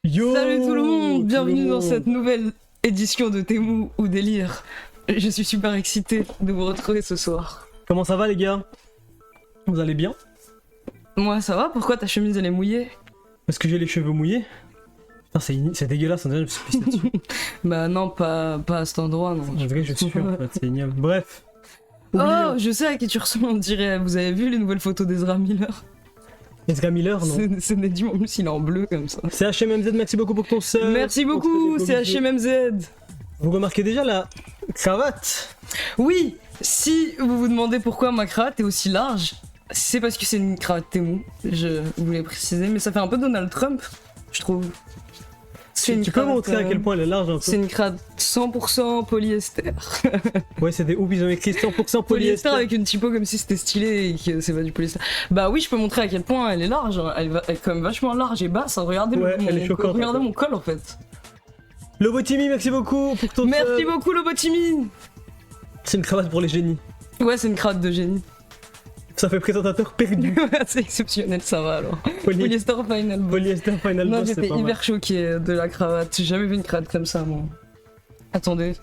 Yo Salut tout le monde, bienvenue dans monde. cette nouvelle édition de Temu ou Délire. Je suis super excité de vous retrouver ce soir. Comment ça va les gars? Vous allez bien? Moi ça va, pourquoi ta chemise elle est mouillée? Est-ce que j'ai les cheveux mouillés? Putain, c'est dégueulasse, on dirait que je me suis pissé dessus. Bah non, pas à cet endroit, non. On dirait que je suis en fait, c'est ignoble. Bref. Oh, Oublions. je sais à qui tu ressembles, on dirait. Vous avez vu les nouvelles photos d'Ezra Miller? Ezra Miller, non? C'est Neddy, en plus il est en bleu comme ça. C'est HMMZ, merci beaucoup pour ton sub. Merci beaucoup, c'est HMMZ. Vous remarquez déjà la cravate? Oui, si vous vous demandez pourquoi ma cravate est aussi large, c'est parce que c'est une cravate Temu, je voulais préciser, mais ça fait un peu Donald Trump, je trouve. C'est une Tu peux cravate, montrer à quel point elle est large un c'est peu? une cravate 100% polyester. Ouais, c'est des ouf, ils ont écrit 100% polyester. Avec une typo comme si c'était stylé et que c'est pas du polyester. Bah oui, je peux montrer à quel point elle est large, hein. Elle est quand même vachement large et basse, hein. Regardez, Ouais, elle est choquante, regardez hein. mon col en fait. Lobotimi, merci beaucoup pour ton Merci sub. beaucoup Lobotimi. C'est une cravate pour les génies. Ouais, c'est une cravate de génie. Ça fait présentateur perdu. C'est exceptionnel, ça va alors. Poly- Polyester Final Boss. Polyester Final Non, Boss, c'est j'étais pas mal. hyper choqué de la cravate. J'ai jamais vu une cravate comme ça, moi. Attendez.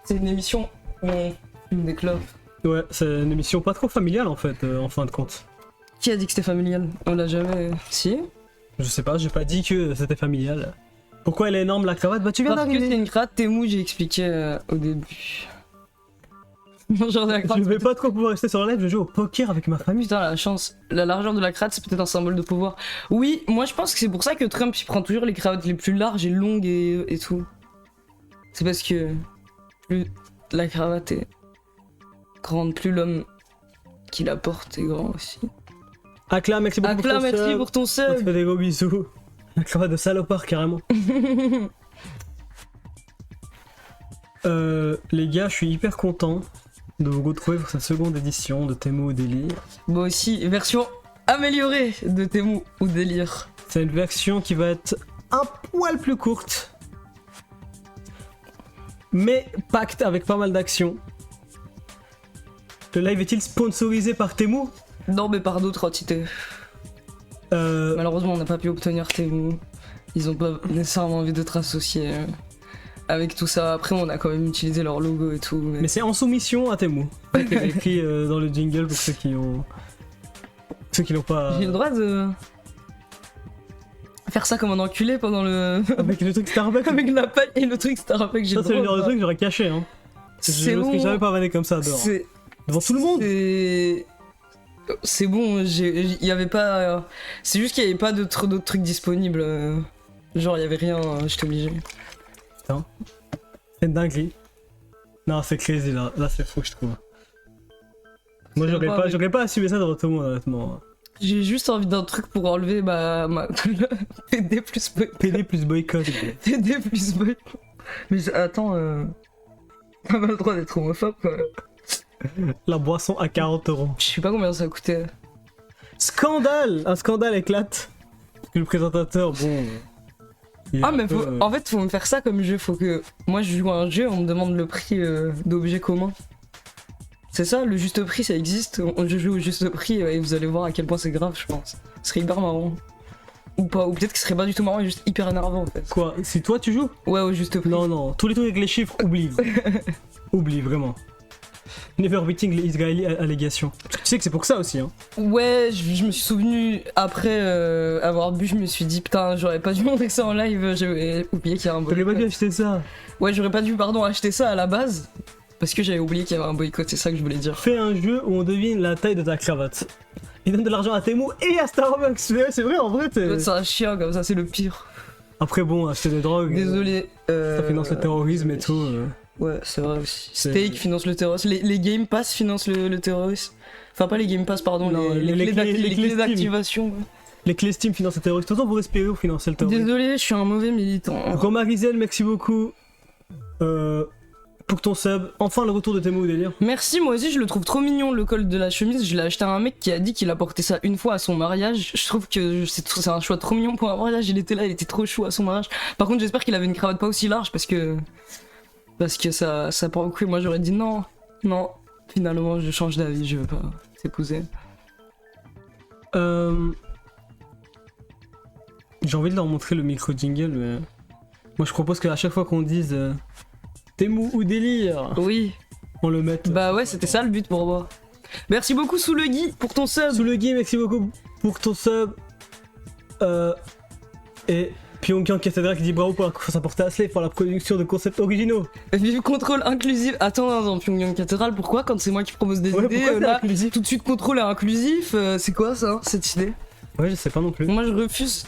C'est une émission où on fume des clopes. Ouais, c'est une émission pas trop familiale en fait, en fin de compte. Qui a dit que c'était familial? On l'a jamais. Si? Je sais pas, j'ai pas dit que c'était familial. Pourquoi elle est énorme la cravate? Bah tu viens Parce que c'est d'arriver. une cravate Temu, j'ai expliqué au début. Genre de la Je cravate. vais pas trop pouvoir rester sur la live, je joue au poker avec ma famille. Putain, la chance. La largeur de la cravate, c'est peut-être un symbole de pouvoir. Oui, moi je pense que c'est pour ça que Trump il prend toujours les cravates les plus larges et longues et tout. C'est parce que plus la cravate est grande, plus l'homme qui la porte est grand aussi. Akla, merci beaucoup Akla, pour ton merci sub. pour ton On te sub. fait des gros bisous. La cravate de salopard carrément. Les gars, je suis hyper content de vous retrouver pour cette seconde édition de Temu ou Délire. Moi aussi, version améliorée de Temu ou Délire. C'est une version qui va être un poil plus courte, mais pacte avec pas mal d'actions. Le live est-il sponsorisé par Temu? Non, mais par d'autres entités. Malheureusement, on n'a pas pu obtenir Temu. Ils ont pas nécessairement envie d'être associés avec tout ça. Après, on a quand même utilisé leur logo et tout. Mais c'est en soumission à Temu. C'est écrit dans le jingle pour ceux qui l'ont pas. J'ai le droit de faire ça comme un enculé pendant le. Avec le truc Starbucks. Avec la paille et le truc Starbucks, j'ai Ça, le c'est le droit. genre de truc que j'aurais caché. Hein. Je C'est me serais bon. jamais pas vanné comme ça dehors. C'est. Devant tout le monde. C'est bon, il y avait pas. C'est juste qu'il y avait pas d'autres trucs disponibles. Genre, il y avait rien, j'étais obligé. C'est une dinguerie. Non, c'est crazy là. Là, c'est fou, je trouve. Moi, j'aurais pas assumé ça devant tout le monde, honnêtement. J'ai juste envie d'un truc pour enlever ma PD plus boycott. PD plus boycott. PD plus boycott. Mais attends, t'as pas le droit d'être homophobe quand même. La boisson à 40€. Je sais pas combien ça coûtait. Scandale! Un scandale éclate. Le présentateur, bon. il est Ah, un mais peu, en fait, faut me faire ça comme jeu. Faut que. Moi, je joue à un jeu, on me demande le prix d'objets communs. C'est ça, le juste prix, ça existe. Je joue au juste prix et vous allez voir à quel point c'est grave, je pense. Ce serait hyper marrant. Ou pas, ou peut-être que ce serait pas du tout marrant et juste hyper énervant en fait. Quoi? Si toi tu joues? Ouais, au juste prix. Non, non. Tous les trucs avec les chiffres, oublie. Oublie, vraiment. Never beating les Israeli allégations. Tu sais que c'est pour ça aussi, hein. Ouais, je me suis souvenu après avoir bu, je me suis dit putain, j'aurais pas dû montrer ça en live, j'avais oublié qu'il y a un T'aurais boycott. pas dû acheter ça. Ouais, j'aurais pas dû, pardon, acheter ça à la base parce que j'avais oublié qu'il y avait un boycott, c'est ça que je voulais dire. Fais un jeu où on devine la taille de ta cravate. Il donne de l'argent à Temu et à Starbucks. C'est vrai, en vrai, t'es. C'est un chien comme ça, c'est le pire. Après, bon, acheter des drogues. Désolé. Ça finance le terrorisme et tout. Ouais, c'est vrai aussi. C'est- Steak finance le terrorisme. Les Game Pass financent le terrorisme. Enfin, pas les Game Pass, pardon, Non, les les clés clés Steam. d'activation. Ouais. Les clés Steam financent le terrorisme. Autant vous respirer ou financer le terrorisme. Désolé, je suis un mauvais militant. Romain Rizel, merci beaucoup pour ton sub. Enfin, le retour de Temu au délire. Merci, moi aussi je le trouve trop mignon le col de la chemise. Je l'ai acheté à un mec qui a dit qu'il a porté ça une fois à son mariage. Je trouve que c'est un choix trop mignon pour un mariage. Il était là, il était trop chou à son mariage. Par contre, j'espère qu'il avait une cravate pas aussi large parce que ça prend beaucoup. Moi j'aurais dit non, non. Finalement, je change d'avis, je veux pas t'épouser. J'ai envie de leur montrer le micro-jingle, mais... Moi, je propose qu'à chaque fois qu'on dise t'es mou ou délire, Oui. on le mette. Bah ouais, c'était ça le but pour moi. Merci beaucoup Soulegi pour ton sub. Sous le game, merci beaucoup pour ton sub. Et Pyongyang Cathedral qui dit bravo pour la confiance apportée à Slave pour la production de concepts originaux. Vive contrôle inclusif. Attends, dans Pyongyang Cathedral, pourquoi quand c'est moi qui propose des Ouais, idées, pourquoi c'est là, inclusif tout de suite contrôle est inclusif, c'est quoi ça, cette idée? Ouais, je sais pas non plus. Moi je refuse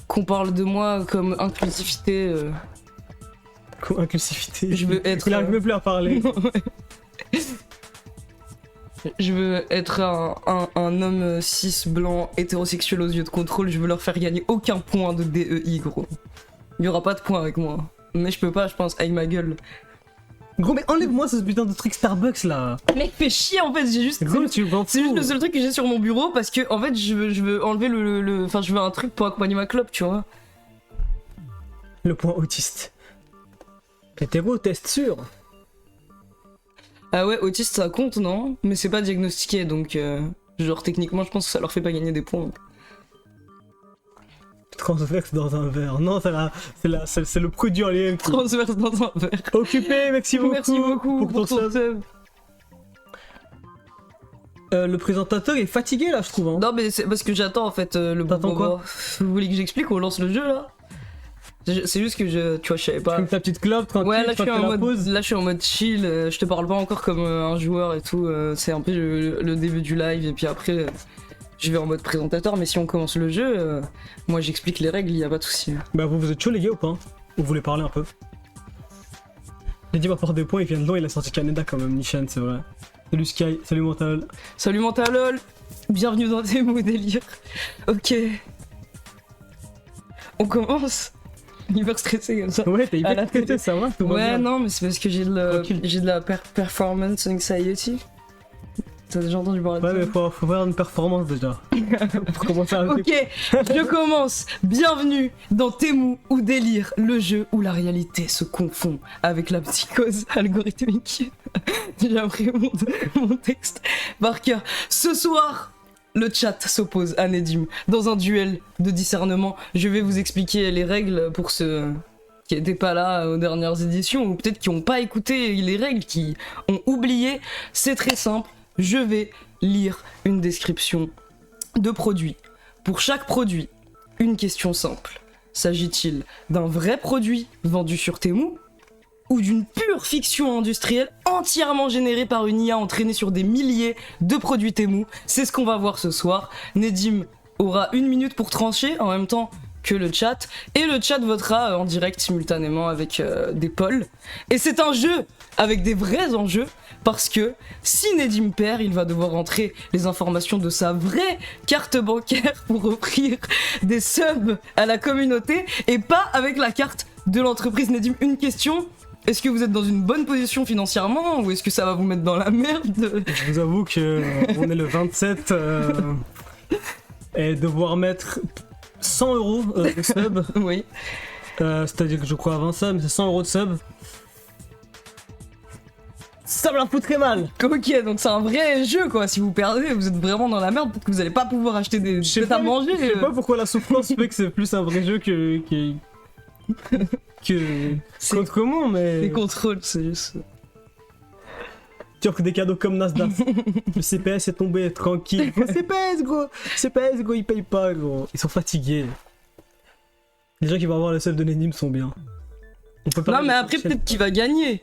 qu'on parle de moi comme inclusivité. Inclusivité. Je veux être. Il arrive même plus à parler. Je veux être un homme cis, blanc, hétérosexuel aux yeux de contrôle, je veux leur faire gagner aucun point de DEI, gros. Il y aura pas de points avec moi. Mais je peux pas, je pense, avec ma gueule. Gros, mais enlève-moi ce putain de truc Starbucks là. Mec, fais chier en fait, j'ai juste. Gros, tu m'en C'est juste fous. le seul truc que j'ai sur mon bureau parce que en fait je veux enlever le. Enfin, je veux un truc pour accompagner ma clope, tu vois. Le point autiste. Hétéro, test sûr. Ah ouais, autiste ça compte, non? Mais c'est pas diagnostiqué donc. Genre techniquement, je pense que ça leur fait pas gagner des points. Transverse dans un verre. Non, c'est le produit en lui-même. Transverse dans un verre. Occupé, merci beaucoup. Merci beaucoup pour ton sub. sub. Le présentateur est fatigué là, je trouve. Hein. Non mais c'est parce que j'attends en fait le bon T'attends quoi moment. Vous voulez que j'explique ou on lance le jeu là? C'est juste que tu vois, je savais pas. Fume ta petite clope, tranquille, Ouais, là je, tu suis fais en la mode, pause. là je suis en mode chill, je te parle pas encore comme un joueur et tout, c'est un peu le début du live et puis après je vais en mode présentateur, mais si on commence le jeu, moi j'explique les règles, y a pas de souci. Bah vous êtes chaud les gars ou pas? Ou vous voulez parler un peu? Lady m'apporte des points, il vient de loin, il a sorti Canada quand même, Nishan, c'est vrai. Salut Sky, salut Mental. Salut Mentalol, bienvenue dans tes mots délire. Ok. On commence. Hyper stressé comme ça. Ouais, t'es À la hyper stressé, télé. ça va? Tout va Ouais, bien. non, mais c'est parce que j'ai de la performance anxiety. T'as déjà entendu parler de Ouais, ça? mais faut faire une performance déjà. Pour commencer à Ok, je commence. Bienvenue dans Temu ou Délire, le jeu où la réalité se confond avec la psychose algorithmique. J'ai appris mon texte par cœur. Ce soir, le chat s'oppose à Nedim dans un duel de discernement. Je vais vous expliquer les règles pour ceux qui n'étaient pas là aux dernières éditions ou peut-être qui n'ont pas écouté les règles, qui ont oublié. C'est très simple. Je vais lire une description de produit. Pour chaque produit, une question simple. S'agit-il d'un vrai produit vendu sur Temu ou d'une pure fiction industrielle entièrement générée par une IA entraînée sur des milliers de produits Temu? C'est ce qu'on va voir ce soir. Nedim aura 1 minute pour trancher en même temps que le chat, et le chat votera en direct simultanément avec des polls. Et c'est un jeu avec des vrais enjeux, parce que si Nedim perd, il va devoir rentrer les informations de sa vraie carte bancaire pour offrir des subs à la communauté, et pas avec la carte de l'entreprise. Nedim, une question. Est-ce que vous êtes dans une bonne position financièrement, ou est-ce que ça va vous mettre dans la merde? Je vous avoue que on est le 27 et devoir mettre 100 euros de sub, Oui. c'est-à-dire que je crois à 20 subs, mais c'est 100 euros de sub. Ça me la foutrait mal! Ok, donc c'est un vrai jeu quoi. Si vous perdez, vous êtes vraiment dans la merde parce que vous allez pas pouvoir acheter des Je sais trucs à pas, manger. je sais pas pourquoi la souffrance fait que c'est plus un vrai jeu que C'est- contre comment, mais Les contrôles, c'est juste. tu offres des cadeaux comme Nasdaq. Le CPS est tombé, tranquille. Gros, CPS gros, ils payent pas gros. Ils sont fatigués. Les gens qui vont avoir le sub de Nedim sont bien. On peut Non, parler mais des après points de chaîne. peut-être qu'il va gagner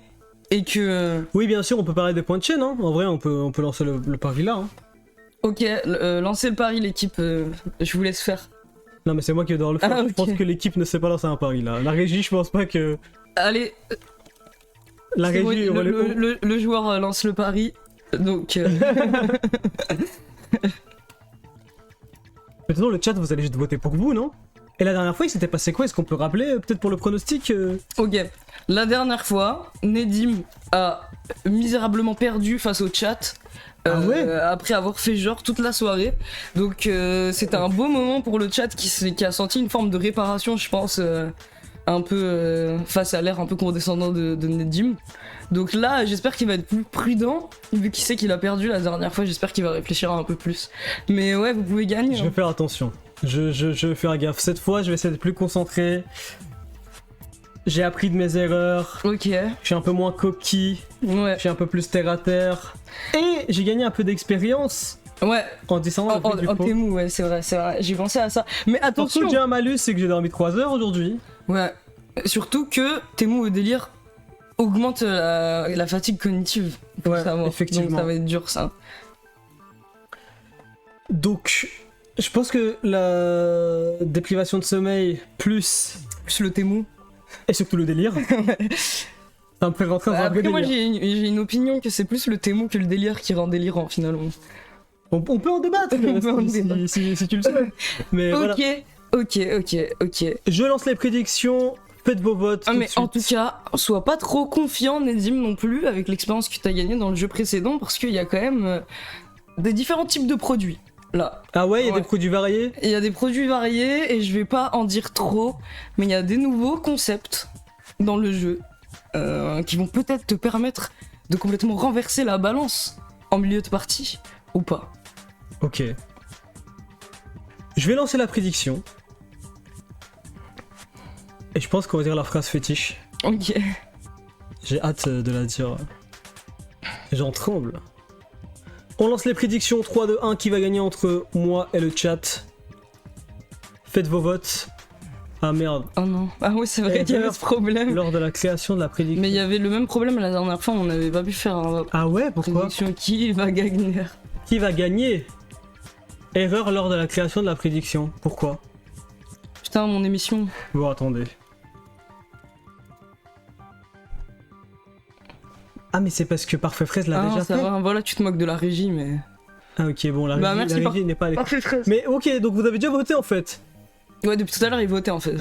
et que. Oui, bien sûr, on peut parler des points de chaîne, hein. En vrai, on peut lancer le pari là. Hein. Ok, lancez le pari l'équipe. Je vous laisse faire. Non, mais c'est moi qui vais devoir le faire. Ah, Je pense ok. que l'équipe ne sait pas lancer un pari là. La régie, je pense pas que. Allez, La c'est bon, régie, on va le joueur lance le pari. Donc. Maintenant, le chat, vous allez juste voter pour vous, non? Et la dernière fois, il s'était passé quoi? Est-ce qu'on peut rappeler, peut-être pour le pronostic Ok, la dernière fois, Nedim a misérablement perdu face au chat. Ah ouais Après avoir fait genre toute la soirée. Donc c'était un beau moment pour le chat qui a senti une forme de réparation, je pense, un peu face à l'air un peu condescendant de Nedim. Donc là, j'espère qu'il va être plus prudent, vu qu'il sait qu'il a perdu la dernière fois, j'espère qu'il va réfléchir un peu plus. Mais ouais, vous pouvez gagner. Je hein. vais faire attention. Je vais faire gaffe. Cette fois, je vais essayer d'être plus concentré. J'ai appris de mes erreurs. Ok. Je suis un peu moins coquille. Ouais. Je suis un peu plus terre à terre. Et j'ai gagné un peu d'expérience Ouais. en descendant le prix du En pot. Temu, ouais, c'est vrai. J'ai pensé à ça. Mais attention. Surtout, j'ai un malus, c'est que j'ai dormi 3 heures aujourd'hui. Ouais. Surtout que Temu au délire augmente la fatigue cognitive. Faut Ouais, savoir. effectivement. Donc ça va être dur ça. Donc, je pense que la déprivation de sommeil plus Plus le Temu. et surtout le délire, ça me fait rentrer dans un vrai Après moi délire. j'ai une opinion que c'est plus le Temu que le délire qui rend délirant finalement. On peut en débattre On peut en si, débattre. si tu le souhaites. Mais voilà. Ok. Je lance les prédictions. Faites vos votes. Ah tout mais de en tout suite. cas, sois pas trop confiant Nedim non plus avec l'expérience que t'as gagnée dans le jeu précédent parce qu'il y a quand même des différents types de produits là. Ah ouais, il y a Ouais. des produits variés. Il y a des produits variés et je vais pas en dire trop, mais il y a des nouveaux concepts dans le jeu qui vont peut-être te permettre de complètement renverser la balance en milieu de partie ou pas. Ok. Je vais lancer la prédiction. Et je pense qu'on va dire la phrase fétiche. Ok. J'ai hâte de la dire. J'en tremble. On lance les prédictions 3, 2, 1 qui va gagner entre moi et le chat. Faites vos votes. Ah merde. Oh non. Ah oui, c'est vrai qu'il y avait ce problème. Lors de la création de la prédiction. Mais il y avait le même problème la dernière fois, on n'avait pas pu faire un Ah ouais, pourquoi? prédiction qui va gagner. Qui va gagner? Erreur lors de la création de la prédiction. Pourquoi? Putain, mon émission. Bon, attendez. Ah mais c'est parce que Parfait Fraise l'a Ah, déjà ça fait. va, voilà, tu te moques de la régie, mais. Ah ok, bon, la Bah, régie, merci, la régie n'est pas à l'écoute. Parfait fraise. Mais ok, donc vous avez déjà voté en fait. Ouais, depuis tout à l'heure, ils votaient en fait.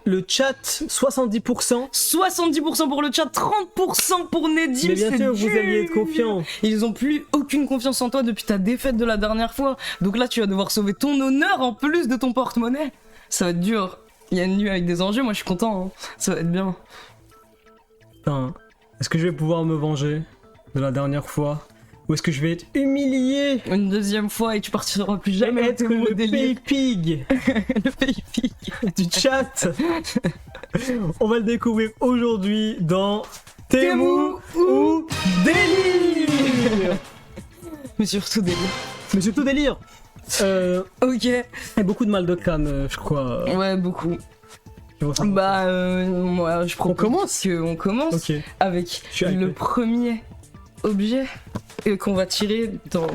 Le chat, 70%. 70% pour le chat, 30% pour Nedim, Mais bien c'est sûr, vous dur. alliez être confiant. Ils ont plus aucune confiance en toi depuis ta défaite de la dernière fois. Donc là, tu vas devoir sauver ton honneur en plus de ton porte-monnaie. Ça va être dur. Il y a une nuit avec des enjeux, moi je suis content. Hein. Ça va être bien. Putain, est-ce que je vais pouvoir me venger de la dernière fois? Ou est-ce que je vais être humilié Une deuxième fois et tu partiras plus et jamais être avec tes mots le délire. pay-pig Le pays pique. du chat? On va le découvrir aujourd'hui dans Temu ou Délire. Mais surtout délire. Mais surtout délire. Ok. Et beaucoup de mal de crâne, je crois. Ouais, beaucoup. Tu vois ça. Bah, moi je propose commence qu'on commence Ok. avec Je suis hypé. le premier objet qu'on va tirer dans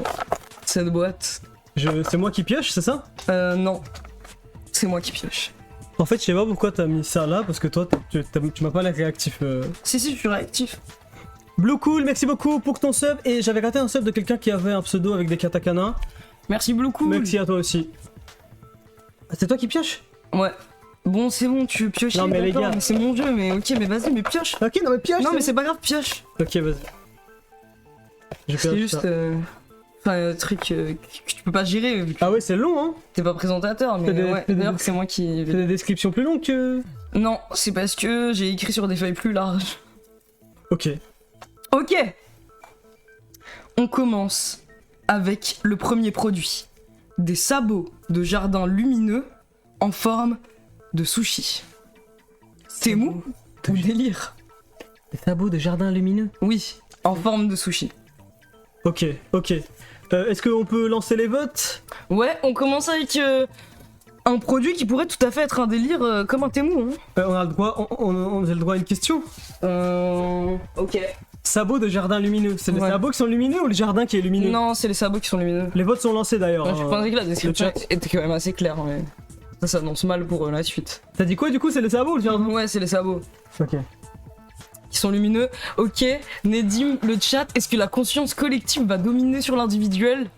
cette boîte. C'est moi qui pioche, c'est ça? Non. C'est moi qui pioche. En fait, je sais pas pourquoi t'as mis ça là, parce que toi, tu m'as pas l'air réactif. Si, je suis réactif. Blue Cool, merci beaucoup pour ton sub. Et j'avais raté un sub de quelqu'un qui avait un pseudo avec des katakana. Merci beaucoup. Merci à toi aussi. Ah, c'est toi qui pioche? Ouais. Bon, c'est bon, tu pioches. Non, mais les d'accord, gars. mais c'est mon jeu, mais ok, mais vas-y, mais pioche. Ok, non mais pioche. Non, mais c'est pas grave, pioche. Ok, vas-y. Je C'est pioche juste. ça. Enfin, un truc que tu peux pas gérer vu que Ah ouais, c'est long, hein. t'es pas présentateur, mais Fais des- ouais. fais des- D'ailleurs, c'est moi qui. Fais des descriptions plus longues que. Non, c'est parce que j'ai écrit sur des feuilles plus larges. Ok. Ok. On commence avec le premier produit. Des sabots de jardin lumineux en forme de sushi. Temu ou délire? Des sabots de jardin lumineux. Oui, en forme de sushi. Ok, ok. Est-ce qu'on peut lancer les votes? Ouais, on commence avec un produit qui pourrait tout à fait être un délire comme un Temu. Hein. On a le droit, on a le droit à une question. Ok. Sabots de jardin lumineux. C'est les Ouais. sabots qui sont lumineux ou le jardin qui est lumineux? Non, c'est les sabots qui sont lumineux. Les votes sont lancés d'ailleurs. Ouais, je hein. pensais que la description chat. était quand même assez claire, mais ça annonce mal pour la suite. T'as dit quoi du coup? C'est les sabots ou le jardin? Ouais, c'est les sabots Ok. qui sont lumineux. Ok, Nedim, le chat, est-ce que la conscience collective va dominer sur l'individuel?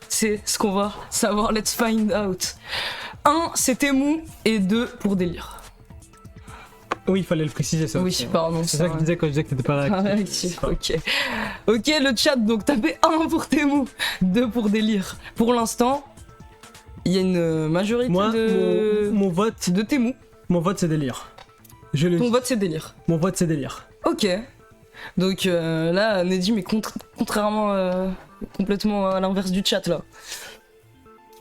C'est ce qu'on va savoir, let's find out. 1, c'est Temu, et 2, pour délire. Oui, il fallait le préciser ça. Oui, aussi. pardon. C'est ça que je disais quand je disais que t'étais pas Ah, réactif. réactif, ok. Ok, le chat, donc tapez 1 pour Temu, 2 pour délire. Pour l'instant, il y a une majorité Moi, de... mon vote, de Temu. mon vote c'est délire. Je le Ton dis. vote, c'est délire. Mon vote c'est délire. Ok. Donc là, Nedim est contrairement complètement à l'inverse du chat là.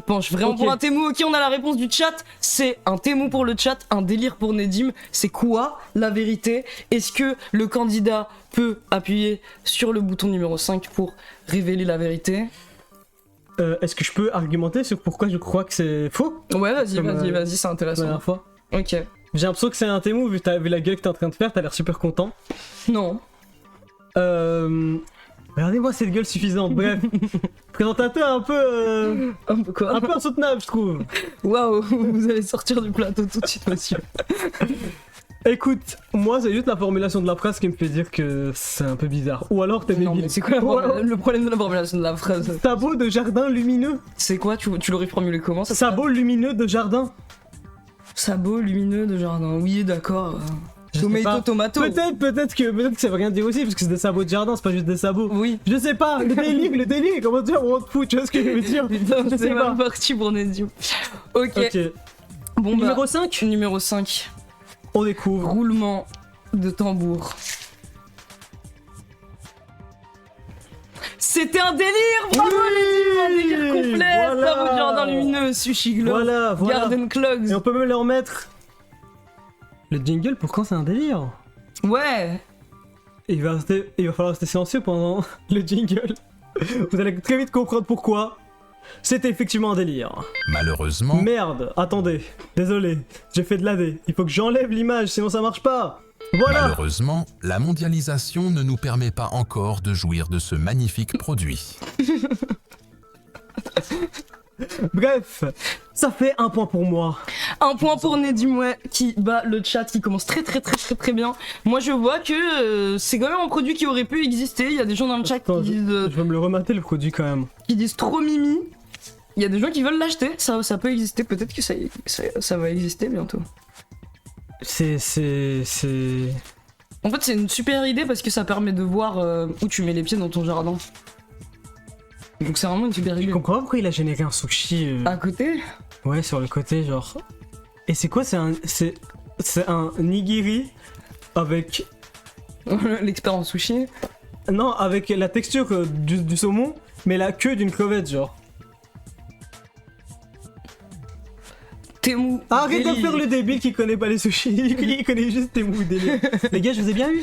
penche vraiment Ok. pour un Temu. Ok, on a la réponse du chat. C'est un Temu pour le chat, un délire pour Nedim. C'est quoi la vérité? Est-ce que le candidat peut appuyer sur le bouton numéro 5 pour révéler la vérité? Est-ce que je peux argumenter sur pourquoi je crois que c'est faux? Ouais, vas-y, Comme, vas-y, c'est La intéressant. dernière fois. Ok. J'ai l'impression que c'est un Temu, vu la gueule que t'es en train de faire, t'as l'air super content. Non. Regardez-moi cette gueule suffisante, bref. Présentateur un peu... Un peu quoi? un peu insoutenable, je trouve. Waouh, vous allez sortir du plateau tout de suite, monsieur. Écoute, moi c'est juste la formulation de la phrase qui me fait dire que c'est un peu bizarre. Ou alors t'es Non, débile. mais c'est quoi le problème de la formulation de la phrase? Sabot de jardin lumineux. C'est quoi? Tu l'aurais formulé comment ça? Sabot lumineux de jardin. Sabot lumineux de jardin. Oui, d'accord. Je sais pas. Tomato. Peut-être que ça veut rien dire aussi, parce que c'est des sabots de jardin, c'est pas juste des sabots. Oui. Je sais pas, le délire, comment dire, on te fout, tu vois ce que je veux dire? Putain, Je sais c'est pas. mal parti pour Nedim. Ok. Ok. Bon, Numéro bah, 5, numéro 5. on découvre. Roulement de tambour. C'était un délire, bravo Nedim, un délire complet. Voilà. Sabot de jardin lumineux, sushi glow, Voilà. garden clogs. Et on peut même leur mettre. Le jingle, pourquoi c'est un délire? Ouais. Il va falloir rester silencieux pendant le jingle. Vous allez très vite comprendre pourquoi. C'était effectivement un délire. Malheureusement, Merde, attendez, désolé, j'ai fait de l'AD. Il faut que j'enlève l'image, sinon ça marche pas. Voilà. malheureusement, la mondialisation ne nous permet pas encore de jouir de ce magnifique produit. Bref, ça fait un point pour moi. Un point pour Nedim, ouais, qui bat le chat, qui commence très bien. Moi je vois que c'est quand même un produit qui aurait pu exister. Il y a des gens dans le chat Attends, qui disent, je vais me le remater le produit quand même. trop mimi. Il y a des gens qui veulent l'acheter, ça peut exister, peut-être que ça va exister bientôt. C'est... En fait c'est une super idée parce que ça permet de voir où tu mets les pieds dans ton jardin. Donc c'est vraiment une super Je idée. comprends pas pourquoi il a généré un sushi. À côté. Ouais, sur le côté, genre. Et c'est quoi? C'est un nigiri avec. L'expert en sushi. Non, avec la texture du saumon, mais la queue d'une crevette, genre. Temu. Arrête de délire. faire le débile qui connaît pas les sushis, il connaît juste Temu délire. Les gars, je vous ai bien eu.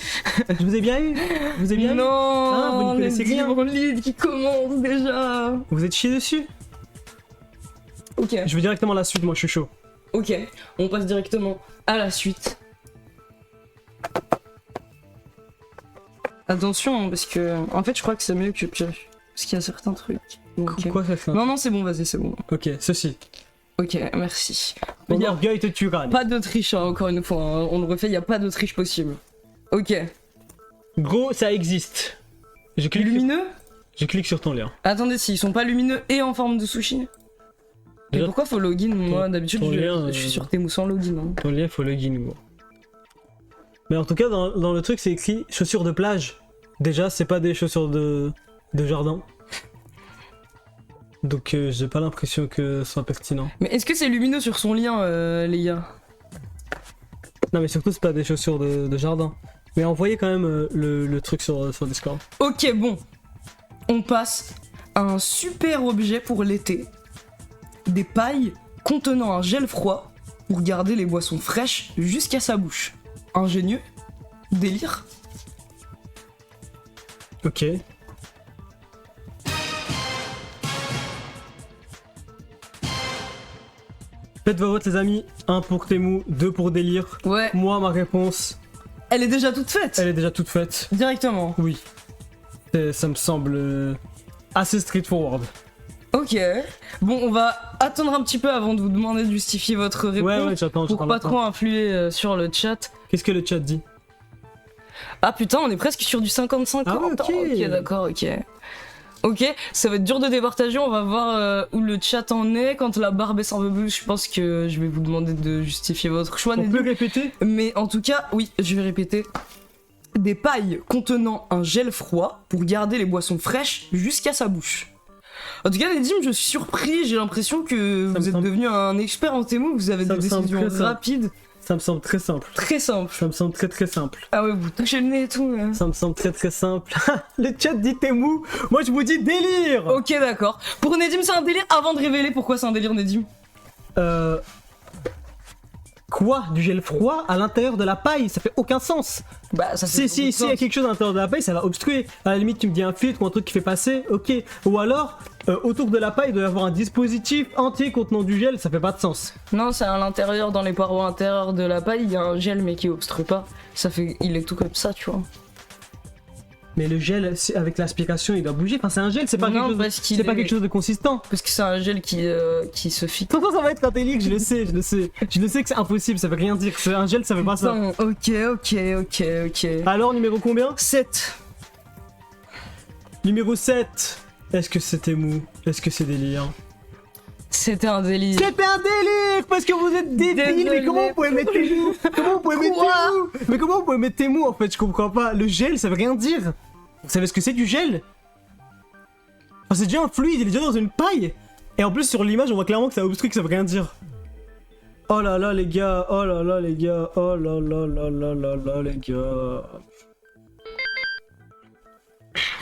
Je vous ai bien eu. Je vous ai bien eu. Non, Ah, vous n'y connaissez Nedim rien. en lead qui commence déjà. Vous êtes chié dessus. Ok. Je veux directement la suite, moi je suis chaud. Ok, on passe directement à la suite. Attention, parce que en fait, je crois que c'est mieux que pire. Parce qu'il y a certains trucs. Bon, ok. Quoi ça fait? Non, c'est bon, vas-y, c'est bon. Ok, ceci. Ok, merci. Mon Y a orgueil te tuera. pas de triche, hein, encore une fois. Hein. On le refait, y a pas de triche possible. Ok. Gros, ça existe. Je clique, Lumineux? je clique sur ton lien. Attendez, s'ils sont pas lumineux et en forme de sushi. Mais Déjà, pourquoi faut login? Moi, d'habitude, ton lien, je suis sur Temu sans login. Hein. Ton lien, faut login, gros. Mais en tout cas, dans le truc, c'est écrit chaussures de plage. Déjà, c'est pas des chaussures de jardin. Donc, j'ai pas l'impression que ce soit pertinent. Mais est-ce que c'est lumineux sur son lien, les gars? Non, mais surtout, c'est pas des chaussures de jardin. Mais envoyez quand même le truc sur Discord. Ok, bon. On passe à un super objet pour l'été. Des pailles contenant un gel froid pour garder les boissons fraîches jusqu'à sa bouche. Ingénieux? Délire? Ok. Faites vos votes, les amis. 1 pour Temu, 2 pour Délire. Ouais, Moi, ma réponse, elle est déjà toute faite. elle est déjà toute faite. Directement. Oui. Ça me semble assez straightforward. Ok. Bon, on va attendre un petit peu avant de vous demander de justifier votre réponse. Ouais, j'attends. Pour pas trop influer sur le chat. Qu'est-ce que le chat dit? Ah putain, on est presque sur du 50-50. Ah ouais, ok. Ok, d'accord, ok. Ok, ça va être dur de départager, on va voir où le chat en est. Quand la barre baisse un peu plus, je pense que je vais vous demander de justifier votre choix. On Nedim. peut répéter? Mais en tout cas, oui, je vais répéter. Des pailles contenant un gel froid pour garder les boissons fraîches jusqu'à sa bouche. En tout cas, Nedim, je suis surpris, j'ai l'impression que Ça vous me êtes semble- devenu un expert en Temu, vous avez Ça des me semble décisions très ça. rapides. Ça me semble très simple. Très simple. Ça me semble très très simple. Ah ouais, vous touchez le nez et tout. Ça me semble très très simple. Le chat dit Temu. Moi je vous dis délire. Ok, d'accord. Pour Nedim, c'est un délire. Avant de révéler pourquoi c'est un délire, Nedim. Quoi? Du gel froid à l'intérieur de la paille? Ça fait aucun sens. Bah, ça Si il y a quelque chose à l'intérieur de la paille, ça va obstruer. À la limite, tu me dis un filtre ou un truc qui fait passer, ok. Ou alors, autour de la paille, il doit y avoir un dispositif entier contenant du gel, ça fait pas de sens. Non, c'est à l'intérieur, dans les parois intérieures de la paille, il y a un gel mais qui obstrue pas. Ça fait, il est tout comme ça, tu vois. Mais le gel, avec l'aspiration, il doit bouger. Enfin, c'est un gel, c'est pas, Non, quelque parce chose, qu'il c'est pas est- quelque chose de consistant. Parce que c'est un gel qui se fixe. Pourtant, ça va être un délire, je le sais, je le sais. Je le sais que c'est impossible, ça veut rien dire. C'est un gel, ça veut pas ça. Ok. Alors, numéro combien? 7. Numéro 7. Est-ce que c'était mou? Est-ce que c'est délire? C'était un délire. C'était un délire parce que vous êtes débiles. Mais Désolé. comment vous pouvez mettre tes mous? Comment vous pouvez mettre Quoi tes mous? Mais comment vous pouvez mettre tes mous en fait? Je comprends pas. Le gel, ça veut rien dire. Vous savez ce que c'est du gel? Enfin, c'est déjà un fluide, il est déjà dans une paille. Et en plus sur l'image, on voit clairement que ça obstrue, que ça veut rien dire. Oh là là les gars, oh là là les gars, oh là là là là là là les gars.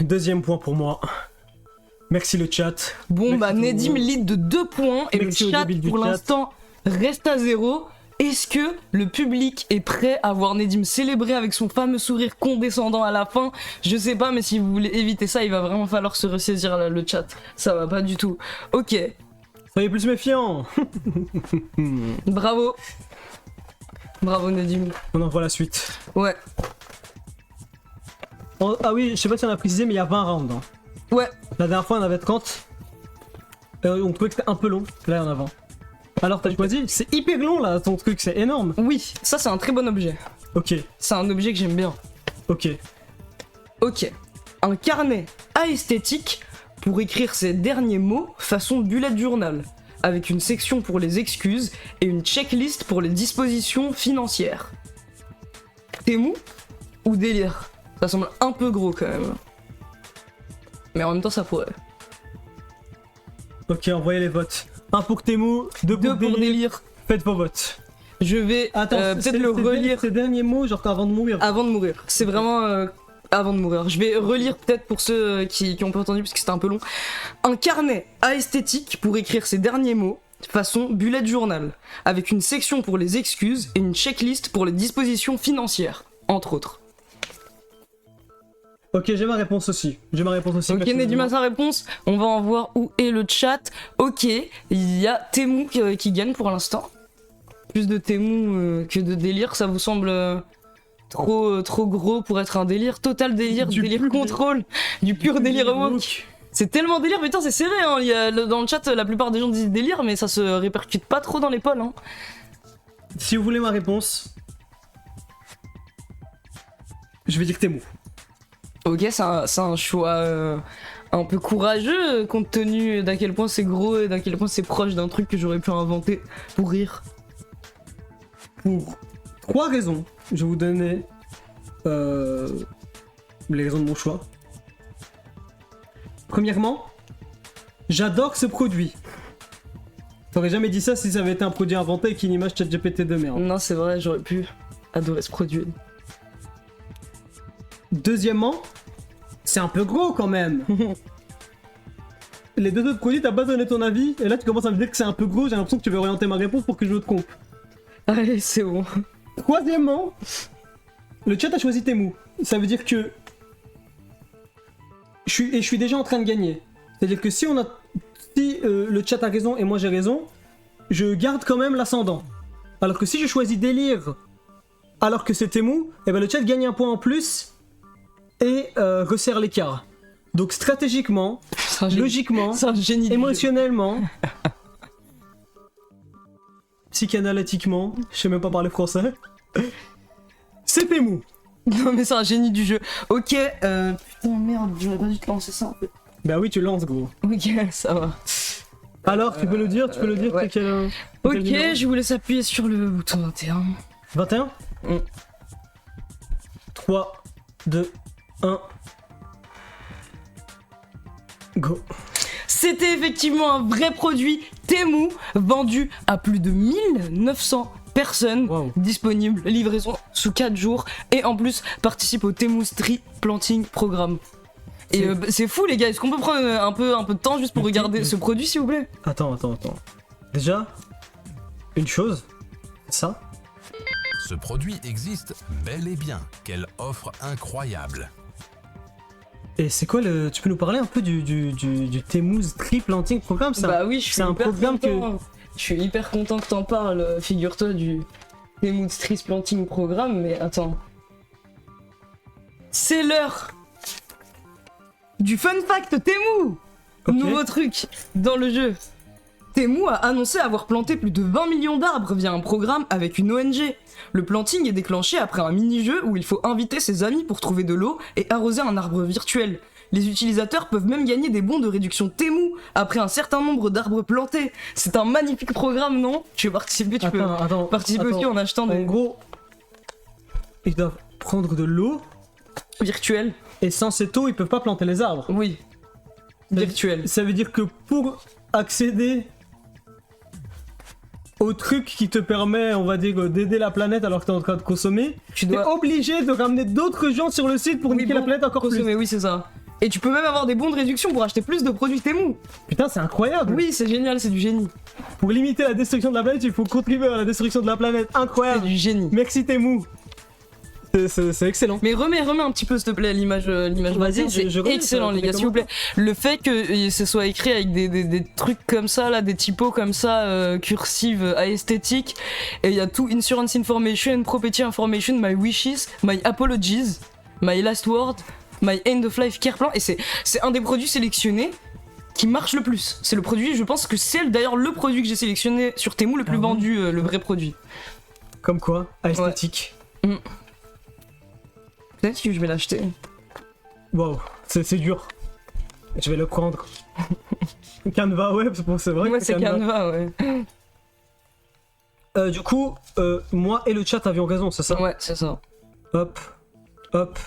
Deuxième point pour moi. Merci le chat. Bon, Merci bah, tout le Nedim monde. lead de 2 points et Merci le au chat débile du pour chat. l'instant reste à 0. Est-ce que le public est prêt à voir Nedim célébrer avec son fameux sourire condescendant à la fin? Je sais pas, mais si vous voulez éviter ça, il va vraiment falloir se ressaisir là, le chat. Ça va pas du tout. Ok, Soyez plus méfiants. bravo. Bravo Nedim. On envoie la suite. Ouais, Ah oui, je sais pas si on a précisé, mais il y a 20 rounds. Hein. ouais. La dernière fois, on avait 30. On trouvait que c'était un peu long. Là, il y en a 20. Alors, t'as choisi? C'est hyper long là, ton truc, c'est énorme. Oui, ça c'est un très bon objet. Ok, C'est un objet que j'aime bien. ok. Ok. Un carnet aesthétique pour écrire ses derniers mots façon bullet journal, avec une section pour les excuses et une checklist pour les dispositions financières. T'es mou ou délire? Ça semble un peu gros quand même. Mais en même temps ça pourrait. Ok, envoyez les votes. 1 pour Temu, 2 Deux pour pour délire. délire. Faites vos votes. Je vais peut-être le relire Ces derniers mots, genre avant de mourir. avant de mourir. C'est vraiment avant de mourir. Je vais relire peut-être pour ceux qui ont pas entendu parce que c'était un peu long. Un carnet aesthétique pour écrire ses derniers mots, façon bullet journal, avec une section pour les excuses et une checklist pour les dispositions financières, entre autres. Ok, j'ai ma réponse aussi. J'ai ma réponse aussi. Ok, personnellement. Nedim a sa réponse. On va en voir où est le chat. Ok, il y a Temu qui gagne pour l'instant. Plus de Temu que de délire, ça vous semble trop gros pour être un délire? Total délire, Du délire pur contrôle, du pur délire woke. C'est tellement délire, putain, c'est serré, hein. Dans le chat, la plupart des gens disent délire, mais ça se répercute pas trop dans les polls, hein. Si vous voulez ma réponse, je vais dire Temu. Ok, c'est un choix un peu courageux, compte tenu d'à quel point c'est gros et d'à quel point c'est proche d'un truc que j'aurais pu inventer pour rire. Pour 3 raisons. Je vais vous donner les raisons de mon choix. Premièrement, j'adore ce produit. T'aurais jamais dit ça si ça avait été un produit inventé avec une image ChatGPT de merde. Non, c'est vrai, j'aurais pu adorer ce produit. Deuxièmement, c'est un peu gros quand même. Les deux autres produits, t'as pas donné ton avis, et là tu commences à me dire que c'est un peu gros, j'ai l'impression que tu veux orienter ma réponse pour que je me trompe. Allez, c'est bon. Troisièmement, le chat a choisi Temu. Ça veut dire que je suis déjà en train de gagner. C'est-à-dire que si le chat a raison et moi j'ai raison, je garde quand même l'ascendant. Alors que si je choisis délire alors que c'est Temu, et ben le chat gagne un point en plus et resserre l'écart. Donc stratégiquement, C'est un génie. logiquement, C'est un génie. du jeu. émotionnellement, psychanalytiquement, je sais même pas parler français, c'est Temu. Non, mais c'est un génie du jeu. Ok, putain, merde, j'aurais pas dû te lancer ça en fait. Bah oui, tu lances gros. Ok, ça va. Alors, tu peux le dire, ouais. c'est quel Ok, numéro je vous laisse appuyer sur le bouton 21. 21 Mm. 3, 2, 1. Go. C'était effectivement un vrai produit Temu, vendu à plus de 1900 personnes Waouh. disponibles, livraison sous 4 jours, et en plus participe au Temu Tree Planting Programme. Et c'est fou les gars, est-ce qu'on peut prendre un peu de temps juste pour regarder ce produit s'il vous plaît? Attends. Déjà, une chose, ça. Ce produit existe bel et bien. Quelle offre incroyable. Et c'est quoi le. Tu peux nous parler un peu du Temu Tree Planting Programme ça? Bah oui, je suis c'est un hyper programme content. Je suis hyper content que t'en parles, figure-toi du Temu Tree Planting Programme, mais attends. C'est l'heure du fun fact Temu. Ok. Nouveau truc dans le jeu. Temu a annoncé avoir planté plus de 20 millions d'arbres via un programme avec une ONG. Le planting est déclenché après un mini-jeu où il faut inviter ses amis pour trouver de l'eau et arroser un arbre virtuel. Les utilisateurs peuvent même gagner des bons de réduction Temu après un certain nombre d'arbres plantés. C'est un magnifique programme, non? Tu veux participer, tu peux participer aussi en achetant En des gros, ils doivent prendre de l'eau virtuels. et sans cette eau, ils peuvent pas planter les arbres. Oui. Virtuels. Ça veut dire que pour accéder au truc qui te permet, on va dire, d'aider la planète alors que t'es en train de consommer, Tu t'es dois obligé de ramener d'autres gens sur le site pour niquer la planète encore plus. consommer, oui, c'est ça. Et tu peux même avoir des bons de réduction pour acheter plus de produits Temu. Putain, c'est incroyable. Oui, c'est génial, c'est du génie. Pour limiter la destruction de la planète, il faut contribuer à la destruction de la planète. C'est Incroyable. du génie. Merci Temu. C'est excellent. Mais remets un petit peu s'il te plaît l'image Vas-y, c'est je remets, excellent ça, les gars les s'il vous plaît. Le fait que ce soit écrit avec des trucs comme ça là, des typos comme ça cursives esthétiques, et il y a tout insurance information, property information, my wishes, my apologies, my last word, my end of life care plan, et c'est un des produits sélectionnés qui marche le plus. C'est le produit, je pense que c'est d'ailleurs le produit que j'ai sélectionné sur Temu le plus vendu, le vrai produit. Comme quoi, esthétique. Peut-être que je vais l'acheter. Waouh, c'est dur. Je vais le prendre. Canva, ouais, c'est vrai. Moi que c'est Canva, ouais. Du coup, moi et le chat avions raison, c'est ça? Ouais, c'est ça. Hop, hop.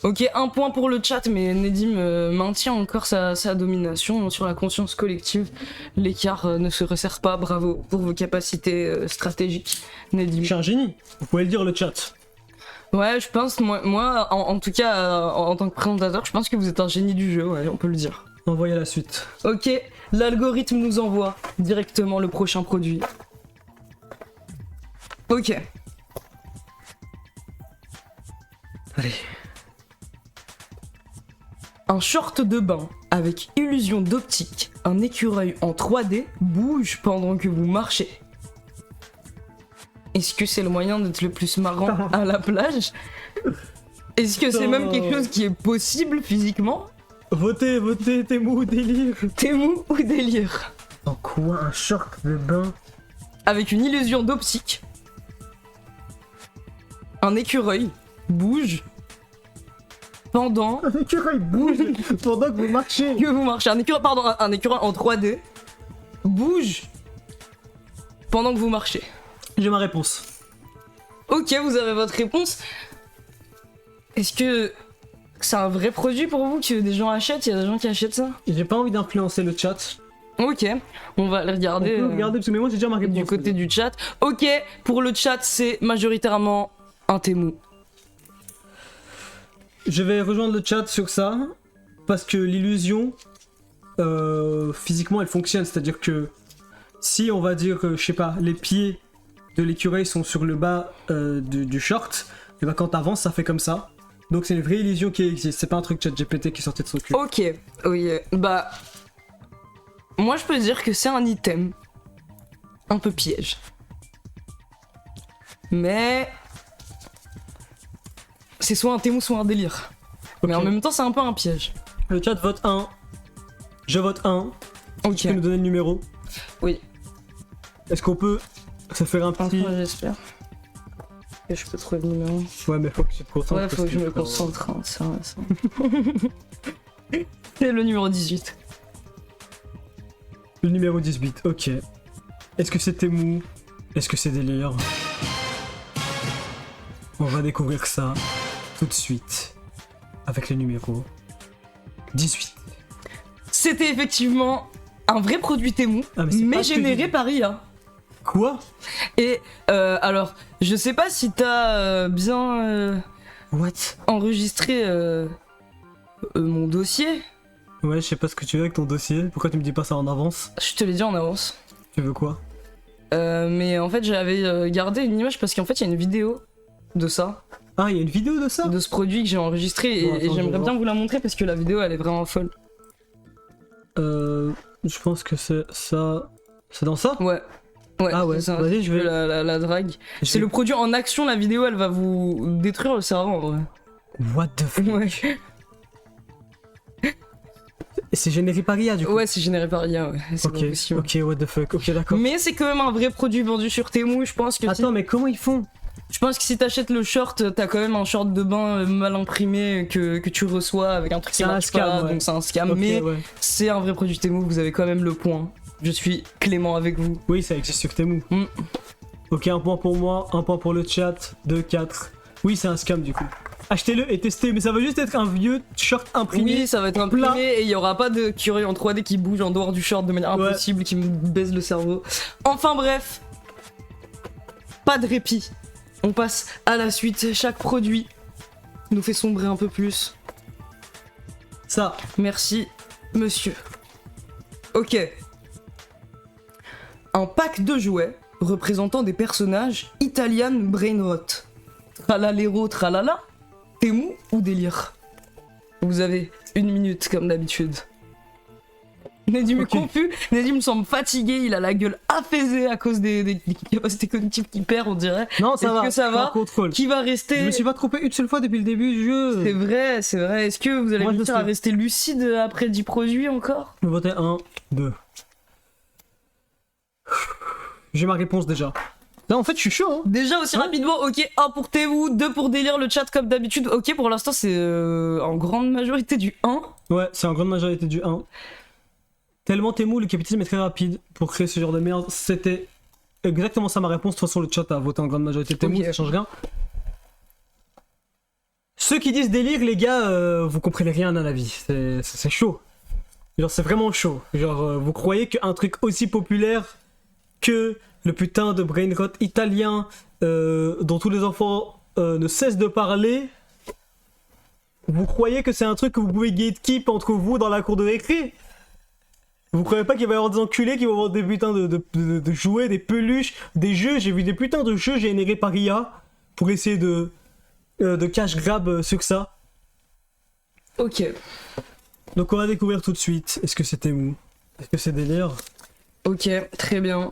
Ok, un point pour le chat, mais Nedim maintient encore sa domination sur la conscience collective. L'écart ne se resserre pas, bravo pour vos capacités stratégiques, Nedim. Je suis un génie. Vous pouvez le dire, le chat. Ouais, je pense, moi en tout cas, en tant que présentateur, je pense que vous êtes un génie du jeu, ouais, on peut le dire. Envoyez la suite. Ok, l'algorithme nous envoie directement le prochain produit. Ok. Allez. Un short de bain avec illusion d'optique, un écureuil en 3D bouge pendant que vous marchez. Est-ce que c'est le moyen d'être le plus marrant à la plage? Est-ce que c'est même quelque chose qui est possible physiquement? Votez, Temu ou délire. Temu ou délire? En quoi un short de bain? Avec une illusion d'optique, un écureuil bouge pendant Un écureuil bouge pendant que vous marchez. que vous marchez. Un écureuil en 3D bouge pendant que vous marchez. J'ai ma réponse. Ok, vous avez votre réponse. Est-ce que c'est un vrai produit pour vous que des gens achètent? Il y a des gens qui achètent ça? J'ai pas envie d'influencer le chat. Ok, on va aller regarder, On peut regarder, parce que moi j'ai déjà ma réponse. du côté du chat. Ok, pour le chat, c'est majoritairement un Temu. Je vais rejoindre le chat sur ça, parce que l'illusion, physiquement elle fonctionne, c'est-à-dire que si on va dire, je sais pas, les pieds de l'écureuil sont sur le bas du short, et bah quand t'avances ça fait comme ça. Donc c'est une vraie illusion qui existe, c'est pas un truc ChatGPT qui sortait de son cul. Ok, oui, bah... Moi je peux dire que c'est un item un peu piège. Mais... C'est soit un Temu, soit un délire. Mais en Ok. même temps, c'est un peu un piège. Le chat vote 1, je vote 1, Ok. tu peux nous donner le numéro? Oui. Est-ce qu'on peut se faire un petit... Enfin, j'espère que je peux trouver le numéro. Ouais mais faut que tu te concentres. Ouais, parce faut que je me frérot, concentre, hein, c'est vrai, ça. C'est le numéro 18. Le numéro 18, ok. Est-ce que c'est Temu? Est-ce que c'est délire? On va découvrir ça tout de suite avec le numéro 18. C'était effectivement un vrai produit Temu, Ah, mais c'est mais pas ce que généré j'ai dit. par IA. Quoi? Et alors, je sais pas si t'as bien What? enregistré mon dossier. Ouais, je sais pas ce que tu veux avec ton dossier. Pourquoi tu me dis pas ça en avance? Je te l'ai dit en avance. Tu veux quoi? Mais en fait, j'avais gardé une image parce qu'en fait, il y a une vidéo de ça, Ah, il y a une vidéo de ça? de ce produit que j'ai enregistré Bon, et attends, je vais j'aimerais bien voir. vous la montrer parce que la vidéo elle est vraiment folle. Je pense que c'est ça. C'est dans ça? Ouais. Ouais, Ah ouais, c'est ça. vas-y, je vais- La drague. Je C'est vais- le produit en action, la vidéo elle va vous détruire le cerveau en vrai. What the fuck? Ouais, Et c'est généré par IA du coup? ouais c'est généré par IA, ouais. C'est Ok, pas possible. ok, what the fuck, ok d'accord. Mais c'est quand même un vrai produit vendu sur Temu, je pense que Attends, mais comment ils font? je pense que si t'achètes le short, t'as quand même un short de bain mal imprimé que tu reçois avec un truc qui C'est un marche scam, pas, ouais. donc c'est un scam. Ok, Mais ouais. c'est un vrai produit Temu, vous avez quand même le point. Je suis clément avec vous. Oui, ça existe sur Temu. Mm. Ok, un point pour moi, un point pour le chat, 2, 4. Oui, c'est un scam du coup. Achetez-le et testez, mais ça va juste être un vieux short imprimé. Oui, ça va être plat. imprimé et il y aura pas de curé en 3D qui bouge en dehors du short de manière Ouais. impossible, qui me baise le cerveau. Enfin bref, pas de répit. On passe à la suite. Chaque produit nous fait sombrer un peu plus. Ça, Merci, monsieur. Ok. Un pack de jouets représentant des personnages Italian Brainrot. Tralalero tralala, Temu ou délire. Vous avez 1 minute comme d'habitude. Nedim est Ok. confus, Nedim me semble fatigué, il a la gueule affaisée à cause des capacités cognitives qu'il perd, on dirait. non, ça Est-ce va. que ça je suis va en contrôle. Qui va Je rester... me suis pas trompé une seule fois depuis le début du jeu. C'est vrai, c'est vrai. Est-ce que vous allez Moi, je réussir à sais. rester lucide après 10 produits encore? Je vais voter 1, 2. J'ai ma réponse déjà. Là, en fait, je suis chaud, hein. Déjà aussi Ouais. rapidement, ok, 1 pour Temu, 2 pour délire, le chat comme d'habitude. Ok, pour l'instant c'est en grande majorité du 1. Ouais, c'est en grande majorité du 1. Tellement Temu, le capitalisme est très rapide pour créer ce genre de merde. C'était exactement ça ma réponse. De toute façon, le chat a voté en grande majorité Temu, Ok. ça change rien. Ceux qui disent délire, les gars, vous comprenez rien à la vie. C'est chaud. Genre, c'est vraiment chaud. Genre, vous croyez qu'un truc aussi populaire que le putain de brainrot italien dont tous les enfants ne cessent de parler, vous croyez que c'est un truc que vous pouvez gatekeep entre vous dans la cour de récré? Vous croyez pas qu'il va y avoir des enculés qui vont avoir des putains de jouets, des peluches, des jeux? J'ai vu des putains de jeux générés par IA pour essayer de cash grab sur ça. Ok. Donc on va découvrir tout de suite. Est-ce que c'était mou? Est-ce que c'est délire? Ok, très bien.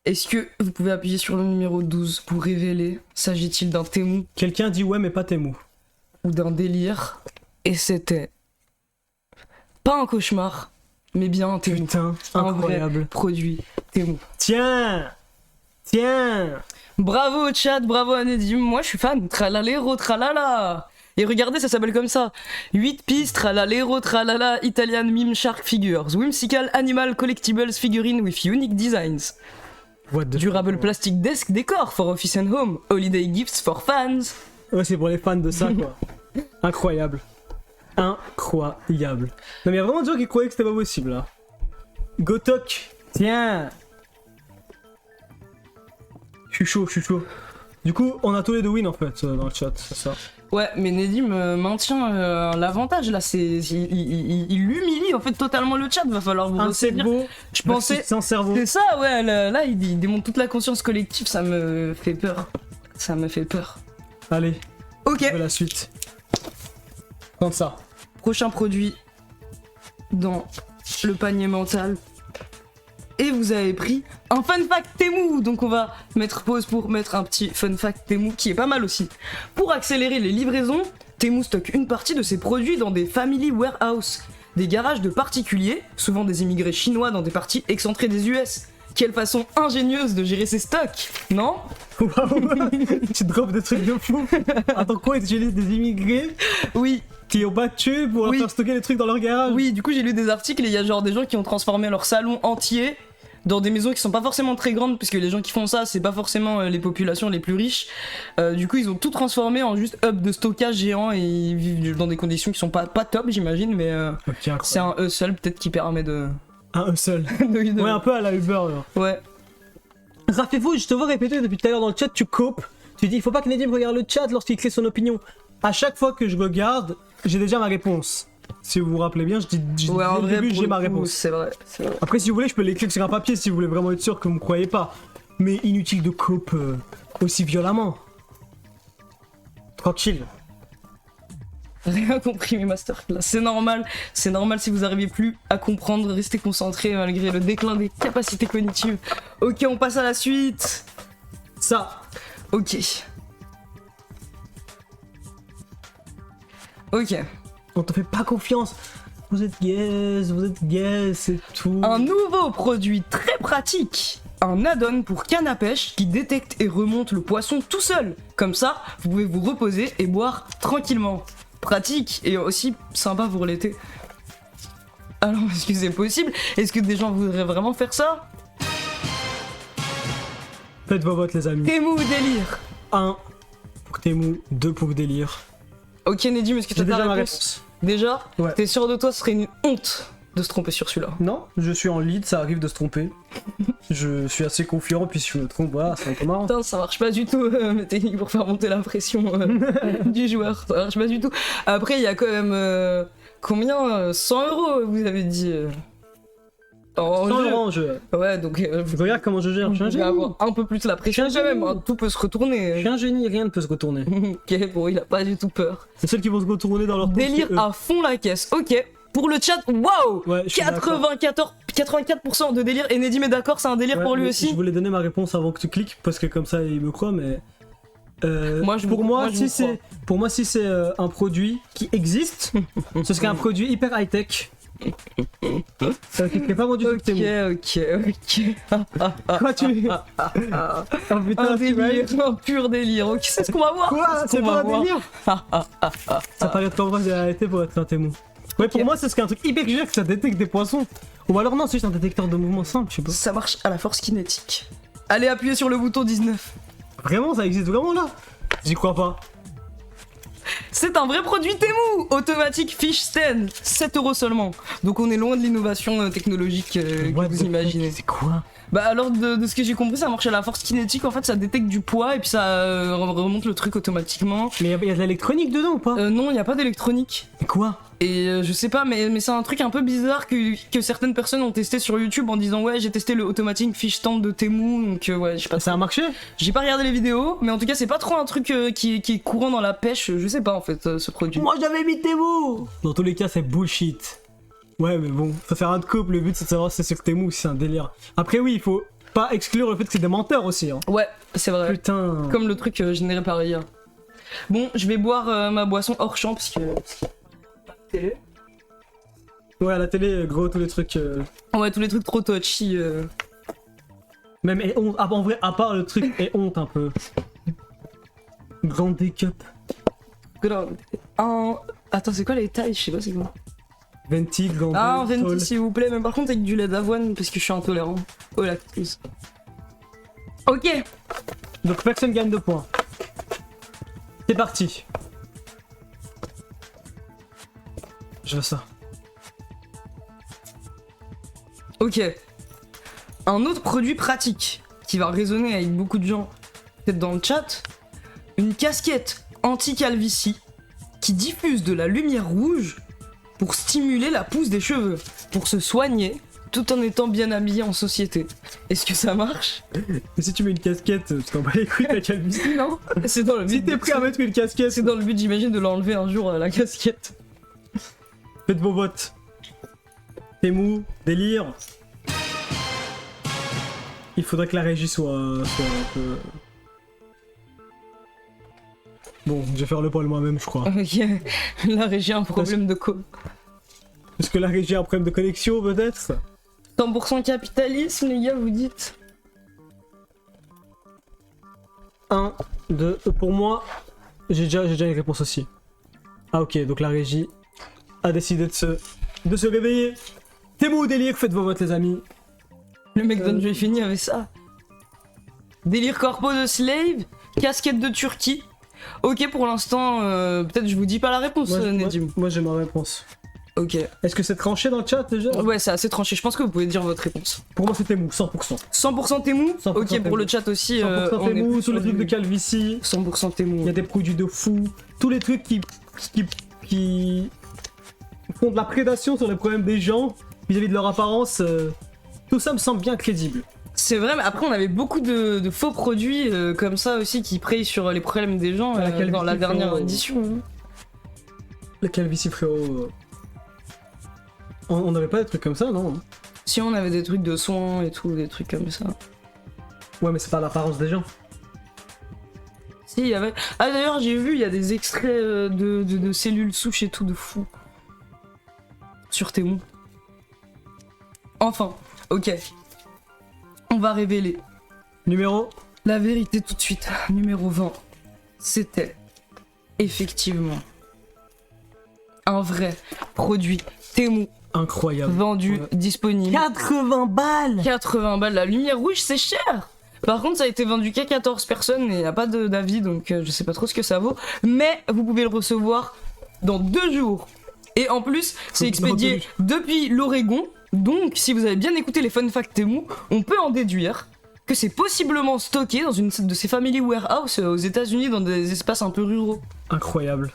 Est-ce que vous pouvez appuyer sur le numéro 12 pour révéler, s'agit-il d'un Temu Quelqu'un dit ouais mais pas Temu. ou d'un délire? Et c'était pas un cauchemar, mais bien un Temu. Putain, Un vrai incroyable. produit Temu. Tiens! Tiens! Bravo au chat, bravo à Nedim, moi je suis fan, tralalero tralala. Et regardez, ça s'appelle comme ça. 8 pistes, tralalero tralala, Italian meme shark figures, whimsical animal collectibles figurine with unique designs. What the Durable plastic desk décor for office and home, holiday gifts for fans. Ouais, c'est pour les fans de ça quoi. Incroyable. Incroyable. Non mais il y a vraiment des gens qui croyaient que c'était pas possible là. Gotok! Tiens! Je suis chaud, je suis chaud. Du coup, on a tous les deux win en fait dans le chat, c'est ça. Ouais, mais Nedim maintient l'avantage là, il humilie en fait totalement le chat, va falloir vous Un ressaisir. cerveau. Je pensais... Sans cerveau. C'est ça, ouais, là il démonte toute la conscience collective, ça me fait peur. Ça me fait peur. Allez, Ok, on veut la suite. Prends ça. prochain produit dans le panier mental. Et vous avez pris un fun fact Temu. Donc on va mettre pause pour mettre un petit fun fact Temu qui est pas mal aussi. Pour accélérer les livraisons, Temu stocke une partie de ses produits dans des family warehouse, des garages de particuliers, souvent des immigrés chinois dans des parties excentrées des US. Quelle façon ingénieuse de gérer ses stocks, non? Waouh! Tu drops des trucs de fou. Attends, quoi, tu utilises des immigrés Oui, qui ont battu pour Oui. leur faire stocker les trucs dans leur garage? oui, du coup j'ai lu des articles et il y a genre des gens qui ont transformé leur salon entier dans des maisons qui sont pas forcément très grandes, puisque les gens qui font ça, c'est pas forcément les populations les plus riches. Du coup, ils ont tout transformé en juste hub de stockage géant et ils vivent dans des conditions qui sont pas top, j'imagine, mais Ok, incroyable. c'est un hustle peut-être qui permet de Un seul. de- Ouais, un peu à la Uber, là. Ouais. Rafefou, je te vois répéter depuis tout à l'heure dans le chat, tu copes. Tu dis, il faut pas que Nedim regarde le chat lorsqu'il crée son opinion. À chaque fois que je regarde, j'ai déjà ma réponse. Si vous vous rappelez bien, je dis Ouais, en dès le vrai, début, pour j'ai le ma coup, réponse. c'est vrai. Après, si vous voulez, je peux l'écrire sur un papier si vous voulez vraiment être sûr que vous me croyez pas. Mais inutile de cope aussi violemment. Tranquille. Rien compris mes masterclass. C'est normal si vous arrivez plus à comprendre, restez concentré malgré le déclin des capacités cognitives. Ok, on passe à la suite. Ça, Ok. Ok. on te fait pas confiance. Vous êtes gays, c'est tout. Un nouveau produit très pratique. Un add-on pour canne à pêche qui détecte et remonte le poisson tout seul. Comme ça, vous pouvez vous reposer et boire tranquillement. Pratique et aussi sympa pour l'été. Alors, est-ce que c'est possible? Est-ce que des gens voudraient vraiment faire ça? Faites vos votes, les amis. Temu délire. 1 pour Temu, 2 pour Délire. Ok, Nedim, est-ce que J'ai t'as ta déjà ma réponse? réponse. Déjà? Ouais. T'es sûr de toi? Ce serait une honte de se tromper sur celui-là. Non, je suis en lead, ça arrive de se tromper. Je suis assez confiant, puis si je me trompe, voilà, c'est un peu marrant. Putain, ça marche pas du tout, mes techniques pour faire monter la pression du joueur. Ça marche pas du tout. Après, il y a quand même. Combien 100 euros, vous avez dit en 100 jeu. euros en jeu. Ouais, donc. Regarde comment je gère, je suis un vous génie. avoir un peu plus la pression Je suis un quand même. génie. Hein, tout peut se Je retourner. suis un génie, rien ne peut se retourner. Ok, bon, il a pas du tout peur. Les seuls qui vont se retourner dans leur tête, Délire c'est eux. à fond la caisse. Ok. Pour le chat, waouh Ouais, je suis d'accord. 84% de délire. Et Nedim est d'accord, c'est un délire Ouais, pour lui mais aussi. Je voulais donner ma réponse avant que tu cliques, parce que comme ça, il me croit, mais... Moi, je pour, vous- moi, moi, je si vous c'est, pour moi, si c'est un produit qui existe, ce serait un produit hyper high-tech. Ça qui serait pas vendu sur Ok, Temu. ok. Quoi, tu... Oh putain, Un tu délire, un pur délire. Ok, c'est ce qu'on va voir. Quoi? C'est qu'on va pas un voir. délire? Ça paraît trop vrai, j'ai arrêté pour être un Temu. Ouais, pour Ok. moi, ce serait un truc hyper génial que ça détecte des poissons. Ou alors non, c'est juste un détecteur de mouvement simple, je sais pas. Ça marche à la force kinétique. Allez, appuyez sur le bouton 19. Vraiment, ça existe vraiment là? J'y crois pas. C'est un vrai produit Temu. Automatique Fish Stand. 7 euros seulement. Donc on est loin de l'innovation technologique que What vous the fuck, imaginez. C'est quoi? Bah alors de ce que j'ai compris, ça marche à la force kinétique. En fait, ça détecte du poids et puis ça remonte le truc automatiquement. Mais y a de l'électronique dedans ou pas? Non, il n'y a pas d'électronique. Mais quoi? Et je sais pas, mais c'est un truc un peu bizarre que certaines personnes ont testé sur YouTube en disant ouais, j'ai testé le Automatic Fish Stand de Temu, donc ouais, je sais pas. Ça a marché? J'ai pas regardé les vidéos, mais en tout cas, c'est pas trop un truc qui est courant dans la pêche, je sais pas en fait, ce produit. Moi j'avais mis Temu! Dans tous les cas, c'est bullshit. Ouais, mais bon, ça sert à rien de couple, le but c'est de savoir si c'est sur Temu ou si c'est un délire. Après, oui, il faut pas exclure le fait que c'est des menteurs aussi. Hein. Ouais, c'est vrai. Putain. Comme le truc généré par IA. Bon, je vais boire ma boisson hors champ parce que. Télé. Ouais, à la télé, gros, tous les trucs. Ouais, tous les trucs trop touchy. Même et honte. Ah, en vrai, à part le truc et honte un peu. Grande cup. Grande. Attends, c'est quoi les tailles? Je sais pas c'est quoi. Venti, grande. Ah, un Venti s'il vous plaît, mais par contre avec du lait d'avoine parce que je suis intolérant au lactose. Ok. Donc personne gagne 2 points. C'est parti. Je veux ça. Ok. Un autre produit pratique qui va résonner avec beaucoup de gens, peut-être dans le chat, une casquette anti-calvitie qui diffuse de la lumière rouge pour stimuler la pousse des cheveux, pour se soigner tout en étant bien habillé en société. Est-ce que ça marche? Mais si tu mets une casquette, tu t'en bats les couilles ta calvitie, non? C'est dans le Si but. t'es prêt à mettre une casquette, C'est dans le but, j'imagine, de l'enlever un jour la casquette. faites vos votes. Temu, délire. Il faudrait que la régie soit un peu... Bon, je vais faire le poil moi-même, je crois. Ok. La régie a un problème de co. Est-ce que la régie a un problème de connexion, peut-être? 100% capitalisme, les gars, vous dites? 1, 2, pour moi, j'ai déjà une réponse aussi. Ah ok, donc la régie a décidé de se réveiller. Temu ou délire, faites vos votes les amis. Le mec d'Enjoy Fini avait ça. Délire corpo de slave, casquette de Turquie. Ok, pour l'instant, peut-être je vous dis pas la réponse, Nedim. Moi j'ai ma réponse. Ok. Est-ce que c'est tranché dans le chat déjà? Ouais, c'est assez tranché. Je pense que vous pouvez dire votre réponse. Pour moi, c'était mou, 100%. 100% Témou. 100% Ok, pour le Temu. chat aussi. 100% on est Temu, plus tous sur les trucs du de calvitie. 100% Il Témou. y a des produits de fou. Tous les trucs qui font de la prédation sur les problèmes des gens vis-à-vis de leur apparence. Tout ça me semble bien crédible. C'est vrai, mais après on avait beaucoup de faux produits comme ça aussi qui preyent sur les problèmes des gens La calvitie, dans la dernière frérot. édition. La calvitie, frérot. On n'avait pas des trucs comme ça, non? Si on avait des trucs de soins et tout, des trucs comme ça. Ouais, mais c'est pas l'apparence des gens. Si, il y avait... Ah d'ailleurs j'ai vu, il y a des extraits de cellules souches et tout de fou. Sur Témou. Enfin, ok. On va révéler Numéro? la vérité tout de suite. Numéro 20. C'était effectivement un vrai produit Témou Incroyable. vendu, Ouais. disponible. 80 balles! 80 balles. La lumière rouge, c'est cher. Par contre, ça a été vendu qu'à 14 personnes et il n'y a pas d'avis, donc je sais pas trop ce que ça vaut. Mais vous pouvez le recevoir dans 2 jours. Et en plus, c'est Dans expédié depuis l'Oregon. Donc, si vous avez bien écouté les fun facts Témou, on peut en déduire que c'est possiblement stocké dans une de ces family warehouse aux États-Unis, dans des espaces un peu ruraux. Incroyable.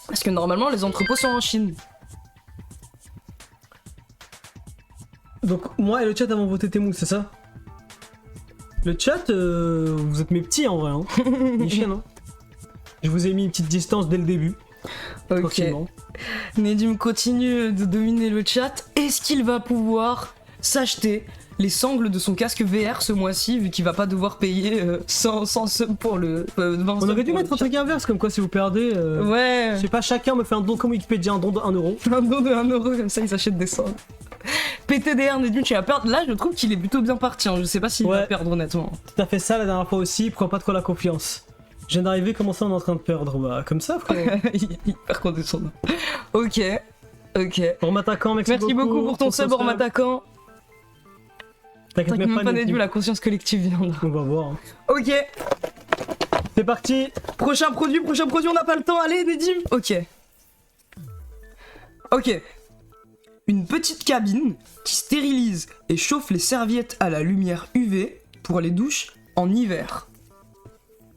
Parce que normalement, les entrepôts sont en Chine. Donc, moi et le chat avons voté Témou, c'est ça? Le chat, vous êtes mes petits en vrai, hein? Les chiens, hein? Je vous ai mis une petite distance dès le début. Ok. Tranquillement. Nedim continue de dominer le chat. Est-ce qu'il va pouvoir s'acheter les sangles de son casque VR ce mois-ci, vu qu'il va pas devoir payer 100 sub pour le. 20 On sub aurait dû pour mettre un le chat. truc inverse, comme quoi si vous perdez. Ouais. Je sais pas, chacun me fait un don comme Wikipédia, un don de 1 euro. Un don de 1 euro, comme ça ils s'achètent des sangles. PTDR Nedim, tu vas perdre. Là, je trouve qu'il est plutôt bien parti. Hein. Je sais pas s'il va Ouais. perdre honnêtement. T'as fait ça la dernière fois aussi, prends pas trop la confiance. Je viens d'arriver, comment ça on est en train de perdre? Bah, comme ça, frère. Il perd condescendant. Ok. Ok. Orme attaquant, Merci beaucoup pour ton sub, Orme attaquant. T'inquiète T'inquiète même pas, Nedim. Nedim, la conscience collective vient là. On va voir. hein. Ok. C'est parti. Prochain produit, on n'a pas le temps, allez Nedim. Ok. Ok. Une petite cabine qui stérilise et chauffe les serviettes à la lumière UV pour les douches en hiver.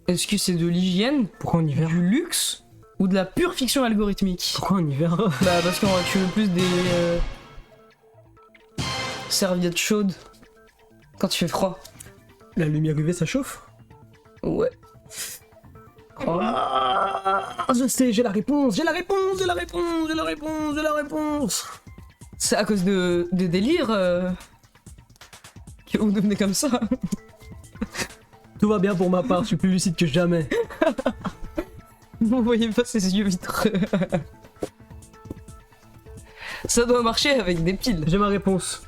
Est-ce que c'est de l'hygiène, Pourquoi en hiver? du luxe ou de la pure fiction algorithmique? Pourquoi en hiver? Bah parce que tu veux plus des serviettes chaudes quand il fait froid. La lumière UV ça chauffe? Ouais. Oh. Je sais, j'ai la réponse, j'ai la réponse. C'est à cause de délires que vous devenez comme ça. Tout va bien pour ma part, je suis plus lucide que jamais. Vous voyez pas ses yeux vitreux. Ça doit marcher avec des piles. J'ai ma réponse.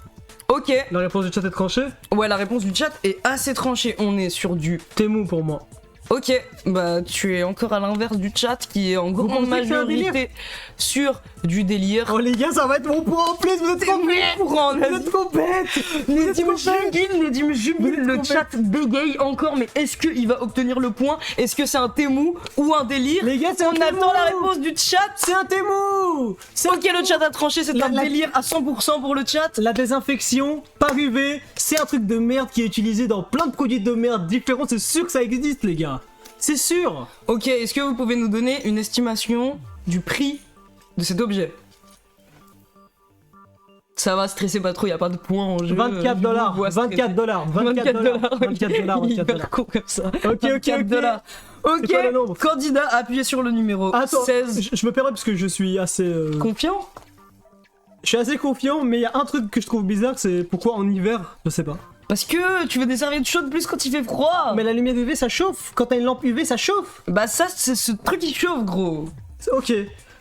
Ok. La réponse du chat est tranchée? Ouais, la réponse du chat est assez tranchée. On est sur du... Témou pour moi. Ok, bah tu es encore à l'inverse du chat qui est en grande pensez que c'est un majorité sur du délire. Oh les gars, ça va être mon point en plus, vous êtes trop bêtes! Courant, Vous êtes trop bêtes! Nedim jubile, Vous le êtes trop chat bégaye encore, mais est-ce qu'il va obtenir le point? Est-ce que c'est un Témou ou un délire? Les gars, c'est un On attend Témou. la réponse du chat. C'est un Témou! Ok, le chat a tranché, c'est un délire à 100% pour le chat. La désinfection par UV, c'est un truc de merde qui est utilisé dans plein de produits de merde différents, c'est sûr que ça existe les gars. C'est sûr. Ok, est-ce que vous pouvez nous donner une estimation du prix de cet objet? Ça va, stressez pas trop, y a pas de point en jeu. 24 dollars, 24 dollars, 24 dollars, 24 dollars, Il est 24 hyper dollars. con comme ça. Ok, 24 dollars. Ok, C'est quoi le nombre? candidat, appuyez sur le numéro Attends, 16. je me permets parce que je suis assez... Confiant? Je suis assez confiant, mais il y a un truc que je trouve bizarre, c'est pourquoi en hiver, je sais pas. Parce que tu veux des serviettes chaudes plus quand il fait froid. Mais la lumière UV ça chauffe, quand t'as une lampe UV ça chauffe. Bah ça, c'est ce truc qui chauffe, gros. Ok,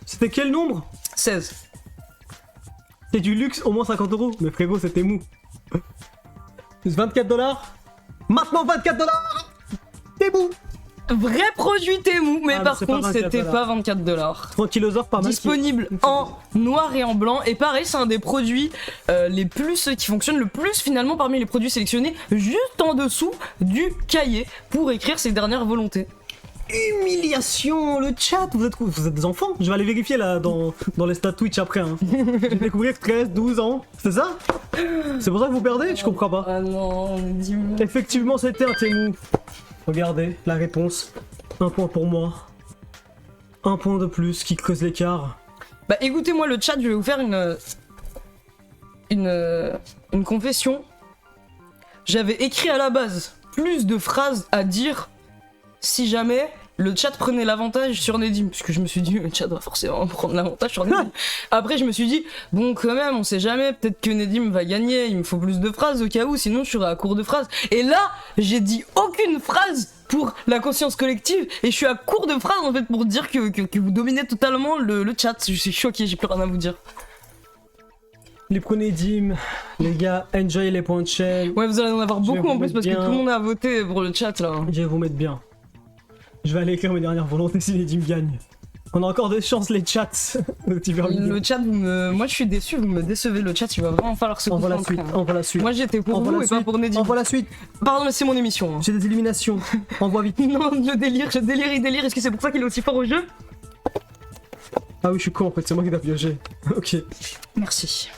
c'était quel nombre? 16. C'est du luxe, au moins 50 euros. Mais frérot, c'était mou. 24 dollars. Maintenant 24 dollars. T'es mou. Vrai produit Témou, mais Ah, par mais c'est pas contre, 24 c'était $. pas 24 $. Tranquillosaure pas mal. Disponible en noir et en blanc. Et pareil, c'est un des produits les plus qui fonctionnent le plus finalement parmi les produits sélectionnés, juste en dessous du cahier pour écrire ses dernières volontés. humiliation, le chat, vous êtes des enfants. Je vais aller vérifier là dans les stats Twitch après. Hein. Je vais découvrir 13, 12 ans, c'est ça? C'est pour ça que vous perdez? Je comprends pas. Ah non, dis-moi. Effectivement, c'était un Temu. Regardez la réponse. 1 point pour moi. 1 point de plus qui creuse l'écart. Bah écoutez-moi le chat, je vais vous faire une confession. J'avais écrit à la base plus de phrases à dire si jamais le chat prenait l'avantage sur Nedim, puisque je me suis dit le chat va forcément prendre l'avantage sur Nedim. Après je me suis dit bon quand même on sait jamais, peut-être que Nedim va gagner, il me faut plus de phrases au cas où, sinon je serai à court de phrases. Et là j'ai dit aucune phrase pour la conscience collective et je suis à court de phrases en fait pour dire que vous dominez totalement le chat. Je suis choqué, j'ai plus rien à vous dire. Les prenez Dim, les gars, enjoy les points de chaîne. Ouais, vous allez en avoir Je vais beaucoup vous en plus mettre parce que bien. tout le monde a voté pour le chat là. Je vais vous mettre bien. Je vais aller écrire mes dernières volontés si les Dim gagnent. On a encore de chance les chats. Le chat, moi je suis déçu, vous me décevez. Le chat, il va vraiment falloir se Envoie la concentrer. suite, envoie la suite. Moi j'étais pour Envoie vous la et pas suite. pour Nedim. Envoie la suite. Pardon, mais c'est mon émission. hein. J'ai des éliminations. Envoie vite. Non, il délire. Est-ce que c'est pour ça qu'il est aussi fort au jeu? Ah oui, je suis con en fait, c'est moi qui dois piocher. Ok. Merci.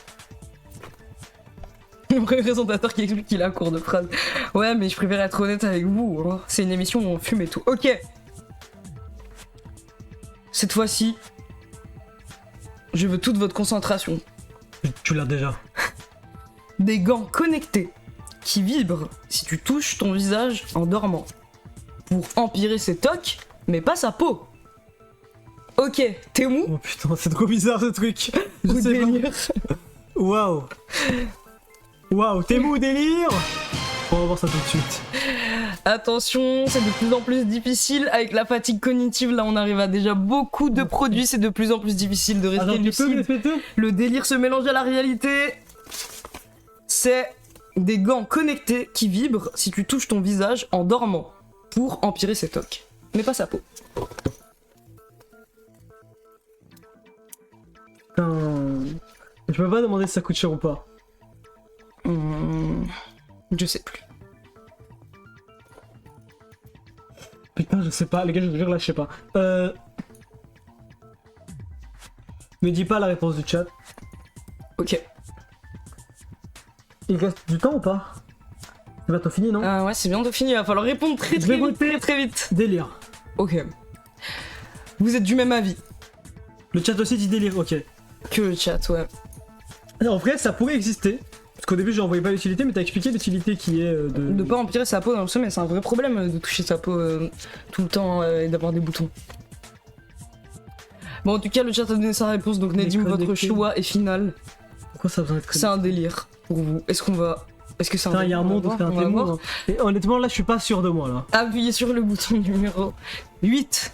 Le présentateur qui explique qu'il a un cours de phrase. Ouais, mais je préfère être honnête avec vous. Hein. C'est une émission où on fume et tout. Ok. Cette fois-ci, je veux toute votre concentration. Tu l'as déjà. Des gants connectés qui vibrent si tu touches ton visage en dormant. Pour empirer ses tocs, mais pas sa peau. Ok, t'es mou? Oh putain, c'est trop bizarre ce truc. Je Ou sais pas. délire. Waouh. Waouh, t'es mou délire. On va voir ça tout de suite. Attention, c'est de plus en plus difficile avec la fatigue cognitive. Là, on arrive à déjà beaucoup de produits. C'est de plus en plus difficile de rester Attends, tu peux me lucide. répéter? Le délire se mélange à la réalité. C'est des gants connectés qui vibrent si tu touches ton visage en dormant pour empirer ses tocs, mais pas sa peau. Putain. Je peux pas demander si ça coûte cher ou pas. Je sais plus. Putain, je sais pas, les gars, je te jure, là, je sais pas. Me dis pas la réponse du chat. Ok. Il reste du temps ou pas? C'est bientôt fini, non? Ah ouais, c'est bientôt fini. Il va falloir répondre très Je vais très vite, voter. très vite. Délire. Ok. Vous êtes du même avis Le chat aussi dit délire, ok. que le chat, ouais. En vrai, ça pourrait exister. Parce qu'au début, j'en voyais pas l'utilité, mais t'as expliqué l'utilité qui est de. De pas empirer sa peau dans le sommeil, c'est un vrai problème de toucher sa peau tout le temps et d'avoir des boutons. Bon, en tout cas, le chat a donné sa réponse, donc Mais Nedim, votre connecté. choix est final. Pourquoi ça a besoin d'être C'est un délire pour vous. Est-ce qu'on va. Est-ce que c'est un Putain, il y a un délire? monde où c'est un On va témoin. voir. hein. Et honnêtement, là, je suis pas sûr de moi, là. Appuyez sur le bouton numéro 8.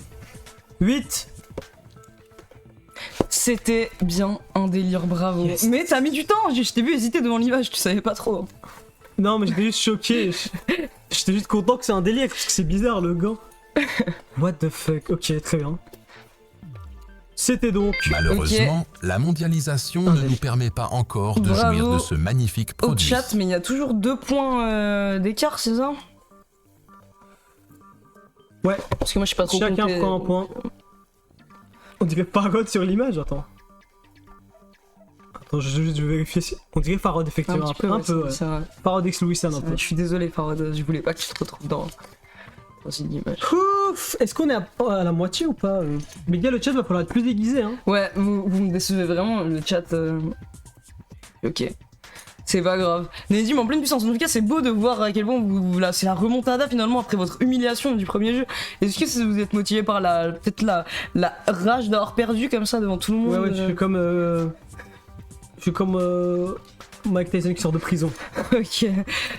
8. C'était bien un délire, bravo. Yes. Mais t'as mis du temps, je t'ai vu hésiter devant l'image, tu savais pas trop. Non, mais j'étais juste choqué. J'étais juste content que c'est un délire, parce que c'est bizarre, le gant. What the fuck. Ok, très bien. C'était donc. Malheureusement, la mondialisation ne nous permet pas encore de Bravo jouir de ce magnifique Au produit. chat, mais il y a toujours 2 points d'écart, c'est ça? Ouais, Parce que moi je suis pas trop chacun compté. prend un point. On dirait Farod sur l'image, attends. Attends, je vais vérifier si. On dirait Farod, Un effectivement. petit peu, ouais, ça- Farod X Louisan, un peu. Je suis désolé, Farad, je voulais pas que tu te retrouves dans une image. Ouf. Est-ce qu'on est à la moitié ou pas Mais gars, le chat va falloir être plus aiguisé, hein. Ouais, vous me décevez vraiment, le chat. Ok. C'est pas grave. Nedim en pleine puissance. En tout cas, c'est beau de voir à quel point là, c'est la remontada finalement après votre humiliation du premier jeu. Est-ce que vous êtes motivé par peut-être la rage d'avoir perdu comme ça devant tout le monde? Ouais, je suis comme. Je suis comme. Mike Tyson qui sort de prison. Ok.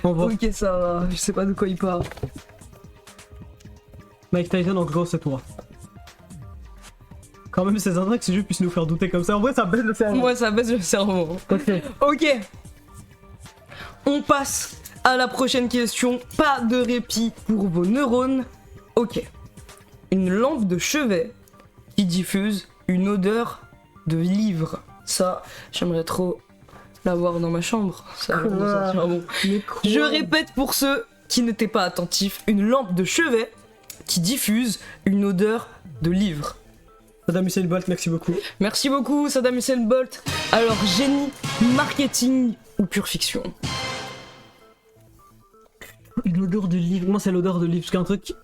On voit. Ok, ça va. Je sais pas de quoi il parle. Mike Tyson, en gros, c'est toi. Quand même, ces intrigues, c'est juste puisse nous faire douter comme ça. En vrai, ça baisse le cerveau. Moi, ça baisse le cerveau. Ok. Ok. On passe à la prochaine question. Pas de répit pour vos neurones. Ok. Une lampe de chevet qui diffuse une odeur de livre. Ça, j'aimerais trop l'avoir dans ma chambre. Ça va me sentir bon. Mais quoi Je répète pour ceux qui n'étaient pas attentifs, une lampe de chevet qui diffuse une odeur de livre. Madame Usain Bolt, merci beaucoup. Merci beaucoup, Saddam Hussein Bolt. Alors, génie, marketing ou pure fiction? Une odeur de livre. Moi, c'est l'odeur de livre. Parce qu'un truc.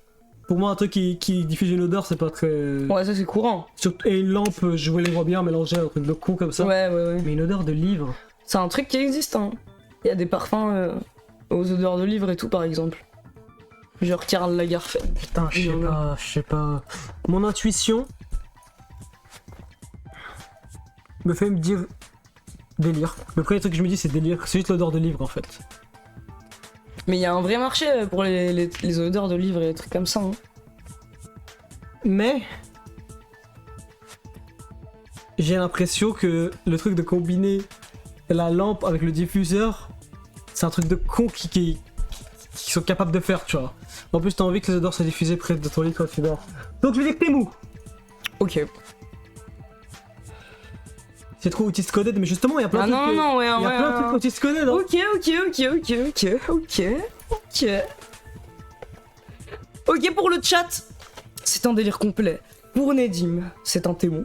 Pour moi, un truc qui diffuse une odeur, c'est pas très. Ouais, ça c'est courant. Et une lampe, je les vois bien mélanger un truc de con comme ça. Ouais. Mais une odeur de livre. C'est un truc qui existe, hein. Il y a des parfums aux odeurs de livre et tout, par exemple. Genre Karl Lagerfeld. Putain, je sais pas. Mon intuition me fait me dire délire. Le premier truc que je me dis, c'est délire. C'est juste l'odeur de livre en fait. Mais il y a un vrai marché pour les odeurs de livres et des trucs comme ça. Hein. Mais j'ai l'impression que le truc de combiner la lampe avec le diffuseur, c'est un truc de con qui sont capables de faire, tu vois. En plus, t'as envie que les odeurs soient diffusées près de ton lit quand tu dors. Donc je vais dire que t'es mou. Ok. C'est trop autiste coded, mais justement, il y a plein de trucs. Non, ouais, Il y a plein de trucs autiste coded, hein. Ok, pour le chat, c'est un délire complet. Pour Nedim, c'est un Temu.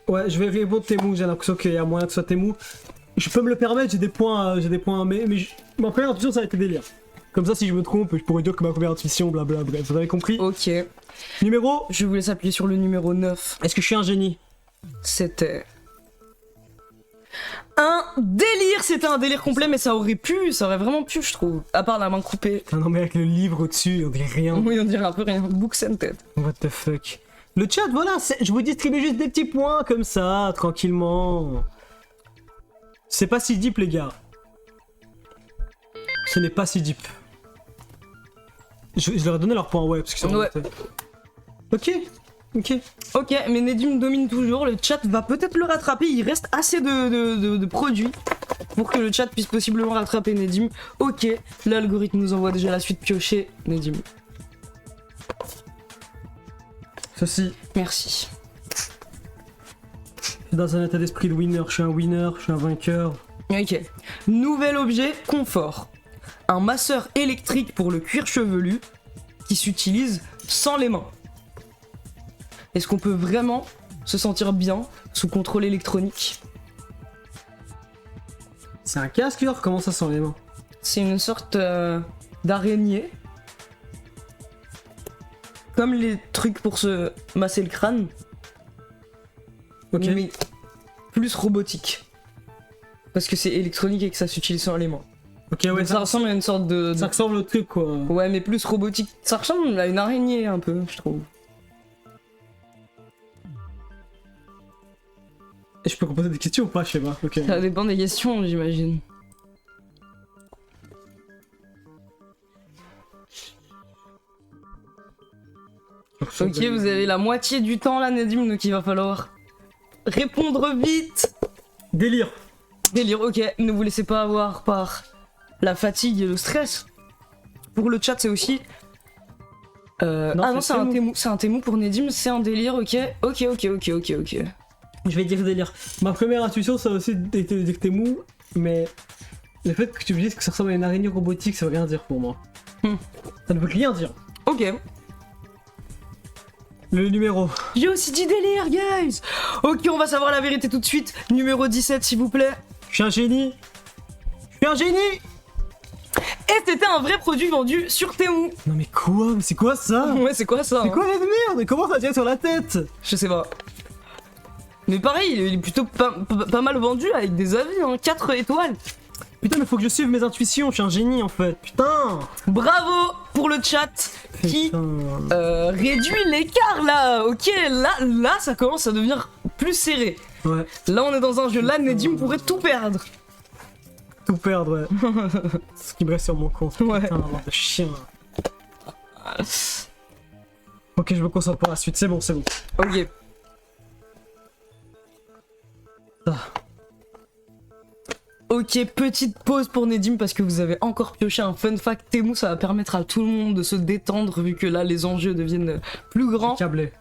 Ouais, je vais répondre Temu, j'ai l'impression qu'il y a moyen que ce soit Temu. Je peux me le permettre, j'ai des points, mais ma première intuition, ça a été délire. Comme ça, si je me trompe, je pourrais dire que ma première intuition, blablabla, vous avez compris? Ok. Numéro. Je vous laisse appuyer sur le numéro 9. Est-ce que je suis un génie? C'était un délire, c'était un délire complet, mais ça aurait vraiment pu, je trouve. À part la main coupée. Ah non, mais avec le livre au-dessus, on dirait rien. Oui, on dirait un peu rien. Books and Ted. What the fuck. Le chat, voilà, je vous distribue juste des petits points comme ça, tranquillement. C'est pas si deep, les gars. Ce n'est pas si deep. Je leur ai donné leur point, ouais, parce que c'est Ouais. Ok. Ok, mais Nedim domine toujours, le chat va peut-être le rattraper, il reste assez de produits pour que le chat puisse possiblement rattraper Nedim. Ok, l'algorithme nous envoie déjà la suite piochée, Nedim. Ceci. Merci. Dans un état d'esprit de winner, je suis un winner, je suis un vainqueur. Ok. Nouvel objet, confort. Un masseur électrique pour le cuir chevelu qui s'utilise sans les mains. Est-ce qu'on peut vraiment se sentir bien sous contrôle électronique? C'est un casque, alors comment ça sent les mains? C'est une sorte d'araignée. Comme les trucs pour se masser le crâne. Ok. Mais plus robotique. Parce que c'est électronique et que ça s'utilise sans les mains. Ok, ouais, Donc ça ressemble à une sorte de... ça ressemble au truc, quoi. Ouais, mais plus robotique. Ça ressemble à une araignée un peu, je trouve. Et je peux poser des questions ou pas, je sais pas. Ok. Ça dépend des questions, j'imagine. Ok, vous avez la moitié du temps là, Nedim, donc il va falloir répondre vite. Délire. Délire, ok, ne vous laissez pas avoir par la fatigue et le stress. Pour le chat, c'est aussi... non, c'est un Temu. C'est un Temu pour Nedim, c'est un délire, ok. Ok. Je vais dire délire. Ma première intuition, ça a aussi été de dire que t'es mou, mais le fait que tu me dises que ça ressemble à une araignée robotique, ça veut rien dire pour moi. Ça ne veut rien dire. Ok. Le numéro. J'ai aussi dit délire, guys. Ok, on va savoir la vérité tout de suite. Numéro 17, s'il vous plaît. Je suis un génie. Je suis un génie. Et c'était un vrai produit vendu sur Temu. Non mais quoi? Mais c'est quoi ça? Ouais, c'est quoi ça? C'est quoi cette merde? Comment ça tient sur la tête? Je sais pas. Mais pareil, il est plutôt pas mal vendu avec des avis, hein, 4 étoiles. Putain, mais faut que je suive mes intuitions, je suis un génie en fait. Putain. Bravo pour le chat qui Putain. réduit l'écart là. Ok, là ça commence à devenir plus serré. Ouais. Là on est dans un jeu, là Nedim pourrait tout perdre. Tout perdre, ouais. Ce qui me reste sur mon compte. Ouais. Putain, bande de chien. Ok, je me concentre pour la suite, c'est bon, c'est bon. Ok. Ah. Ok, petite pause pour Nedim parce que vous avez encore pioché un fun fact Temu, ça va permettre à tout le monde de se détendre vu que là les enjeux deviennent plus grands. Câblé.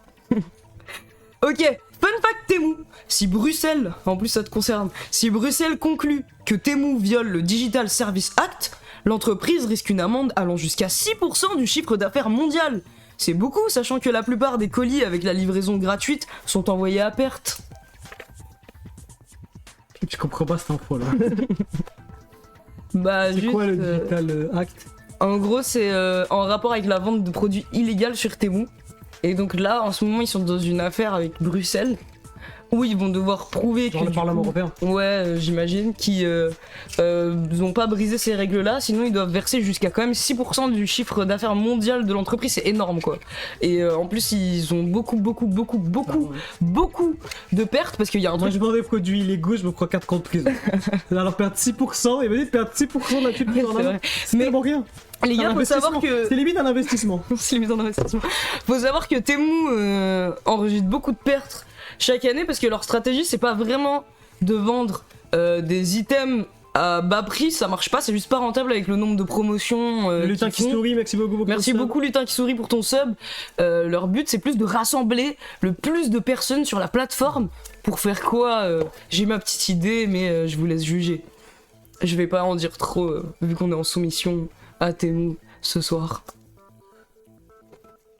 Ok, fun fact Temu. Si Bruxelles, en plus ça te concerne, si Bruxelles conclut que Temu viole le Digital Service Act, l'entreprise risque une amende allant jusqu'à 6% du chiffre d'affaires mondial. C'est beaucoup, sachant que la plupart des colis avec la livraison gratuite sont envoyés à perte. Je comprends pas cette info là. Bah, C'est juste, quoi le Digital Act? en gros, c'est en rapport avec la vente de produits illégaux sur Temu. Et donc là, en ce moment, ils sont dans une affaire avec Bruxelles où ils vont devoir prouver Genre que le du Parlement coup- européen. Ouais, j'imagine qu'ils n'ont pas brisé ces règles-là, sinon ils doivent verser jusqu'à quand même 6% du chiffre d'affaires mondial de l'entreprise, c'est énorme quoi. Et en plus, ils ont beaucoup de pertes parce qu'il y a un Moi truc. je vends des produits illégaux, je me crois 4 ans de prison. Alors perdre 6%, et venez de perdre 6% de la thune C'est en vrai. amont. C'est Mais tellement rien. les gars, Un faut savoir investissement. que. C'est limite un investissement. C'est limite en investissement. Faut savoir que Temu enregistre beaucoup de pertes chaque année parce que leur stratégie c'est pas vraiment de vendre des items à bas prix, ça marche pas, c'est juste pas rentable avec le nombre de promotions. Le lutin qui qu'ils font. sourit, merci beaucoup. Merci beaucoup Lutin qui sourit pour ton sub. Leur but c'est plus de rassembler le plus de personnes sur la plateforme pour faire quoi j'ai ma petite idée mais je vous laisse juger. Je vais pas en dire trop vu qu'on est en soumission à Temu ce soir.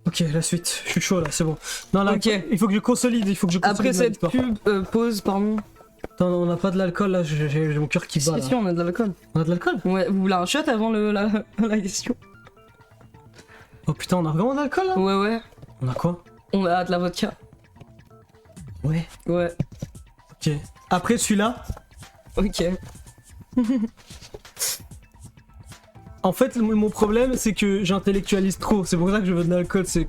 Ok, la suite, je suis chaud là, c'est bon. Non, là, Ok. il faut que je consolide, il faut que je consolide. Après ma cette victoire. pub, pause, pardon. Attends, on n'a pas de l'alcool là, j'ai mon cœur qui bat. Si, Là. si, on a de l'alcool. On a de l'alcool? Ouais, vous voulez un shot avant la question? Oh putain, on a vraiment de l'alcool là? Ouais, ouais. On a quoi? On a de la vodka. Ouais. Ouais, Ok. Après celui-là, ok. en fait, mon problème c'est que j'intellectualise trop. C'est pour ça que je veux de l'alcool. C'est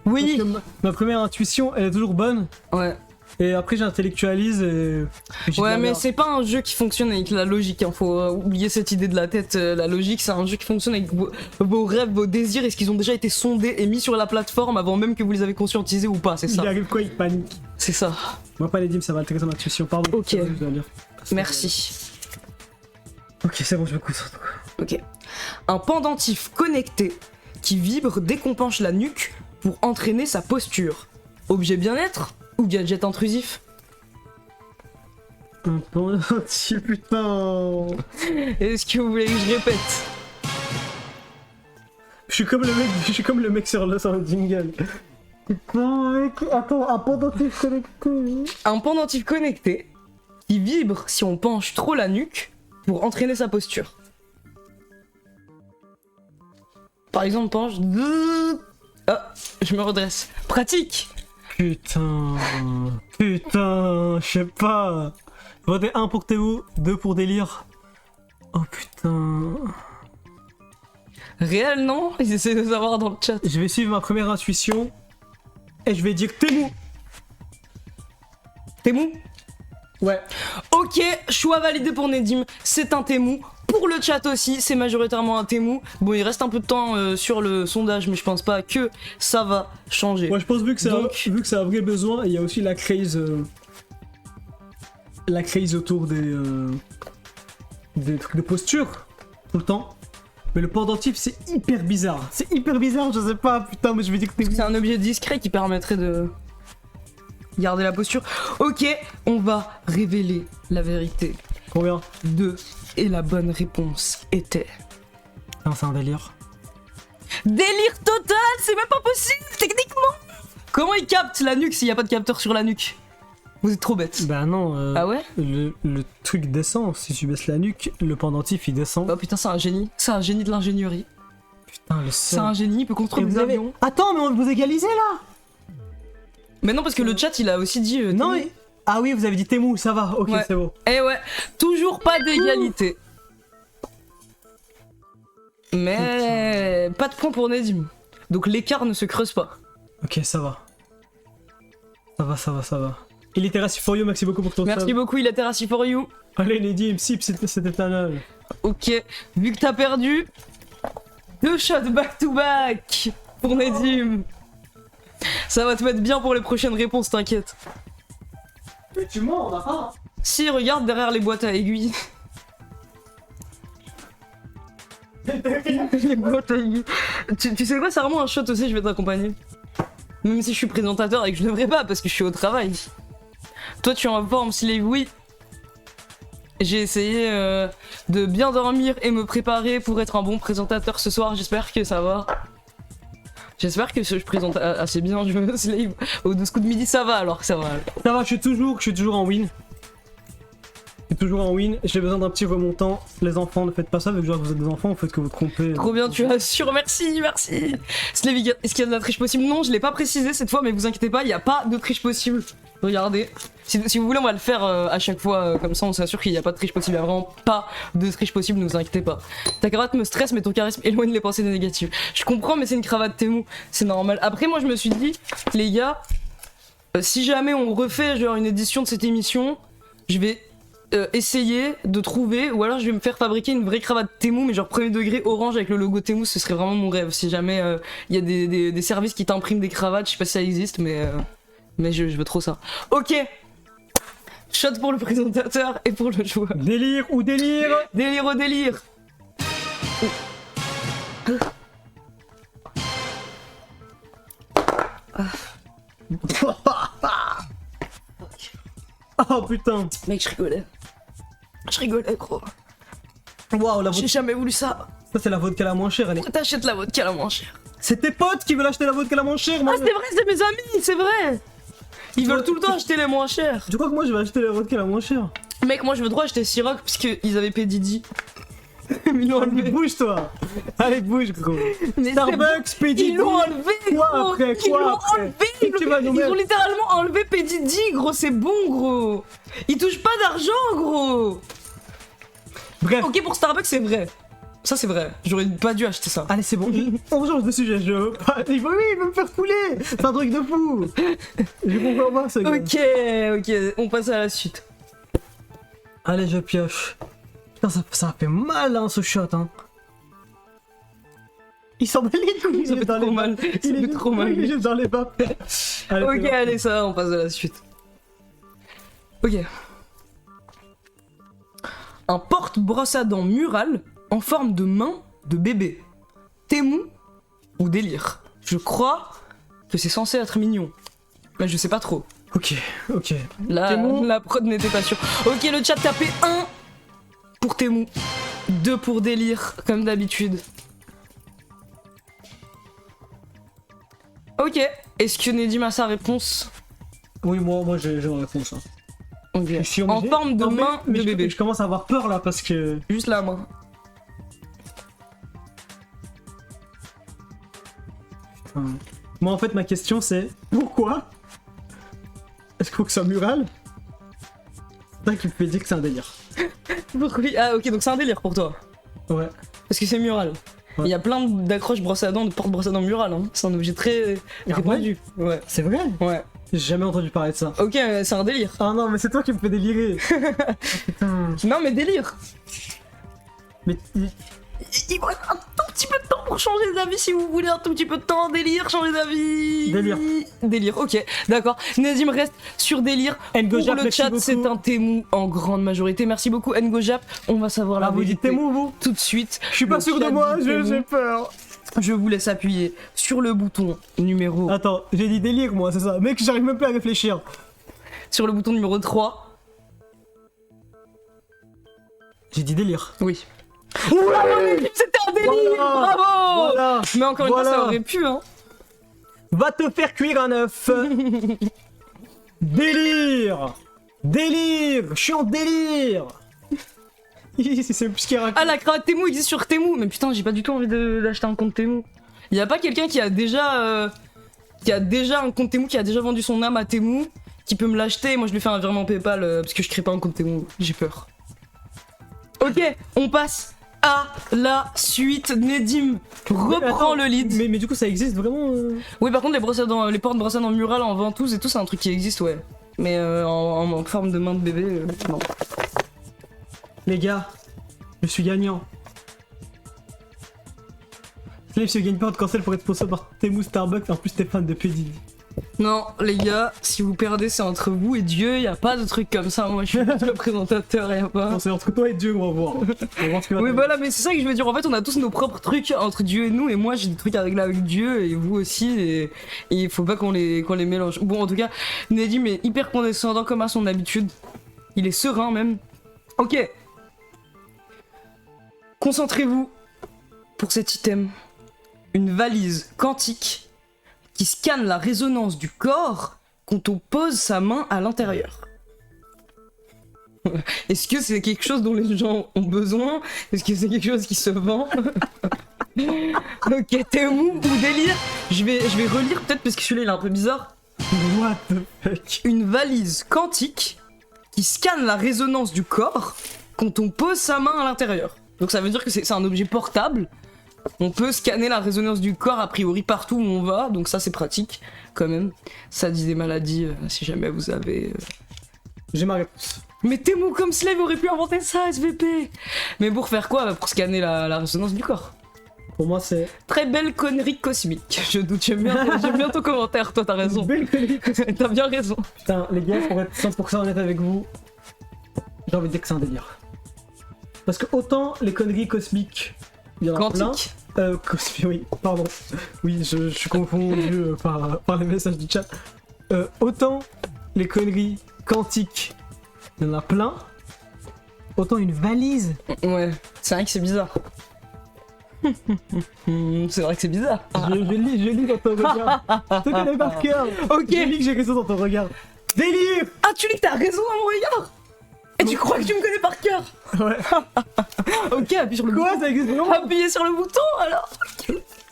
Oui! parce que ma première intuition, elle est toujours bonne. Ouais. Et après, j'intellectualise et j'ai de Ouais, la mais merde. c'est pas un jeu qui fonctionne avec la logique, hein. Faut oublier cette idée de la tête. La logique, c'est un jeu qui fonctionne avec vos rêves, vos désirs, est-ce qu'ils ont déjà été sondés et mis sur la plateforme avant même que vous les avez conscientisés ou pas, c'est Il ça. arrive quoi? Il panique. C'est ça. Moi, pas les dîmes, ça va intéresser ma intuition. Pardon. Ok. C'est vrai, je dois lire. Merci. Ok, c'est bon, je me concentre. Ok. Un pendentif connecté qui vibre dès qu'on penche la nuque pour entraîner sa posture. Objet bien-être ou gadget intrusif? Un pendentif, putain. Est-ce que vous voulez que je répète? Je suis comme le mec sur le jingle. Putain, mec. Attends, un pendentif connecté. Un pendentif connecté qui vibre si on penche trop la nuque pour entraîner sa posture. Par exemple, penche. Ah, je me redresse. Pratique. Putain. Putain, je sais pas. Votez 1 pour Théo, 2 pour délire. Oh putain. Réel, non? Ils essaient de savoir dans le chat. Je vais suivre ma première intuition. Et je vais dire Temu. Temu? Ouais. Ok, choix validé pour Nedim, c'est un Temu. Pour le chat aussi, c'est majoritairement un Temu. Bon, il reste un peu de temps sur le sondage, mais je pense pas que ça va changer. Moi je pense vu que Donc- c'est un vrai besoin, il y a aussi la craze autour des trucs de posture tout le temps. Mais le pendentif c'est hyper bizarre. C'est hyper bizarre, je sais pas, putain, mais je vais dire que C'est un objet discret qui permettrait de garder la posture. Ok, on va révéler la vérité. Combien? 2. Et la bonne réponse était... Non, c'est un délire. Délire total, c'est même pas possible techniquement. Comment il capte la nuque s'il n'y a pas de capteur sur la nuque? Vous êtes trop bête. Bah non, Ah ouais? le truc descend, si tu baisses la nuque, le pendentif il descend. Oh putain, c'est un génie. C'est un génie de l'ingénierie. Putain, le C'est seul. un génie, il peut Et construire vous des avez... avions. Attends, mais on vous égalisez là. Mais non, parce que le chat, il a aussi dit... Non, Temu. mais... Ah oui, vous avez dit Temu, ça va, ok, Ouais. c'est bon. Eh ouais, toujours pas d'égalité. Mais pas de point pour Nedim. Donc l'écart ne se creuse pas. Ok, ça va. Ça va. Illiteracy for you, merci beaucoup pour ton Merci sub. beaucoup, il était rassis for you. Allez, Nedim, sip, c'était un œil. Ok, vu que t'as perdu, 2 shots back to back pour Nedim. Ça va te mettre bien pour les prochaines réponses, t'inquiète. Mais tu mens, on a pas. Si, regarde derrière les boîtes à aiguilles. Les boîtes à aiguilles. Tu sais quoi, c'est vraiment un shot aussi, je vais t'accompagner. Même si je suis présentateur et que je devrais pas parce que je suis au travail. Toi, tu es en forme, Slave, oui. J'ai essayé de bien dormir et me préparer pour être un bon présentateur ce soir, j'espère que ça va. J'espère que je présente assez bien, je me slave. Au 12 coups de midi, ça va alors, ça va. Ça va, je suis toujours en win. Je suis toujours en win. J'ai besoin d'un petit remontant. Les enfants, ne faites pas ça, vu que vous êtes des enfants, vous faites que vous trompez. Trop bien, tu assures, merci, merci. Slave, est-ce qu'il y a de la triche possible? Non, je l'ai pas précisé cette fois, mais vous inquiétez pas, il n'y a pas de triche possible. Regardez. Si vous voulez, on va le faire à chaque fois, comme ça on s'assure qu'il n'y a pas de triche possible. Il n'y a vraiment pas de triche possible, ne vous inquiétez pas. Ta cravate me stresse, mais ton charisme éloigne les pensées négatives. Je comprends, mais c'est une cravate Temu, c'est normal. Après, moi je me suis dit, les gars, si jamais on refait genre une édition de cette émission, je vais essayer de trouver, ou alors je vais me faire fabriquer une vraie cravate Temu, mais genre premier degré orange avec le logo Temu, ce serait vraiment mon rêve. Si jamais il y a des services qui t'impriment des cravates, je sais pas si ça existe, mais je veux trop ça. Ok. Shot pour le présentateur et pour le joueur. Délire ou délire? Délire au délire. Oh putain. Mec, je rigolais. Je rigolais, gros. Waouh, la J'ai vodka. jamais voulu ça. Ça, c'est la vodka la moins chère. Elle est... Pourquoi t'achètes la vodka la moins chère? C'est tes potes qui veulent acheter la vodka la moins chère, moi. Ah, c'est vrai, c'est mes amis, c'est vrai. Ils veulent tout le temps acheter les moins chers. Tu crois que moi, je vais acheter la vodka la moins chère? Mec, moi je veux trop acheter Ciroc parce qu'ils avaient P. Diddy. Ils l'ont enlevé. Bouge, toi. Allez, bouge, gros. Mais Starbucks, P. Diddy. Ils l'ont enlevé, Quoi gros. après? Ils Quoi l'ont après? enlevé. Tu vas nous Ils mettre- ont littéralement enlevé P. Diddy, gros. C'est bon, gros. Ils touchent pas d'argent, gros. Bref. Ok, pour Starbucks, c'est vrai. Ça, c'est vrai. J'aurais pas dû acheter ça. Allez, c'est bon. On change de sujet, je veux pas. Il veut me faire fouler. C'est un truc de fou. Je comprends pas, ce gars. Ok, on passe à la suite. Allez, je pioche. Putain, ça fait mal, hein, ce shot, hein. Il s'en bat les couilles. Ça il est fait dans trop les mal. baps. Ça Il fait est trop mal. Il est juste dans les baps. Allez, Ok, c'est bon. allez, ça va, on passe à la suite. Ok. Un porte-brosse à dents mural en forme de main de bébé. Temu ou délire? Je crois que c'est censé être mignon. Mais je sais pas trop. Ok. Là, Temu. la prod n'était pas sûre. Ok, le chat tapait 1 pour Temu, 2 pour délire, comme d'habitude. Ok, est-ce que Nedim a sa réponse? Oui, moi j'ai la réponse. Hein. Ok. Je suis En obligé. forme de En fait, main mais de bébé. Je commence à avoir peur là parce que. Juste la main. Moi en fait ma question c'est pourquoi est-ce qu'il faut que ce soit mural? C'est ça qui me fait dire que c'est un délire. Pourquoi? Ah ok, donc c'est un délire pour toi. Ouais. Parce que c'est mural. Il Ouais. y a plein d'accroches brosse à dents, de porte-brosse à dents mural. Hein. C'est un objet très Ah répandu. Ouais. C'est vrai? Ouais. J'ai jamais entendu parler de ça. Ok, c'est un délire. Ah non mais c'est toi qui me fais délirer. Oh, putain. Non mais délire. Mais Il faut un tout petit peu de temps pour changer d'avis si vous voulez un tout petit peu de temps. Délire, changer d'avis. Délire. Délire, ok, d'accord. Nedim reste sur délire. Ngojap, Pour le merci chat, beaucoup. c'est un Temu en grande majorité. Merci beaucoup Ngojap. On va savoir la ah, vous dites vérité Temu vous? tout de suite. Je suis pas Le sûr de chat moi, dit j'ai Temu. peur. Je vous laisse appuyer sur le bouton numéro Attends, j'ai dit délire moi, c'est ça. Mec, j'arrive même plus à réfléchir. sur le bouton numéro 3. J'ai dit délire. Oui. C'était un délire, Voilà. bravo. Voilà. Mais encore une fois, Voilà. ça aurait pu, hein. Va te faire cuire un œuf. Délire. Délire. Je suis en délire. C'est plus ce qu'il raconte. Ah, la cravate Temu existe sur Temu. Mais putain, j'ai pas du tout envie d'acheter un compte Temu. Y a pas quelqu'un qui a déjà un compte Temu, qui a déjà vendu son âme à Temu, qui peut me l'acheter? Moi, je lui fais un virement PayPal parce que je crée pas un compte Temu. J'ai peur. Ok, on passe à la suite. Nedim reprend le lead. Mais du coup, ça existe vraiment Oui, par contre, les portes brosse à dents murales en ventouse et tout, c'est un truc qui existe, ouais. Mais en forme de main de bébé, non. Les gars, je suis gagnant. Slave, si je gagne pas, on te cancel pour être sponsor par Temu Starbucks. En plus, t'es fan de P. Diddy. Non, les gars, si vous perdez, c'est entre vous et Dieu, y a pas de truc comme ça. Moi, je suis juste le présentateur, y a pas. Non, c'est entre toi et Dieu, on va voir. On va voir ce que va Oui, t'arriver. voilà, mais c'est ça que je veux dire. En fait, on a tous nos propres trucs entre Dieu et nous, et moi, j'ai des trucs à régler avec Dieu, et vous aussi, et il faut pas qu'on les mélange. Bon, en tout cas, Nedim est hyper condescendant comme à son habitude. Il est serein, même. Ok. Concentrez-vous pour cet item. une valise quantique qui scanne la résonance du corps quand on pose sa main à l'intérieur. Est-ce que c'est quelque chose dont les gens ont besoin? Est-ce que c'est quelque chose qui se vend? Ok, Temu ou délire? Je vais relire peut-être parce que celui-là il est un peu bizarre. What the fuck? Une valise quantique qui scanne la résonance du corps quand on pose sa main à l'intérieur. Donc ça veut dire que c'est un objet portable. On peut scanner la résonance du corps a priori partout où on va, donc ça c'est pratique quand même. Ça dit des maladies si jamais vous avez... J'ai ma réponse. Mais Temu comme Slave aurait pu inventer ça, SVP. Mais pour faire quoi? Bah, pour scanner la résonance du corps. Pour moi, c'est. Très belle connerie cosmique. Je doute, j'aime bien ton commentaire, toi t'as raison. Belle connerie. T'as bien raison. Putain, les gars, pour être 100% honnête avec vous, j'ai envie de dire que c'est un délire. Parce que autant les conneries cosmiques, il y en a Quantique. plein. Cosmique, oui, pardon. Oui, je suis confondu par les messages du chat. Autant les conneries quantiques, il y en a plein. Autant une valise. Ouais, c'est vrai que c'est bizarre. C'est vrai que c'est bizarre. Je lis dans ton regard. Je te connais par cœur. Ok. Je lis que j'ai raison dans ton regard. Délire. Ah, tu lis que t'as raison à mon regard. Et tu crois que tu me connais par cœur? Ouais. Ok, appuie sur le Quoi, bouton. ça existe vraiment? Appuyez sur le bouton alors.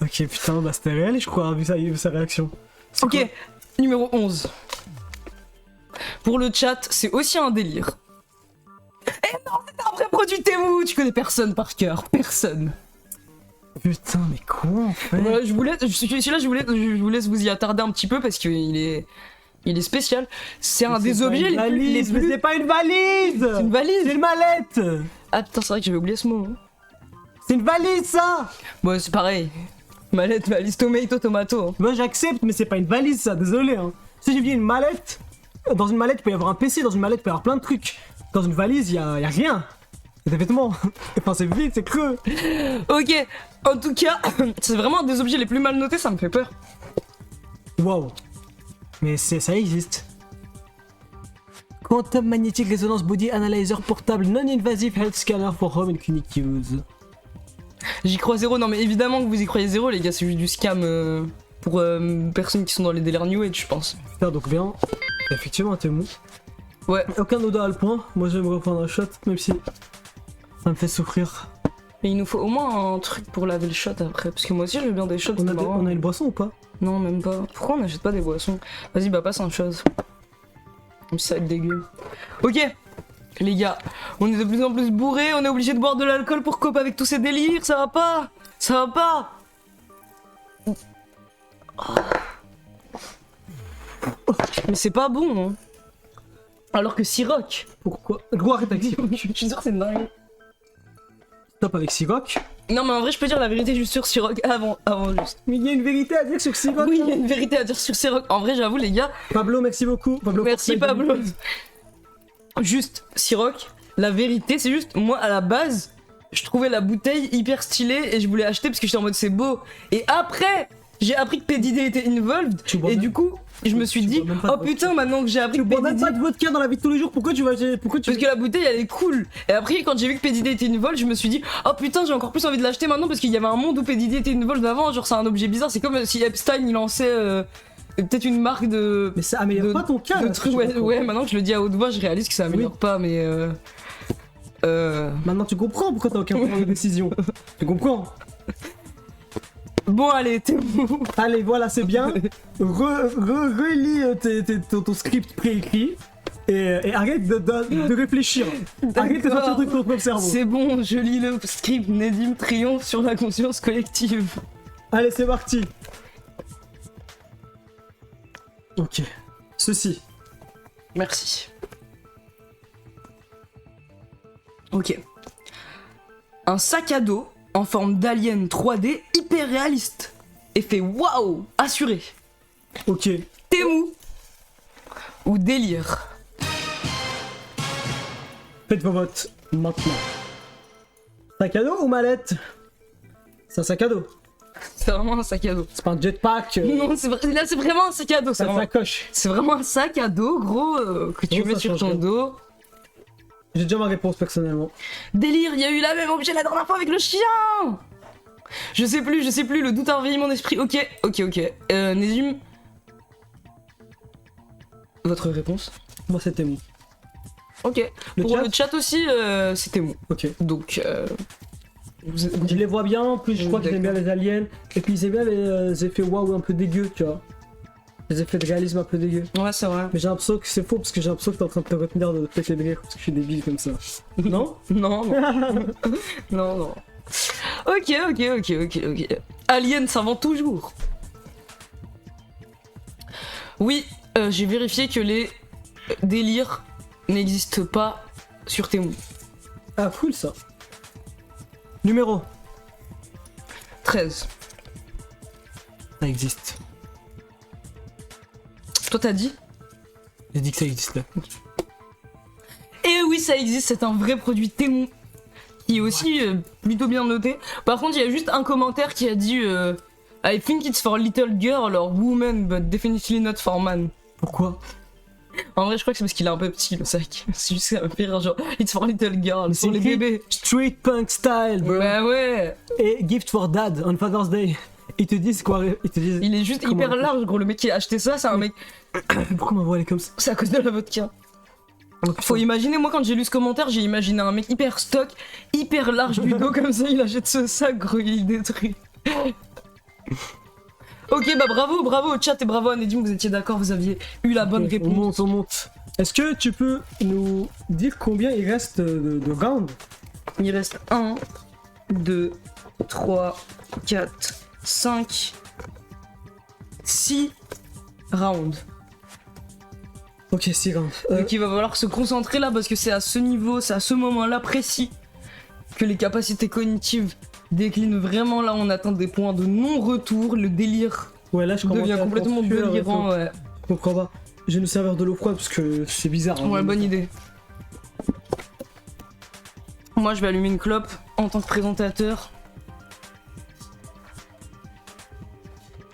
Ok, putain, bah c'était réel, je crois, vu sa réaction. C'est Ok, quoi? numéro 11. Pour le chat, c'est aussi un délire. Eh non, c'est un vrai produit Temu. Tu connais personne par cœur, personne. Putain, mais quoi en fait? Voilà, celui-là, je vous laisse vous y attarder un petit peu parce qu'il est spécial. C'est un des objets les valise, mais plus... c'est pas une valise! C'est une valise. C'est une mallette! Ah putain, c'est vrai que j'avais oublié ce mot. Hein. C'est une valise ça! Bon, c'est pareil. Mallette, valise, tomato. Hein. Moi j'accepte, mais c'est pas une valise ça, désolé hein. Si j'ai dit une mallette, dans une mallette il peut y avoir un PC, dans une mallette il peut y avoir plein de trucs. Dans une valise y a rien. Y a des vêtements. Enfin c'est vide, c'est creux. Ok, en tout cas, c'est vraiment un des objets les plus mal notés, ça me fait peur. Waouh. Mais ça existe. Quantum Magnetic Resonance Body Analyzer portable non-invasive health scanner for home and clinic use. J'y crois zéro, non mais évidemment que vous y croyez zéro les gars, c'est juste du scam pour personnes qui sont dans les délires New Age je pense. Putain donc bien, effectivement t'es mou. Ouais. Aucun Oda à le point, moi je vais me reprendre un shot même si ça me fait souffrir. Mais il nous faut au moins un truc pour laver le shot après, parce que moi aussi je veux bien des shots. On a une boisson ou pas? Non même pas. Pourquoi on n'achète pas des boissons? Vas-y bah passe un shot. Comme ça va être dégueu. Ok les gars, on est de plus en plus bourrés, on est obligé de boire de l'alcool pour coper avec tous ces délires, ça va pas? Ça va pas? Mais c'est pas bon hein. Alors que Siroc. Pourquoi? Gros arrête avec Siroc. Je suis sûr que c'est dingue. Stop avec Siroc. Non mais en vrai je peux dire la vérité juste sur Siroc avant juste. Mais il y a une vérité à dire sur Siroc. Oui il y a une vérité à dire sur Siroc. En vrai j'avoue les gars. Pablo merci beaucoup. Pablo, merci Pablo. Juste Siroc, la vérité c'est juste moi à la base je trouvais la bouteille hyper stylée et je voulais acheter parce que j'étais en mode c'est beau. Et après j'ai appris que P. Diddy était involved et du coup je me suis dit oh putain maintenant que j'ai appris que P. Diddy... Tu bois même pas de vodka dans la vie de tous les jours, pourquoi tu vas... Parce que la bouteille elle est cool. Et après quand j'ai vu que P. Diddy était involved je me suis dit oh putain j'ai encore plus envie de l'acheter maintenant parce qu'il y avait un monde où P. Diddy était involved avant, genre c'est un objet bizarre, c'est comme si Epstein il lançait peut-être une marque de... Mais ça améliore pas ton cas de là, trucs, ouais maintenant que je le dis à haute voix je réalise que ça améliore pas mais Maintenant tu comprends pourquoi t'as aucun pouvoir de décision. Tu comprends? Bon allez, t'es où? Allez voilà c'est bien. Relis ton script préécrit et arrête de réfléchir. Arrête de sortir de ton cerveau. C'est bon, je lis le script. Nedim triomphe sur la conscience collective. Allez c'est parti. Ok. Ceci. Merci. Ok. Un sac à dos en forme d'alien 3D hyper réaliste. Effet waouh assuré. Ok. Temu ou délire. Faites vos votes maintenant. Sac à dos ou mallette? C'est un sac à dos. C'est vraiment un sac à dos. C'est pas un jetpack. Non, là c'est vraiment un sac à dos. C'est un sacoche. C'est vraiment un sac à dos gros que tu mets sur ton dos. J'ai déjà ma réponse personnellement. Délire, il y a eu la même objet la dernière fois avec le chien. Je sais plus, le doute a envahi mon esprit. Ok. Nézim. Votre réponse? Moi, c'était mon. Ok. Le Pour chat le chat aussi, c'était bon. Ok. Donc, Je les vois bien, en plus je crois qu'ils aiment bien les aliens, et puis ils aiment bien les effets waouh un peu dégueux, tu vois. Les effets de réalisme un peu dégueux. Ouais, c'est vrai. Mais j'ai l'impression que c'est faux, parce que j'ai l'impression que t'es en train de te retenir de péter de rire, parce que je suis débile comme ça. Non? Non. Non. Ok. Alien s'invente toujours. Oui, j'ai vérifié que les délires n'existent pas sur Temu. Ah, cool ça. Numéro. 13. Ça existe. Toi t'as dit? J'ai dit que ça existait. Et oui, ça existe, c'est un vrai produit Temu. Qui est aussi plutôt bien noté. Par contre, il y a juste un commentaire qui a dit I think it's for little girl or woman, but definitely not for man. Pourquoi? En vrai, je crois que c'est parce qu'il est un peu petit le sac. C'est juste que ça me fait rire, genre it's for little girl, c'est pour les écrit bébés. Street punk style, bro. Bah ouais. Et gift for dad on Father's Day. Ils te disent quoi? Ils te disent. Il est juste Comment hyper on fait large, gros. Le mec qui a acheté ça, c'est un mec. Pourquoi ma voix elle est comme ça? C'est à cause de la vodka. Faut imaginer, moi quand j'ai lu ce commentaire, j'ai imaginé un mec hyper stock, hyper large du dos comme ça, il achète ce sac, gros, il détruit. Ok, bah bravo au chat et bravo à Nedim, vous étiez d'accord, vous aviez eu la bonne réponse. On monte. Est-ce que tu peux nous dire combien il reste de rounds? Il reste 1, 2, 3, 4, 5, 6 rounds. Ok, 6 rounds. Donc il va falloir se concentrer là parce que c'est à ce niveau, c'est à ce moment-là précis que les capacités cognitives déclinent vraiment. Là on atteint des points de non-retour, le délire Ouais, là je commence devient à être complètement en sueur et délirant. tout. Ouais, Je comprends pas. Je vais nous servir de l'eau froide parce que c'est bizarre. hein. ouais, bonne idée. Moi je vais allumer une clope en tant que présentateur.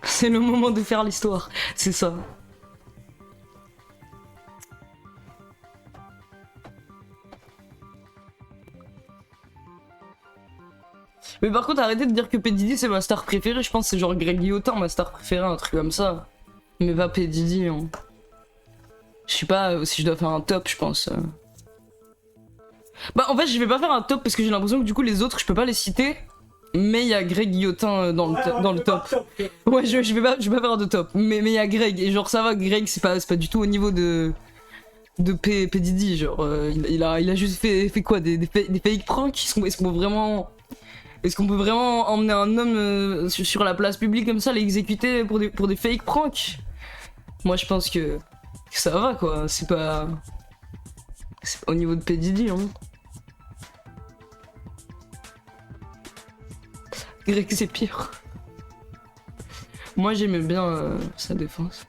C'est le moment de faire l'histoire, c'est ça. Mais par contre, arrêtez de dire que P. Diddy c'est ma star préférée. Je pense que c'est genre Greg Guillotin, ma star préférée, un truc comme ça. Mais pas P. Diddy. Hein. Je sais pas si je dois faire un top, je pense. Bah, en fait, je vais pas faire un top parce que j'ai l'impression que du coup, les autres, je peux pas les citer. Mais il y a Greg Guillotin dans le top. Ouais, je vais pas faire de top. Mais il y a Greg. Et genre, ça va, Greg, c'est pas du tout au niveau de P. Diddy. Genre, il a juste fait quoi des fake pranks. Est-ce qu'on peut vraiment emmener un homme sur la place publique comme ça, l'exécuter pour des fake pranks? Moi je pense que ça va quoi, c'est pas au niveau de P. Diddy hein. Greg c'est pire. Moi j'aimais bien sa défense.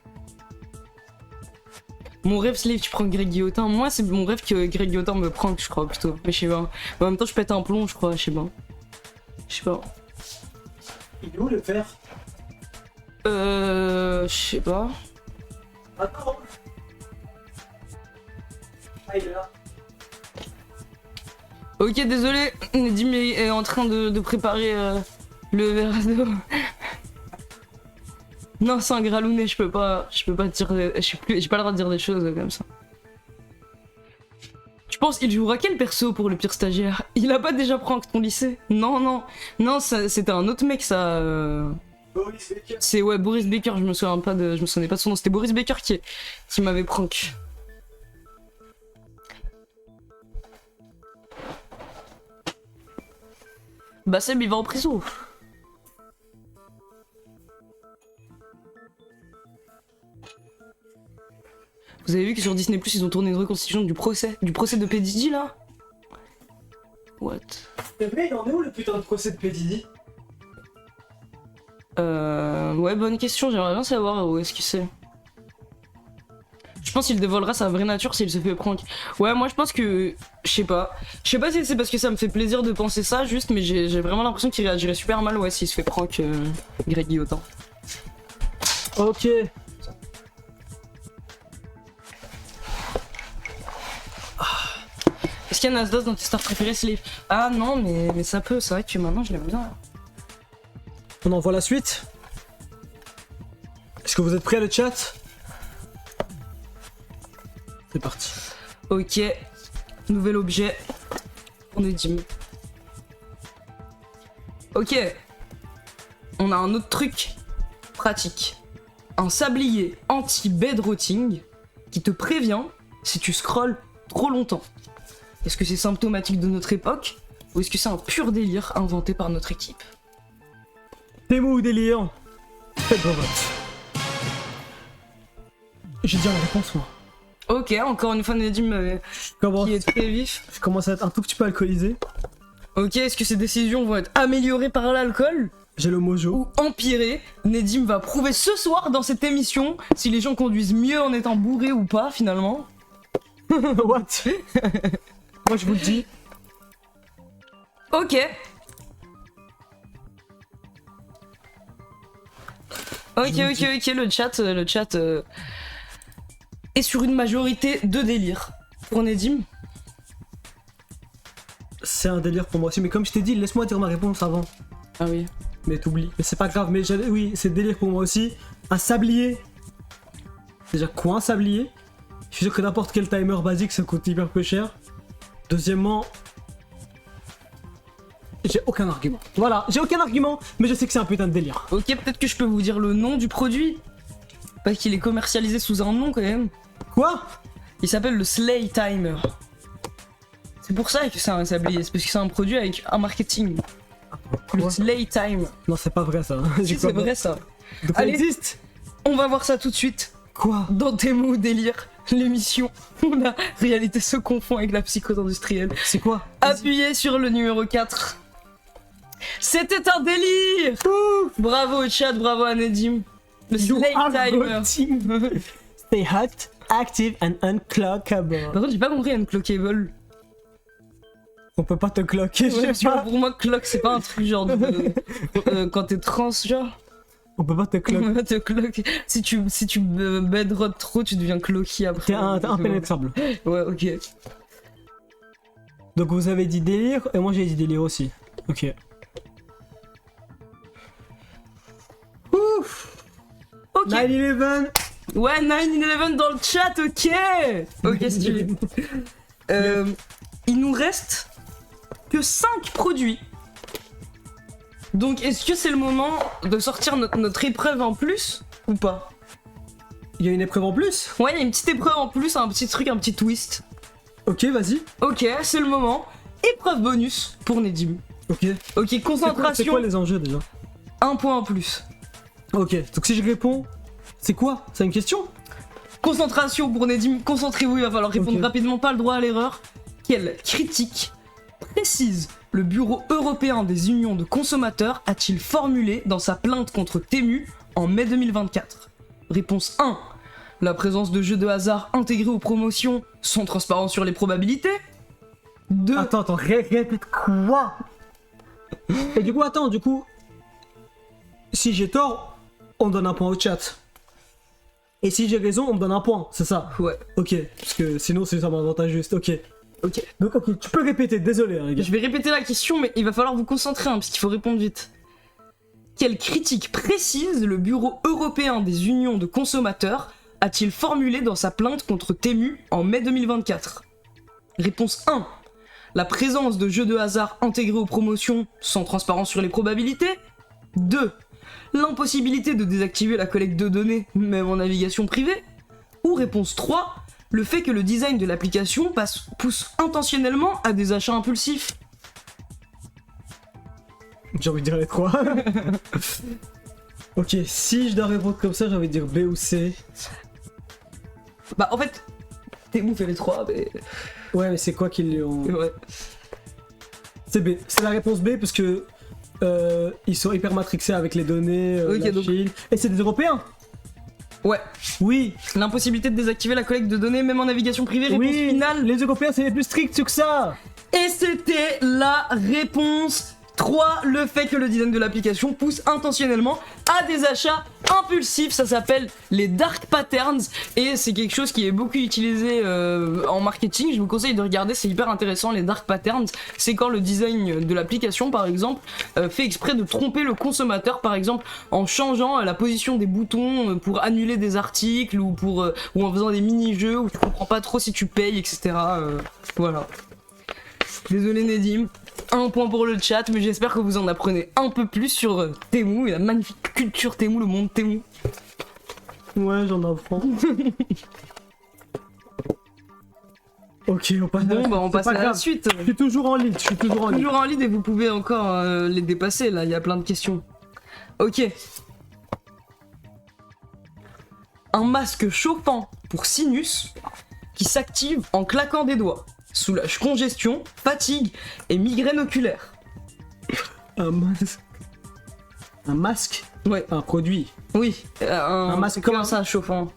Mon rêve Slave tu prends Greg Guillotin, moi c'est mon rêve que Greg Guillotin me prank je crois plutôt, mais je sais pas. Mais en même temps je pète un plomb je crois, je sais pas. Je sais pas. Il est où le fer? Je sais pas. Attends. Ah, il est là. Ok, désolé, Nedim est en train de préparer le verre d'eau. Non, c'est un gralounet, je peux pas dire. J'ai pas le droit de dire des choses comme ça. Tu penses il jouera quel perso pour le pire stagiaire? Il a pas déjà prank ton lycée? Non, c'était un autre mec ça. Boris Becker. C'est ouais Boris Becker, je me souviens pas de son nom, c'était Boris Becker qui m'avait prank. Bah Seb il va en prison. Vous avez vu que sur Disney Plus ils ont tourné une reconstitution du procès de P. Diddy là? What? Mais il en est où le putain de procès de P. Diddy? Ouais, bonne question, j'aimerais bien savoir où est-ce qu'il c'est. Je pense qu'il dévoilera sa vraie nature s'il se fait prank. Ouais, moi je pense que. Je sais pas. Je sais pas si c'est parce que ça me fait plaisir de penser ça, juste, mais j'ai vraiment l'impression qu'il réagirait super mal, ouais, s'il se fait prank Greg Guillotin. Ok. Est-ce qu'il y a Nasdaq dans tes stars préférées, Slave? Ah non, mais ça peut, c'est vrai que maintenant je l'aime bien. On envoie la suite. Est-ce que vous êtes prêts, le chat? C'est parti. Ok, nouvel objet. On est Dim. Ok, on a un autre truc pratique. Un sablier anti-bed rotting qui te prévient si tu scrolles trop longtemps. Est-ce que c'est symptomatique de notre époque ou est-ce que c'est un pur délire inventé par notre équipe? Temu ou délire? Faites vos votes. J'ai déjà la réponse, moi. Ok, encore une fois Nedim qui est très vif. Je commence à être un tout petit peu alcoolisé. Ok, est-ce que ces décisions vont être améliorées par l'alcool J'ai le mojo. ou empirées? Nedim va prouver ce soir dans cette émission si les gens conduisent mieux en étant bourrés ou pas finalement. What? Moi je vous le dis. Ok. Ok, le chat est sur une majorité de délire. Pour Nedim. C'est un délire pour moi aussi, mais comme je t'ai dit, laisse-moi dire ma réponse avant. Ah oui. Mais t'oublies. Mais c'est pas grave, mais oui, c'est délire pour moi aussi. Un sablier. Déjà, quoi un sablier? Je suis sûr que n'importe quel timer basique, ça coûte hyper peu cher. Deuxièmement, j'ai aucun argument. Voilà, j'ai aucun argument, mais je sais que c'est un putain de délire. Ok, peut-être que je peux vous dire le nom du produit. Parce qu'il est commercialisé sous un nom quand même. Quoi? Il s'appelle le Slay Timer. C'est pour ça que c'est un sablier, c'est parce que c'est un produit avec un marketing. Le Quoi? Slay Time. Non, c'est pas vrai ça. Si, c'est vrai ça. Donc ça Allez. existe? On va voir ça tout de suite. Quoi? Dans Temu Délire, l'émission où la réalité se confond avec la psychose industrielle. C'est quoi? Appuyez sur le numéro 4. C'était un délire! Bravo au chat, bravo à Nedim. Le You Slay are Timer. voting. Stay hot, active and unclockable. Par contre, j'ai pas compris unclockable. On peut pas te cloquer, Ouais, je sais pas. pour moi, clock, c'est pas un truc genre de. Quand t'es trans, genre. On peut pas te On cloquer. va te clock. Si tu bedrot trop, tu deviens clocky après. T'es impénétrable. Ouais, ok. Donc vous avez dit délire et moi j'ai dit délire aussi. Ok. Ouf. Ok. 9/11. Ouais, 9/11 dans le chat, ok. Ok, stylé. Il nous reste que 5 produits. Donc, est-ce que c'est le moment de sortir notre épreuve en plus ou pas? Il y a une épreuve en plus? Ouais, il y a une petite épreuve en plus, un petit truc, un petit twist. Ok, vas-y. Ok, c'est le moment. Épreuve bonus pour Nedim. Ok. Ok, C'est concentration, quoi les enjeux déjà? 1 point en plus. Ok, donc si je réponds, c'est quoi? C'est une question? Concentration pour Nedim, concentrez-vous, il va falloir répondre Ok. rapidement, pas le droit à l'erreur. Quelle critique précise le Bureau européen des unions de consommateurs a-t-il formulé dans sa plainte contre Temu en mai 2024? Réponse 1. La présence de jeux de hasard intégrés aux promotions sans transparence sur les probabilités. 2. Attends, répète quoi? Et du coup, si j'ai tort, on me donne un point au chat. Et si j'ai raison, on me donne un point, c'est ça? Ouais, Ok, parce que sinon c'est ça m'avantage juste, ok. ok. Donc ok, tu peux répéter, désolé hein, les gars. Je vais répéter la question, mais il va falloir vous concentrer, parce qu'il faut répondre vite. Quelle critique précise le Bureau européen des unions de consommateurs a-t-il formulé dans sa plainte contre Temu en mai 2024? Réponse 1. La présence de jeux de hasard intégrés aux promotions sans transparence sur les probabilités. 2. L'impossibilité de désactiver la collecte de données, même en navigation privée. Ou réponse 3. Le fait que le design de l'application pousse intentionnellement à des achats impulsifs. J'ai envie de dire les trois. Ok, si je dois répondre comme ça, j'ai envie de dire B ou C. Bah en fait, Temu fait les 3, mais... Ouais, mais c'est quoi qu'ils ont... Ouais. C'est B. C'est la réponse B parce que ils sont hyper matrixés avec les données, Ok, la donc- Chine. Et c'est des Européens. Ouais. Oui, L'impossibilité de désactiver la collecte de données même en navigation privée, réponse oui. finale. Les Européens, c'est les plus stricts sur ça. Et c'était la réponse 3. Le fait que le design de l'application pousse intentionnellement à des achats impulsifs. Ça s'appelle les dark patterns et c'est quelque chose qui est beaucoup utilisé en marketing. Je vous conseille de regarder, c'est hyper intéressant. Les dark patterns, c'est quand le design de l'application, par exemple, fait exprès de tromper le consommateur, par exemple en changeant la position des boutons pour annuler des articles ou en faisant des mini-jeux où tu comprends pas trop si tu payes, etc. Voilà. Désolé Nedim. Un point pour le chat, mais j'espère que vous en apprenez un peu plus sur Temu et la magnifique culture Temu, le monde Temu. Ouais, j'en apprends. Ok, on passe Bon, bah on passe à la suite. Je suis toujours en lead, Toujours en lead et vous pouvez encore les dépasser, là, il y a plein de questions. Ok. Un masque chauffant pour sinus qui s'active en claquant des doigts. Soulage congestion, fatigue et migraine oculaire. Un masque. Un masque. Ouais. Un produit. Oui, un masque comment comme ça chauffant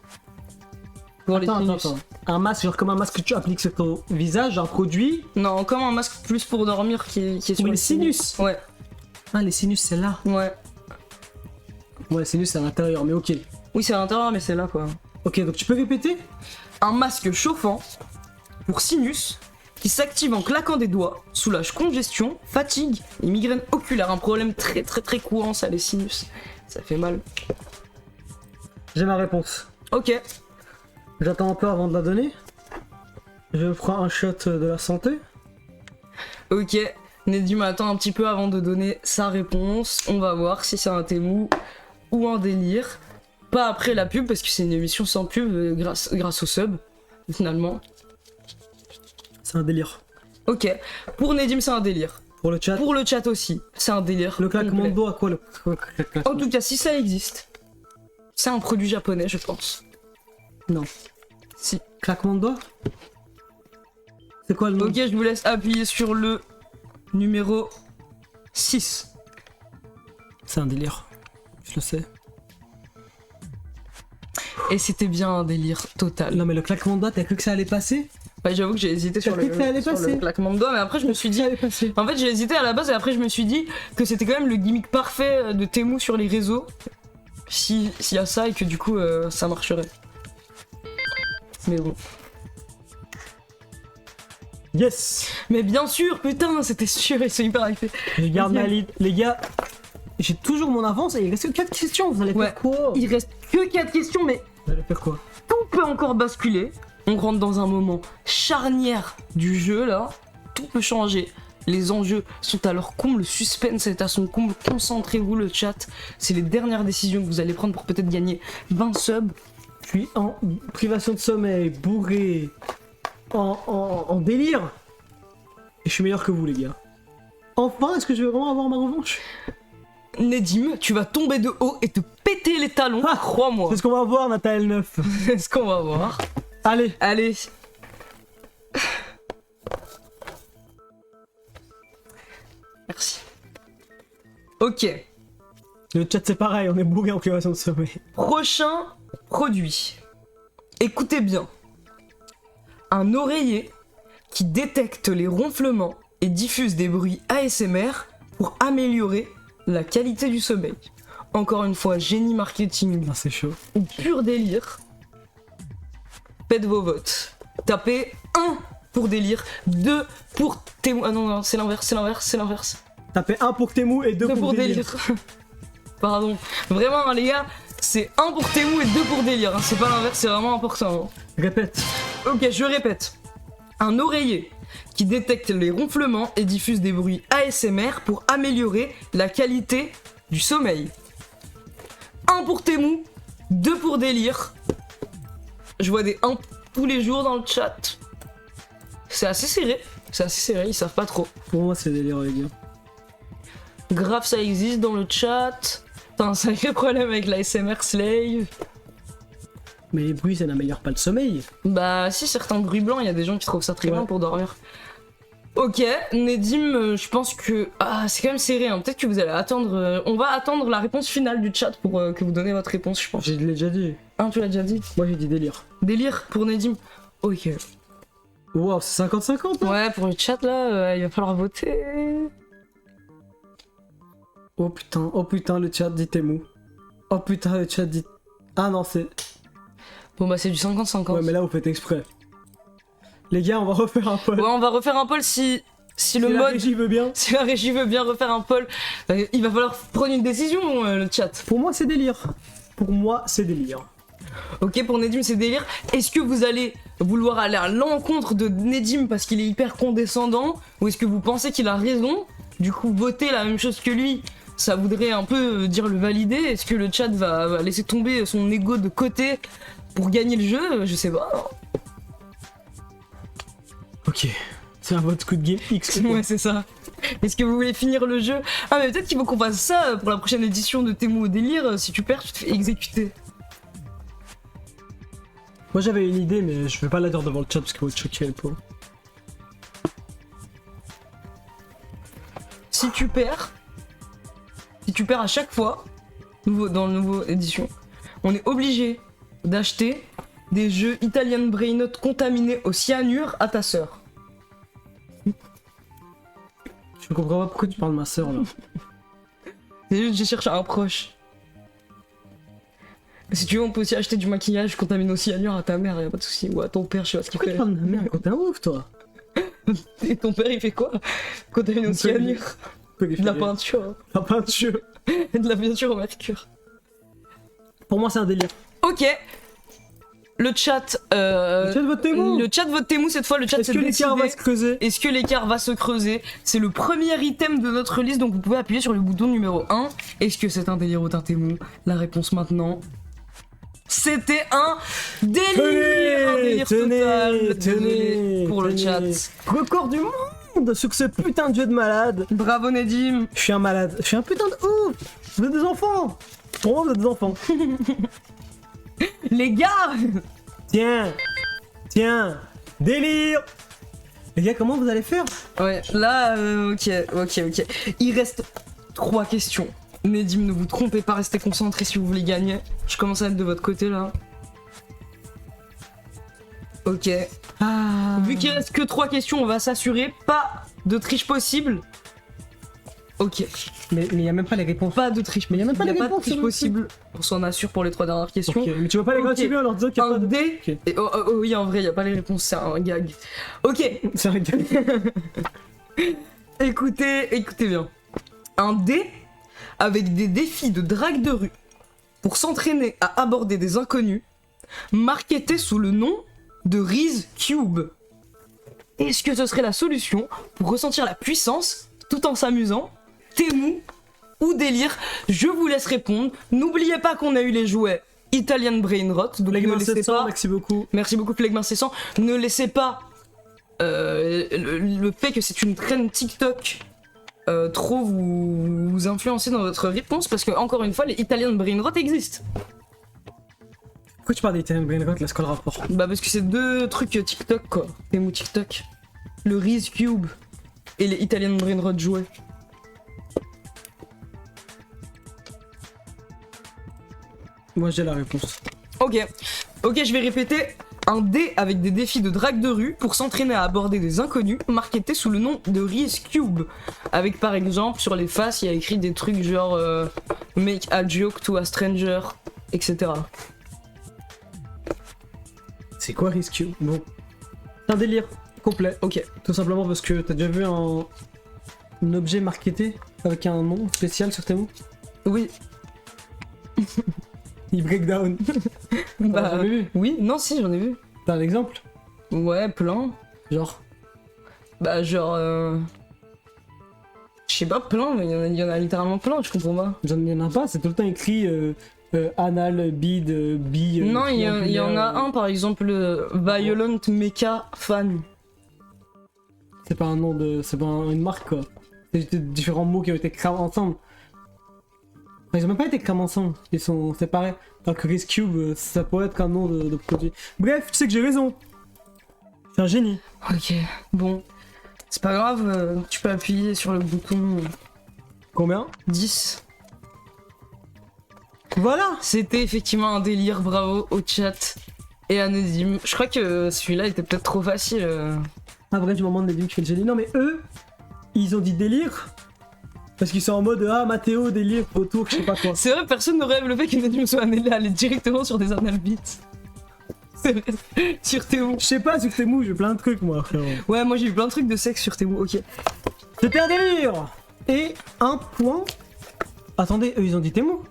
pour les sinus. Attends. Un masque, genre comme un masque que tu appliques sur ton visage, un produit. Non, comme un masque plus pour dormir qui est sur Oui, les sinus. Ouais, Ah, les sinus, c'est là. ouais. Ouais, sinus, c'est à l'intérieur, mais ok. Oui, c'est à l'intérieur, mais c'est là quoi. Ok, donc tu peux répéter? Un masque chauffant pour sinus qui s'active en claquant des doigts, soulage congestion, fatigue et migraine oculaire. Un problème très courant, ça, les sinus. Ça fait mal. J'ai ma réponse. Ok. J'attends un peu avant de la donner. Je prends un shot de la santé. Ok. Nedim attend un petit peu avant de donner sa réponse. On va voir si c'est un Temu ou un délire. Pas après la pub, parce que c'est une émission sans pub grâce au sub, finalement. C'est un délire. Ok. Pour Nedim, c'est un délire. Pour le chat. Pour le chat aussi, c'est un délire. Le claquement complet. de doigts, quoi le En tout cas, si ça existe, c'est un produit japonais, je pense. Non. Si. Claquement de doigts? C'est quoi le nom? Ok, je vous laisse appuyer sur le numéro 6. C'est un délire. Je le sais. Et c'était bien un délire total. Non mais le claquement de doigts, t'as cru que ça allait passer? Ouais, j'avoue que j'ai hésité sur T'as cru que ça allait sur passer le claquement de doigts, mais après je me suis dit... Ça allait passer. En fait, j'ai hésité à la base et après je me suis dit que c'était quand même le gimmick parfait de Temu sur les réseaux. S'il y a ça et que du coup ça marcherait. Mais bon. Yes. Mais bien sûr, putain, c'était sûr, ils sont hyper hypés. Je garde Ok. ma lead. Les gars, j'ai toujours mon avance et il reste que 4 questions. Vous allez Ouais. faire quoi? Il reste que 4 questions, mais Vous allez faire quoi? tout peut encore basculer. On rentre dans un moment charnière du jeu là. Tout peut changer. Les enjeux sont à leur comble, le suspense est à son comble. Concentrez-vous le chat. C'est les dernières décisions que vous allez prendre pour peut-être gagner 20 subs. Je suis en privation de sommeil, bourré, en délire. Et je suis meilleur que vous les gars. Enfin, est-ce que je vais vraiment avoir ma revanche? Nedim, tu vas tomber de haut et te péter les talons, Ah, crois-moi. C'est ce qu'on va voir, Nathalie 9. C'est ce qu'on va voir. Allez. Allez. Merci. Ok. Le chat c'est pareil, on est bourré en privation de sommeil. Prochain produit. Écoutez bien. Un oreiller qui détecte les ronflements et diffuse des bruits ASMR pour améliorer la qualité du sommeil. Encore une fois, génie marketing Ah, c'est chaud. ou pur délire. Faites vos votes. Tapez 1 pour délire, 2 pour Temu. Ah non, c'est l'inverse. T'as fait 1 pour Temu et 2 2 pour délire. Pardon. Vraiment, hein, les gars, c'est 1 pour Temu et 2 pour délire. Hein. C'est pas l'inverse, c'est vraiment important. Hein. Répète. Ok, je répète. Un oreiller qui détecte les ronflements et diffuse des bruits ASMR pour améliorer la qualité du sommeil. 1 pour Temu, 2 pour délire. Je vois des 1 tous les jours dans le chat. C'est assez serré, ils savent pas trop. Pour moi, c'est délire, les gars. Grave, ça existe dans le chat. T'as un sacré problème avec la ASMR Slave. Mais les bruits, ça n'améliore pas le sommeil. Bah, si, certains bruits blancs, il y a des gens qui trouvent ça très Ouais. bien pour dormir. Ok, Nedim, je pense que... Ah, c'est quand même serré, hein. Peut-être que vous allez attendre... On va attendre la réponse finale du chat pour que vous donnez votre réponse, je pense. Je l'ai déjà dit. Hein, tu l'as déjà dit? Moi, j'ai dit délire. Délire pour Nedim. Ok. Wow, c'est 50-50, hein. Ouais, pour le chat, là, il va falloir voter. Oh putain, le chat dit Temu. Oh putain, le chat dit... Ah non, c'est... Bon bah c'est du 50-50. Ouais, mais là, vous faites exprès. Les gars, on va refaire un poll. Ouais, on va refaire un poll si le la mode... régie veut bien. Si la régie veut bien refaire un poll, il va falloir prendre une décision, le chat. Pour moi, c'est délire. Pour moi, c'est délire. Ok, pour Nedim, c'est délire. Est-ce que vous allez vouloir aller à l'encontre de Nedim parce qu'il est hyper condescendant, ou est-ce que vous pensez qu'il a raison? Du coup, voter la même chose que lui, ça voudrait un peu dire le valider. Est-ce que le chat va laisser tomber son ego de côté pour gagner le jeu? Je sais pas. Ok. C'est un vote Squid Game X. Ouais, c'est ça. Est-ce que vous voulez finir le jeu? Ah, mais peut-être qu'il faut qu'on fasse ça pour la prochaine édition de Temu au délire. Si tu perds, tu te fais exécuter. Moi, j'avais une idée, mais je vais pas la dire devant le chat parce qu'il va te choquer, le pauvre. Si tu perds à chaque fois, dans le nouveau édition, on est obligé d'acheter des jeux Italian Brainot contaminés au cyanure à ta sœur. Je comprends pas pourquoi tu parles de ma sœur, là. C'est juste, j'ai cherché un proche. Si tu veux, on peut aussi acheter du maquillage contaminé au cyanure à ta mère, y'a pas de soucis. Ou à ton père, je sais pas ce qu'il Pourquoi tu fait. parles de ma mère quand t'es un ouf, toi? Et ton père, il fait quoi? Contaminé au cyanure. De la peinture. La peinture. Et de la peinture au mercure. Pour moi, c'est un délire. Ok. Le chat. Le chat vote Temu. Le chat vote Temu cette fois. Le chat Est-ce s'est que l'écart va décidé. se creuser? Est-ce que l'écart va se creuser? C'est le premier item de notre liste, donc vous pouvez appuyer sur le bouton numéro 1. Est-ce que c'est un délire ou un Temu? La réponse maintenant. C'était un délire! Un délire total. Désolé pour le chat. Record du monde sur ce putain de jeu de malade. Bravo Nedim! Je suis un malade. Je suis un putain de ouf. Vous êtes des enfants. Pour moi, vous êtes des enfants. Les gars! Tiens. Délire. Les gars, comment vous allez faire? Ouais, là, ok. Il reste 3 questions. Nedim, ne vous trompez pas, restez concentrés si vous voulez gagner. Je commence à être de votre côté là. Ok. Vu qu'il reste que 3 questions, on va s'assurer. Pas de triche possible. Ok. Mais y a même pas les réponses. Pas de triche. Mais y a même pas Il les n'y a pas de réponses. triche possible. On s'en assure pour les 3 dernières questions. Ok, mais tu vas pas les Ok. gratifier en leur disant qu'il y a Un pas de... dé. Ok. Et- oh, oui, en vrai, il n'y a pas les réponses, c'est un gag. Ok. C'est un gars. Écoutez bien. Un dé avec des défis de drague de rue pour s'entraîner à aborder des inconnus, marketé sous le nom de Reese Cube. Est-ce que ce serait la solution pour ressentir la puissance tout en s'amusant? Temu ou délire? Je vous laisse répondre. N'oubliez pas qu'on a eu les jouets Italian Brain Rot, donc Les ne gars, laissez 700, pas. merci beaucoup. Merci beaucoup Flegmar 600. Ne laissez pas le fait que c'est une trend TikTok trop vous influencer dans votre réponse, parce que encore une fois les Italian Brain Rot existent. Pourquoi tu parles d'Italian Brain Rot, là, c'est quoi le rapport? Bah parce que c'est 2 trucs TikTok quoi. Temu TikTok. Le Reese Cube et les Italian Brain Rot jouets. Moi, j'ai la réponse. Ok, je vais répéter. Un dé avec des défis de drague de rue pour s'entraîner à aborder des inconnus, marketé sous le nom de Reese Cube. Avec par exemple sur les faces, il y a écrit des trucs genre Make a joke to a stranger, etc. C'est quoi Reese Cube? Bon. C'est un délire complet. Ok. Tout simplement parce que t'as déjà vu un objet marketé avec un nom spécial sur Temu? Oui. Il break down. Bah, T'as jamais vu? oui, non, si, j'en ai vu. T'as un exemple? Ouais, plein. Genre. Bah, genre. Je sais pas, plein, mais il y en a littéralement plein, je comprends pas. J'en ai en a pas, c'est tout le temps écrit anal, bid, bi. Non, il y en a un, par exemple, Violent Mecha Fan. C'est pas un nom de. C'est pas une marque quoi. C'est juste différents mots qui ont été créés ensemble. Enfin, ils ont même pas été créés ensemble, ils sont séparés. Alors que Reese Cube, ça pourrait être un nom de produit. Bref, tu sais que j'ai raison. Je suis un génie. Ok, bon. C'est pas grave, tu peux appuyer sur le bouton Combien? 10. Voilà. C'était effectivement un délire, bravo au chat et à Nedim. Je crois que celui-là était peut-être trop facile. Après, je me demande des qui fait le génie. Non, mais eux, ils ont dit délire. Parce qu'ils sont en mode ah Mathéo, délire, retour, je sais pas quoi. C'est vrai, personne ne rêve le fait que Nedim soit allé directement sur des analbites. C'est vrai, sur Théo. Je sais pas, sur tes mous, j'ai plein de trucs moi frérot. Ouais, moi j'ai eu plein de trucs de sexe sur Théo, ok. C'était un délire. Et un point. Attendez, eux ils ont dit tes mots.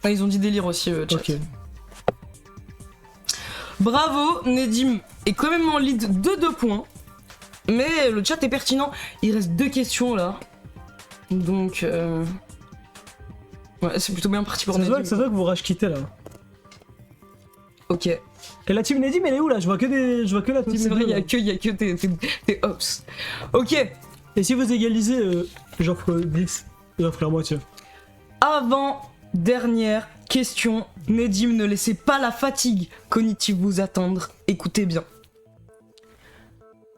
Ah, ils ont dit délire aussi, chat. Ok. Bravo, Nedim est quand même en lead de 2 points. Mais le chat est pertinent. Il reste 2 questions là. Donc, ouais, c'est plutôt bien parti pour Ça se Nedim. voit que vous rage quittez là. Ok. Et la team Nedim elle est où là? Je vois que la team C'est vrai, Nedim, il y là. a que tes hops. Ok. Et si vous égalisez, j'offre 10. J'offre la moitié. Avant dernière question, Nedim, ne laissez pas la fatigue cognitive vous attendre. Écoutez bien.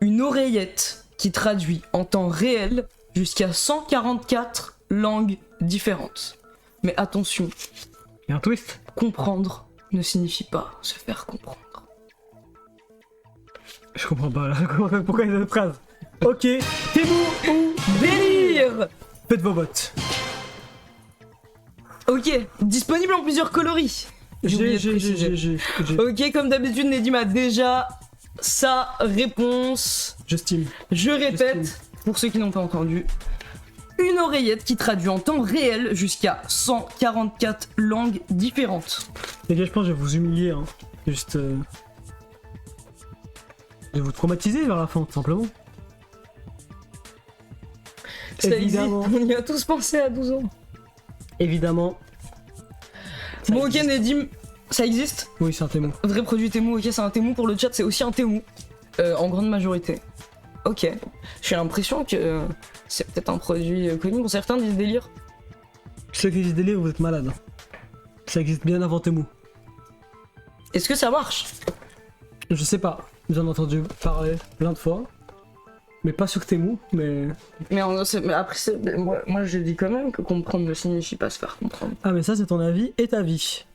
Une oreillette qui traduit en temps réel jusqu'à 144 langues différentes. Mais attention, Y'a un twist. comprendre ne signifie pas se faire comprendre. Je comprends pas là. Pourquoi il y a cette phrase? Ok. Thémo ou Délire. faites vos votes. Ok, disponible en plusieurs coloris. J'ai oublié de préciser. J'ai. Ok, comme d'habitude, Nedim a déjà sa réponse. J'estime. Je répète, pour ceux qui n'ont pas entendu, une oreillette qui traduit en temps réel jusqu'à 144 langues différentes. Les gars, je pense que je vais vous humilier. Hein. Juste. Je vais vous traumatiser vers la fin, tout simplement. Ça existe, Évidemment. on y a tous pensé à 12 ans. Évidemment. Ça Bon, ok, existe. Nedim, ça existe. Oui, c'est un témoin. Vrai produit Temu, ok, c'est un Temu pour le chat, c'est aussi un Temu. En grande majorité. Ok. J'ai l'impression que c'est peut-être un produit connu pour certains, disent délire. Ceux qui disent délire, vous êtes malades. Ça existe bien avant Temu. Est-ce que ça marche? Je sais pas. J'en ai entendu parler plein de fois. Mais pas sur Temu, mais. Mais après, moi je dis quand même que comprendre ne signifie pas se faire comprendre. Ah, mais ça, c'est ton avis et ta vie.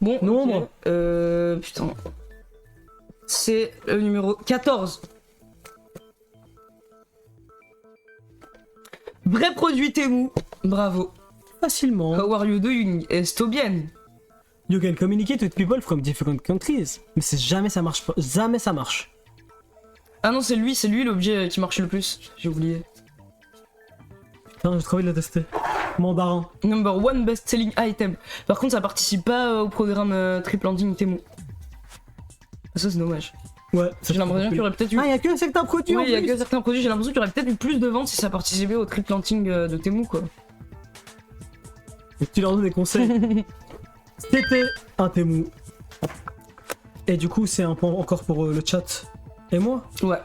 Bon, ok. Nombre. Putain. C'est le numéro 14. Vrai produit Temu. Bravo. Facilement. How are you doing? Esto bien. You can communicate with people from different countries. Mais c'est jamais ça marche pas. Jamais ça marche. Ah non, c'est lui l'objet qui marche le plus. J'ai oublié. Putain, j'ai trop envie de le tester. Mandarin. Number 1 best selling item. Par contre, ça participe pas au programme Triple Landing Temu. Ça, c'est dommage. Ouais, J'ai l'impression qu'il y aurait peut-être eu. Ah, y'a que certains produits Oui, en il y a plus. que certains produits, j'ai l'impression qu'il y aurait peut-être eu plus de ventes si ça participait au triple planting de Temu, quoi. Et tu leur donnes des conseils. C'était un Temu. Et du coup, c'est un point encore pour le chat et moi. Ouais.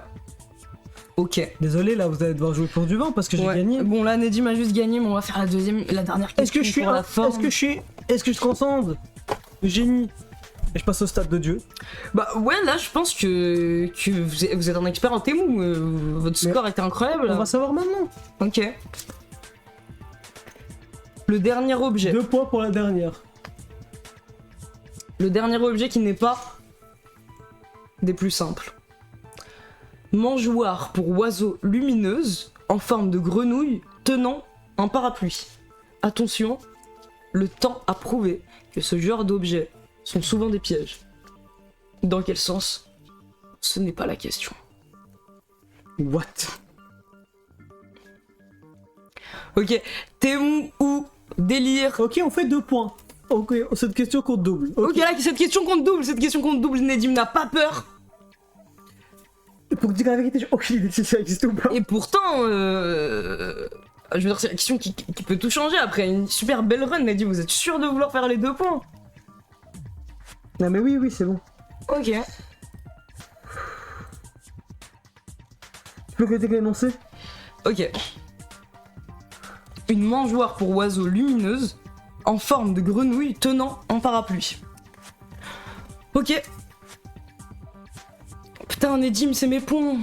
Ok. Désolé, là, vous allez devoir jouer pour du vent parce que j'ai Ouais. gagné. Bon, là, Nedim a juste gagné, mais on va faire la dernière question. Est-ce que je suis pour la forme. est-ce que je transcende le génie et je passe au stade de Dieu? Bah ouais, là, je pense que vous êtes un expert en Temu. Votre score était incroyable. On va savoir maintenant. Ok. Le dernier objet. 2 points pour la dernière. Le dernier objet qui n'est pas des plus simples. Mangeoire pour oiseaux lumineuse en forme de grenouille tenant un parapluie. Attention, le temps a prouvé que ce genre d'objets sont souvent des pièges. Dans quel sens? Ce n'est pas la question. What? Ok, Temu ou délire? Ok, on fait 2 points. Ok, cette question compte double. Ok, là, cette question compte double, Nedim n'a pas peur. Pour dire la vérité, j'ai aucune idée si ça existe ou pas. Et pourtant, je veux dire, c'est la question qui peut tout changer après une super belle run, Nedim, vous êtes sûr de vouloir faire les 2 points? Non mais oui, c'est bon. Ok. Tu peux répéter l'énoncé? Ok. Une mangeoire pour oiseaux lumineuse en forme de grenouille tenant un parapluie. Ok. Putain, Nedim, c'est mes ponts.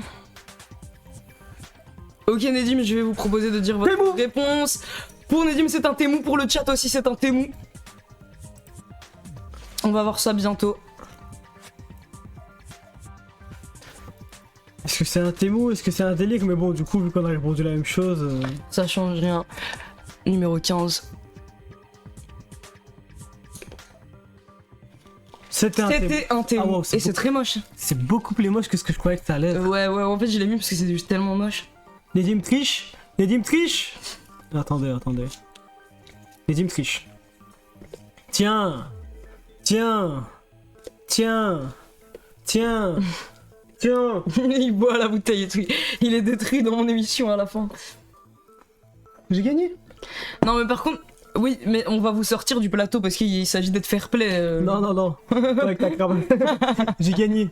Ok, Nedim, je vais vous proposer de dire votre Temu. réponse. Pour Nedim, c'est un Temu. Pour le chat aussi, c'est un Temu. On va voir ça bientôt. Est-ce que c'est un Temu? Est-ce que c'est un délire? Mais bon, du coup, vu qu'on a répondu la même chose. Ça change rien. Numéro 15. C'était un Temu. C'était un Temu. Ah, wow, Et c'est très moche. C'est beaucoup plus moche que ce que je croyais que ça allait être. Ouais, en fait, je l'ai mis parce que c'est juste tellement moche. Nedim triche. Nedim triche. Attendez. Nedim triche. Tiens. Il boit la bouteille et tout. Il est détruit dans mon émission à la fin. J'ai gagné. Non, mais par contre, oui, mais on va vous sortir du plateau parce qu'il s'agit d'être fair play. Non. Avec ta cravate. J'ai gagné.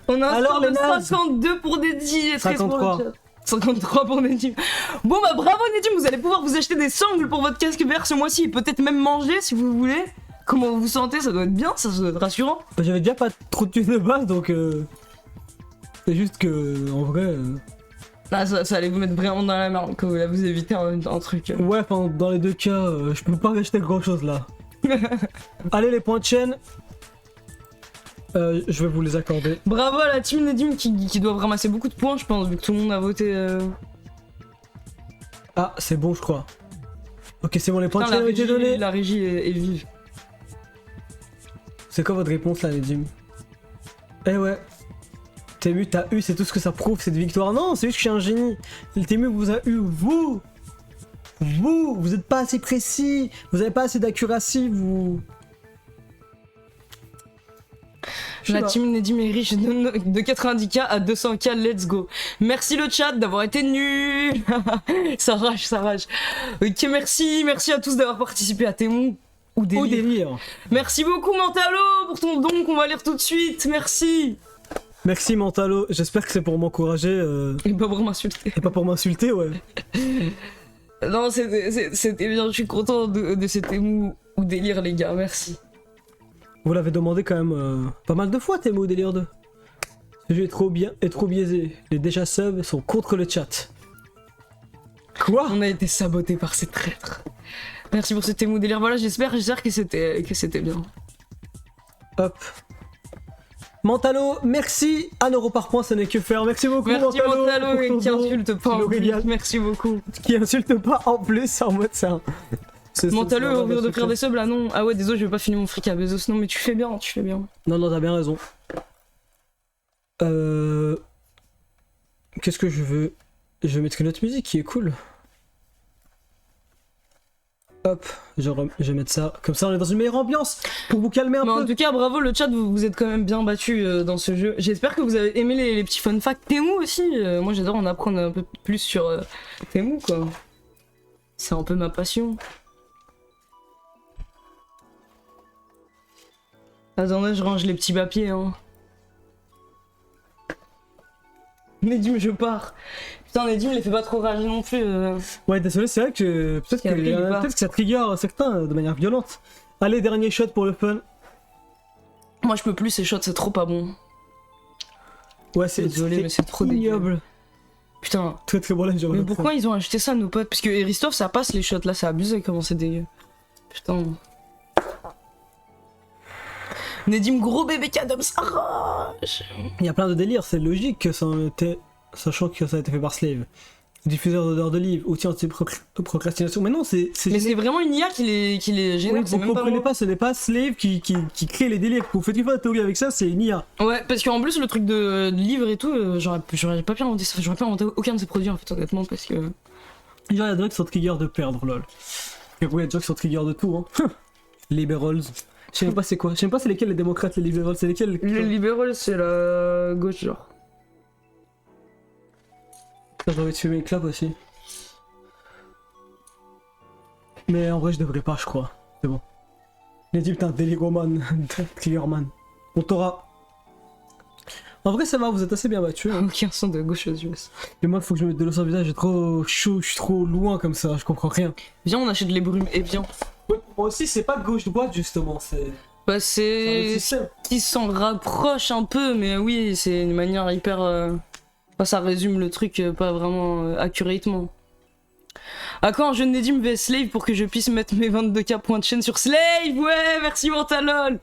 On a un Alors, score de les nazes 52 pour Nedim et 13 pour le 53. chat. 53 pour Nedim. Bon bah bravo Nedim, vous allez pouvoir vous acheter des sangles pour votre casque vert ce mois-ci et peut-être même manger si vous voulez. Comment vous vous sentez? Ça doit être bien, ça doit être rassurant. Bah, j'avais déjà pas trop de thunes de base, donc c'est juste que en vrai. Ah, ça allait vous mettre vraiment dans la merde, que là vous évitez un truc. Ouais, enfin, dans les deux cas, je peux pas acheter grand chose là. Allez, les points de chaîne. Je vais vous les accorder. Bravo à la team Nedim qui doit ramasser beaucoup de points, je pense, vu que tout le monde a voté. Ah, c'est bon, je crois. Ok, c'est bon, les points Putain, de chaîne ont été donnés. la régie est vive. C'est quoi votre réponse là, les Jim? Eh ouais. Temu, t'as eu, c'est tout ce que ça prouve, cette victoire. Non, c'est juste que je suis un génie. Le Temu vous a eu, vous. Vous êtes pas assez précis. Vous avez pas assez d'accuracy, vous. La team Nedim est riche de 90k à 200k, let's go. Merci le chat d'avoir été nul. ça rage. Ok, merci à tous d'avoir participé à Temu ou Au délire. délire. Merci beaucoup Mentalo pour ton don qu'on va lire tout de suite, merci. Merci Mentalo, j'espère que c'est pour m'encourager Et pas pour m'insulter. et pas pour m'insulter, ouais. Non, c'était bien, je suis content de cet Temu ou délire les gars, merci. Vous l'avez demandé quand même pas mal de fois, Temu au délire 2. Ce jeu est trop bien et trop biaisé. Les déjà subs sont contre le chat. Quoi? On a été saboté par ces traîtres. Merci pour ce Temu délire, voilà, j'espère que c'était bien. Hop. Mentalo, merci. 1€ par point, ça n'est que faire. Merci beaucoup, Merci Mentalo, pour ton qui don. insulte pas Tu en nous plus, régales. merci beaucoup. Qui insulte pas en plus, en mode ça. Mentalo, au lieu d'offrir des subs là, non. Ah ouais, désolé, je vais pas finir mon fric à Bezos. Non, mais tu fais bien. Non, t'as bien raison. Qu'est-ce que je veux? Je vais mettre une autre musique qui est cool. Hop, je vais mettre ça. Comme ça, on est dans une meilleure ambiance pour vous calmer un Mais peu. en tout cas, bravo le chat, vous êtes quand même bien battu dans ce jeu. J'espère que vous avez aimé les petits fun facts. Temu aussi, moi j'adore en apprendre un peu plus sur Temu quoi. C'est un peu ma passion. Attendez, je range les petits papiers hein. Nedim, je pars. Putain, Nedim, les fait pas trop rager non plus. Ouais, désolé, c'est vrai que peut-être Parce qu'après, il part. que ça trigger certains de manière violente. Allez, dernier shot pour le fun. Moi je peux plus, ces shots, c'est trop pas bon. Ouais, c'est Désolé, mais c'est trop ignoble. Putain. Très très bon là, Mais pourquoi ils ont acheté ça, nos potes? Parce que Eristoff, ça passe les shots là, c'est abusé comment c'est dégueu. Putain. Nedim, gros bébé Kadam, ça rage. Il y a plein de délires, c'est logique que ça en était, sachant que ça a été fait par Slave. Diffuseur d'odeur de livre, outil anti-procrastination. Mais non, c'est. Mais c'est vraiment une IA qui les génère, Oui, c'est vous même pas comprenez moi. pas, ce n'est pas Slave qui crée les délires. Vous faites une fois la théorie avec ça, c'est une IA. Ouais, parce qu'en plus, le truc de livre et tout, j'aurais pas pu inventer ça. J'aurais pas inventé aucun de ces produits en fait, honnêtement, parce que. Genre, il y a des gens qui sont trigger de perdre, lol. Et oui, il y a des gens qui sont trigger de tout, hein. Liberals. Je sais même pas c'est quoi. Je sais même pas c'est lesquels les démocrates, les libéraux, c'est lesquels. Le libéral, c'est la gauche, genre. J'ai envie de fumer une clope aussi. Mais en vrai, je devrais pas, je crois. C'est bon. Les dit putain, Deligoman, Triggerman. On t'aura. En vrai, ça va, vous êtes assez bien battus. Hein. Aucun son de gauche aux US. Et moi, faut que je me mette de l'eau sur le visage, j'ai trop chaud, je suis trop loin comme ça, je comprends rien. Viens, on achète les brumes et viens. Ouais, moi aussi, c'est pas gauche-droite justement, c'est. Bah, C'est un c'est. système. Qui s'en rapproche un peu, mais oui, c'est une manière hyper. Enfin, ça résume le truc pas vraiment accuratement. À quand un jeune Nedim vs Slave pour que je puisse mettre mes 22K points de chaîne sur Slave? Ouais, merci Mentalol.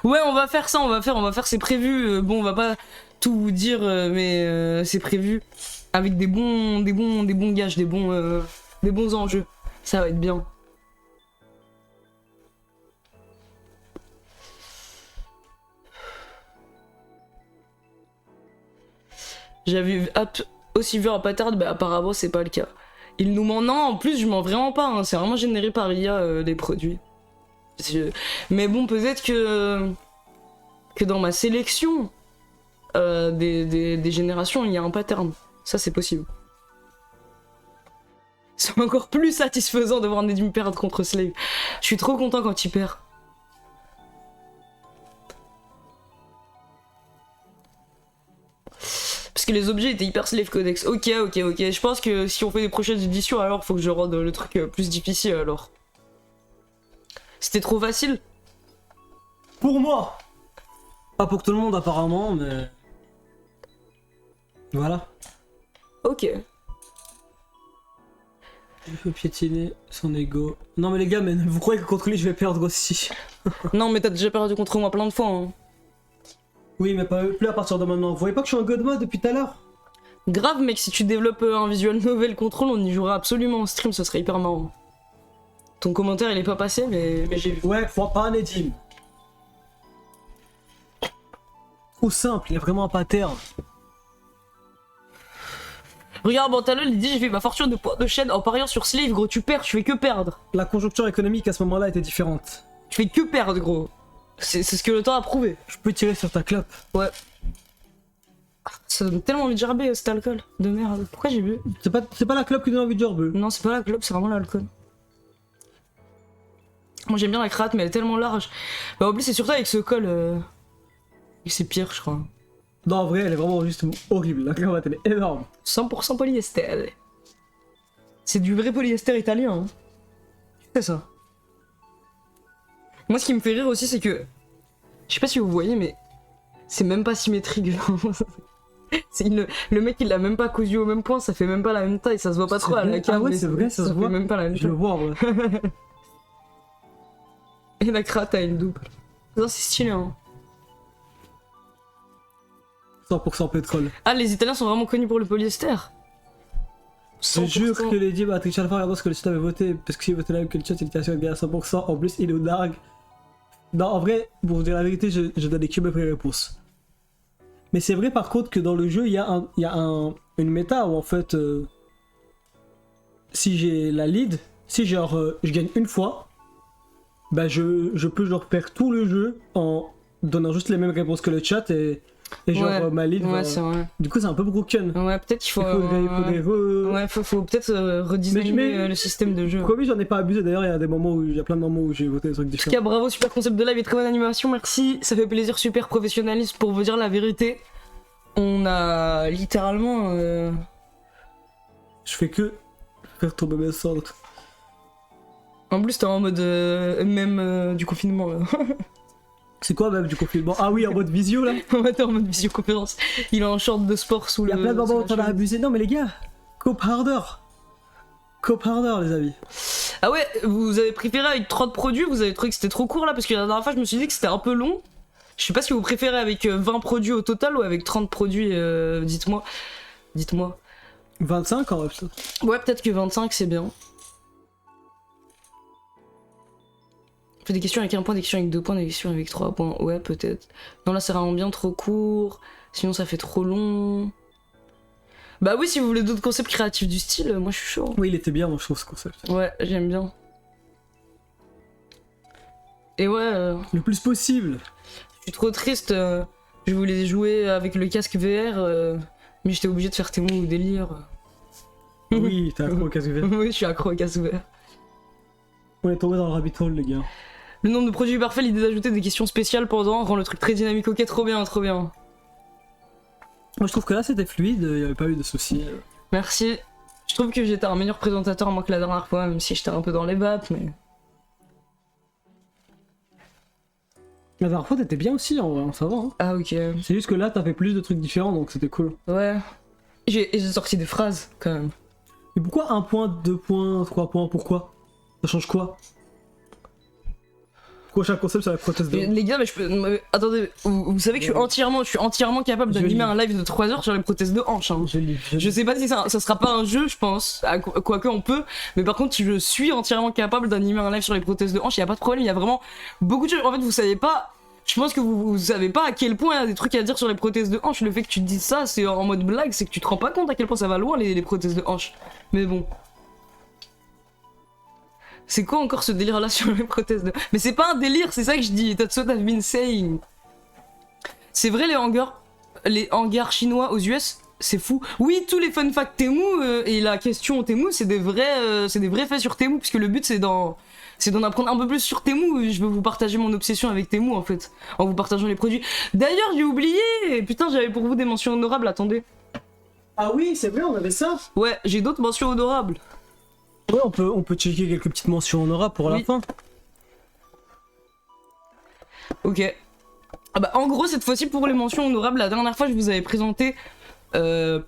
Ouais, on va faire ça, on va faire, c'est prévu. Bon, on va pas tout vous dire, mais c'est prévu. Avec des bons gages, des bons enjeux. Ça va être bien. J'avais aussi vu un pattern, bah apparemment c'est pas le cas. Il nous ment, non, en plus je mens vraiment pas, hein. C'est vraiment généré par IA les produits. Mais bon, peut-être que dans ma sélection des générations, il y a un pattern. Ça c'est possible. C'est encore plus satisfaisant de voir Nedim perdre contre Slave. Je suis trop content quand il perd. Parce que les objets étaient hyper Slave Codex. Ok. Je pense que si on fait des prochaines éditions, alors faut que je rende le truc plus difficile alors. C'était trop facile. Pour moi. Pas pour tout le monde apparemment, mais... Voilà. Ok. Je peux piétiner son ego. Non mais les gars, mais vous croyez que contre lui je vais perdre aussi? Non mais t'as déjà perdu contre moi plein de fois. Hein. Oui, mais pas plus à partir de maintenant. Vous voyez pas que je suis en god mode depuis tout à l'heure? Grave mec, si tu développes un visual novel contrôle, on y jouera absolument en stream, ça serait hyper marrant. Ton commentaire il est pas passé, mais j'ai vu. Ouais, faut pas un Nedim. Trop simple, il y a vraiment un pattern. Regarde, Bantalol, il dit j'ai fait ma fortune de poids de chaîne en pariant sur Slave, gros, tu perds, tu fais que perdre. La conjoncture économique à ce moment-là était différente. Tu fais que perdre, gros. C'est ce que le temps a prouvé. Je peux tirer sur ta clope. Ouais. Ça donne tellement envie de gerber cet alcool. De merde. Pourquoi j'ai bu? C'est pas la clope qui donne envie de gerber. Non, c'est pas la clope, c'est vraiment l'alcool. Moi j'aime bien la crate, mais elle est tellement large. Bah en plus, c'est surtout avec ce col. C'est pire, je crois. Non, en vrai, elle est vraiment juste horrible. La cravate, elle est énorme. 100% polyester. C'est du vrai polyester italien. Hein. C'est ça. Moi, ce qui me fait rire aussi, c'est que. Je sais pas si vous voyez, mais. C'est même pas symétrique. Le mec, il l'a même pas cousu au même point, ça fait même pas la même taille, ça se voit pas trop à la cam. Ah ouais, c'est vrai, ça se voit. fait même pas la même Je le vois, ouais. Et la crate a une double. Ça, c'est stylé, hein. 100% pétrole. Ah, les Italiens sont vraiment connus pour le polyester. Je jure que les dits, bah, Trichard regarde ce que le chat avait voté, parce que s'il votait là que le chat, il était assuré de gagner à 100%. En plus, il est au dark. Non, en vrai, pour vous dire la vérité, je donne que mes réponses. Mais c'est vrai par contre que dans le jeu, il y a une méta où en fait, si j'ai la lead, si genre je gagne une fois, bah je peux genre perdre tout le jeu en donnant juste les mêmes réponses que le chat et genre ouais, ma lead ouais, va... c'est vrai. Du coup c'est un peu broken. Ouais, peut-être qu'il faut... Ouais, faut peut-être redesigner le système de jeu. Promis, j'en ai pas abusé d'ailleurs, il y a des moments où il y a plein de moments où j'ai voté des trucs En tout différents. cas, bravo, super concept de live et très bonne animation, merci. Ça fait plaisir, super professionnaliste. Pour vous dire la vérité, on a littéralement... Je fais que faire tomber mes sorts. En plus, t'es en mode même du confinement là. C'est quoi même du confinement? Ah oui, en mode visio là. Ouais, t'es en mode visioconférence. Il est en short de sport sous le... Il y a plein de moments où t'en as abusé. Non mais les gars, cope harder. Cope harder les amis. Ah ouais, vous avez préféré avec 30 produits, vous avez trouvé que c'était trop court là? Parce que la dernière fois je me suis dit que c'était un peu long. Je sais pas si vous préférez avec 20 produits au total ou avec 30 produits, dites-moi. Dites-moi. 25 en vrai. Ouais, peut-être que 25 c'est bien. On fait des questions avec 1 point, des questions avec 2 points, des questions avec 3 points. Ouais, peut-être. Non, là c'est vraiment bien trop court. Sinon ça fait trop long. Bah oui, si vous voulez d'autres concepts créatifs du style, moi je suis chaud. Oui, il était bien, moi je trouve ce concept. Ouais, j'aime bien. Et ouais... Le plus possible. Je suis trop triste. Je voulais jouer avec le casque VR, mais j'étais obligé de faire Témoin ou délire. Oui, t'es accro au casque vert. Oui, je suis accro au casque VR. On est tombé dans le rabbit hole les gars. Le nombre de produits parfaits, l'idée d'ajouter des questions spéciales pendant rend le truc très dynamique. Ok, trop bien, trop bien. Moi je trouve que là c'était fluide, il n'y avait pas eu de soucis. Merci. Je trouve que j'étais un meilleur présentateur moi que la dernière fois, même si j'étais un peu dans les battes, mais... La dernière fois t'étais bien aussi en vrai, ça va. Hein. Ah ok. C'est juste que là t'as fait plus de trucs différents donc c'était cool. Ouais. J'ai sorti des phrases quand même. Mais pourquoi 1 point, 2 points, 3 points? Pourquoi? Ça change quoi? Prochain concept sur la prothèse de... Les gars, mais je peux. Attendez, vous savez que je suis entièrement capable Je d'animer lis. un live de 3 heures sur les prothèses de hanche. Hein. Je sais pas si ça sera pas un jeu, je pense. Quoique on peut. Mais par contre, je suis entièrement capable d'animer un live sur les prothèses de hanche. Y a pas de problème. Il y a vraiment beaucoup de choses. En fait, vous savez pas. Je pense que vous savez pas à quel point il y a des trucs à dire sur les prothèses de hanche. Le fait que tu te dises ça, c'est en mode blague, c'est que tu te rends pas compte à quel point ça va loin les prothèses de hanche. Mais bon. C'est quoi encore ce délire là sur les prothèses de... Mais c'est pas un délire, c'est ça que je dis. That's what I've been saying. C'est vrai les hangars chinois aux US, c'est fou. Oui, tous les fun facts Temu et la question Temu, c'est des vrais faits sur Temu, puisque le but c'est d'en apprendre un peu plus sur Temu. Je veux vous partager mon obsession avec Temu en fait, en vous partageant les produits. D'ailleurs, j'ai oublié. Putain, j'avais pour vous des mentions honorables. Attendez. Ah oui, c'est vrai, on avait ça. Ouais, j'ai d'autres mentions honorables. Ouais, on peut checker quelques petites mentions honorables pour la Oui. fin. Ok. Ah bah, en gros, cette fois-ci, pour les mentions honorables, la dernière fois, je vous avais présenté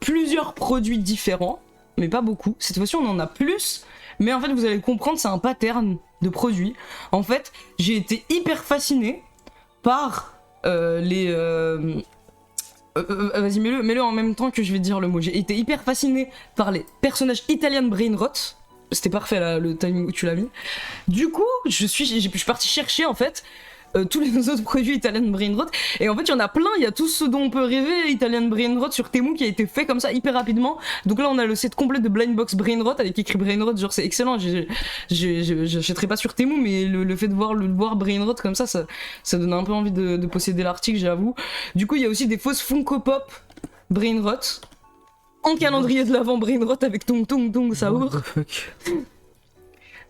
plusieurs produits différents, mais pas beaucoup. Cette fois-ci, on en a plus, mais en fait, vous allez comprendre, c'est un pattern de produits. En fait, j'ai été hyper fasciné par les... Vas-y, mets-le en même temps que je vais dire le mot. J'ai été hyper fasciné par les personnages Italian Brain Rot. C'était parfait là, le timing où tu l'as mis. Du coup, je suis parti chercher en fait tous les autres produits Italian Brain Rot. Et en fait, il y en a plein. Il y a tout ce dont on peut rêver Italian Brain Rot sur Temu qui a été fait comme ça hyper rapidement. Donc là, on a le set complet de Blind Box Brain Rot avec écrit Brain Rot. Genre, c'est excellent. J'achèterai pas sur Temu, mais le fait de voir Brain Rot comme ça donne un peu envie de posséder l'article, j'avoue. Du coup, il y a aussi des fausses Funko Pop Brain Rot. En calendrier de l'avant Brain Rot avec Tong Tong Tong Saour. What the fuck.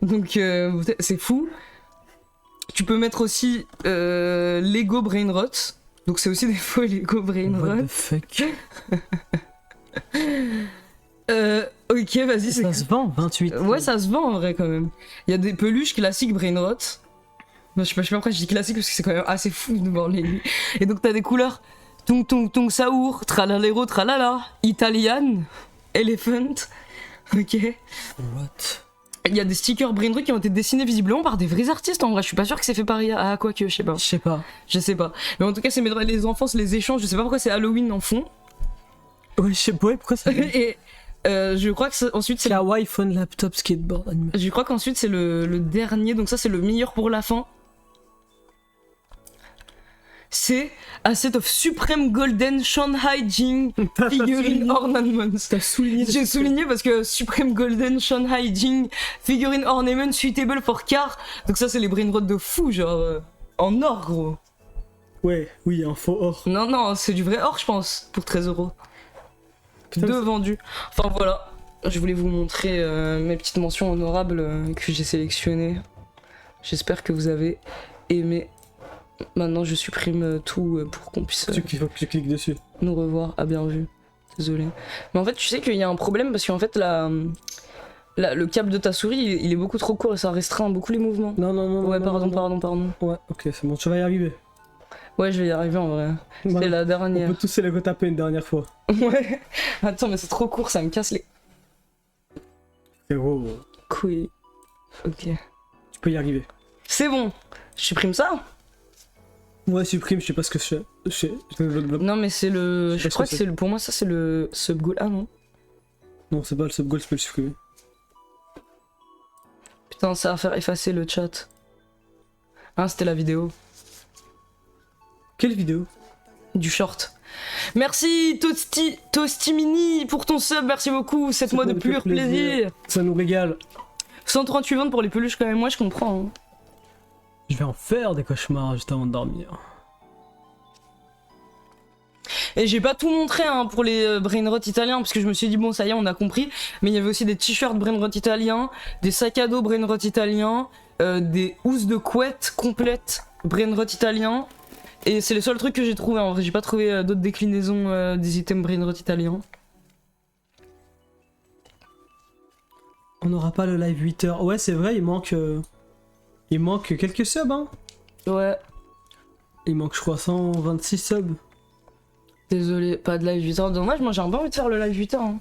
Donc c'est fou. Tu peux mettre aussi Lego Brain Rot. Donc c'est aussi des faux Lego Brain What Rot. the fuck. Ok, vas-y, c'est... Ça se vend, 28. Ouais, ça se vend en vrai quand même. Il y a des peluches classiques Brain Rot. Non, je sais pas pourquoi je dis classique parce que c'est quand même assez fou de voir les... Et donc t'as des couleurs Tong Tong Tong Saour, Tralalero Tralala, Italian, Elephant. Ok. What? Il y a des stickers Brain Rot qui ont été dessinés visiblement par des vrais artistes en vrai. Je suis pas sûr que c'est fait par IA. Ah, quoique, je sais pas. Je sais pas. Mais en tout cas, c'est les enfants, c'est les échanges. Je sais pas pourquoi c'est Halloween en fond. Ouais, je sais pas, pourquoi ça... Et je crois que ensuite c'est... Kawaii Phone Laptop Skateboard animé. Je crois qu'ensuite c'est le dernier. Donc ça, c'est le meilleur pour la fin. C'est a set of Supreme Golden Shanghai Jing Figurine Ornaments. T'as souligné. J'ai souligné parce que Supreme Golden Shanghai Jing Figurine Ornament Suitable for Car. Donc ça, c'est les Brain Rot de fou, genre en or, gros. Ouais, oui, un faux or. Non, c'est du vrai or, je pense, pour 13 €. Putain, Deux vendus. Enfin voilà, je voulais vous montrer mes petites mentions honorables que j'ai sélectionnées. J'espère que vous avez aimé. Maintenant, je supprime tout pour qu'on puisse tu cliques dessus. nous revoir. Ah, bien vu. Désolé. Mais en fait, tu sais qu'il y a un problème parce qu'en fait, le câble de ta souris, il est beaucoup trop court et ça restreint beaucoup les mouvements. Non. Ouais, non, pardon. Ouais, ok, c'est bon, tu vas y arriver. Ouais, je vais y arriver en vrai. Voilà. C'est la On dernière. peut tous se les retaper une dernière fois. Ouais. Attends, mais c'est trop court, ça me casse les C'est gros. couilles. Ok. Tu peux y arriver. C'est bon. Je supprime ça. Ouais, supprime, je sais pas ce que Non, mais c'est le. Je sais Je pas crois ce que que c'est le. Pour moi, ça c'est le sub-goal. Ah non. Non, c'est pas le sub-goal, je peux le supprimer. Putain, ça va faire effacer le chat. Ah, c'était la vidéo. Quelle vidéo? Du short. Merci Toasty Mini pour ton sub, merci beaucoup. 7 mois de pur plaisir. Ça nous régale. 138 ventes pour les peluches quand même, moi je comprends. Hein. Je vais en faire des cauchemars juste avant de dormir. Et j'ai pas tout montré hein, pour les Brain Rot italiens parce que je me suis dit bon ça y est on a compris. Mais il y avait aussi des t-shirts Brain Rot italiens, des sacs à dos Brain Rot italiens, des housses de couette complètes Brain Rot italiens. Et c'est les seuls trucs que j'ai trouvé en vrai, j'ai pas trouvé d'autres déclinaisons des items Brain Rot italiens. On n'aura pas le live 8h. Ouais, c'est vrai, il manque quelques subs, hein. Ouais. Il manque, je crois, 126 subs. Désolé, pas de live 8h. Dommage, moi j'ai un peu envie de faire le live 8h. Hein.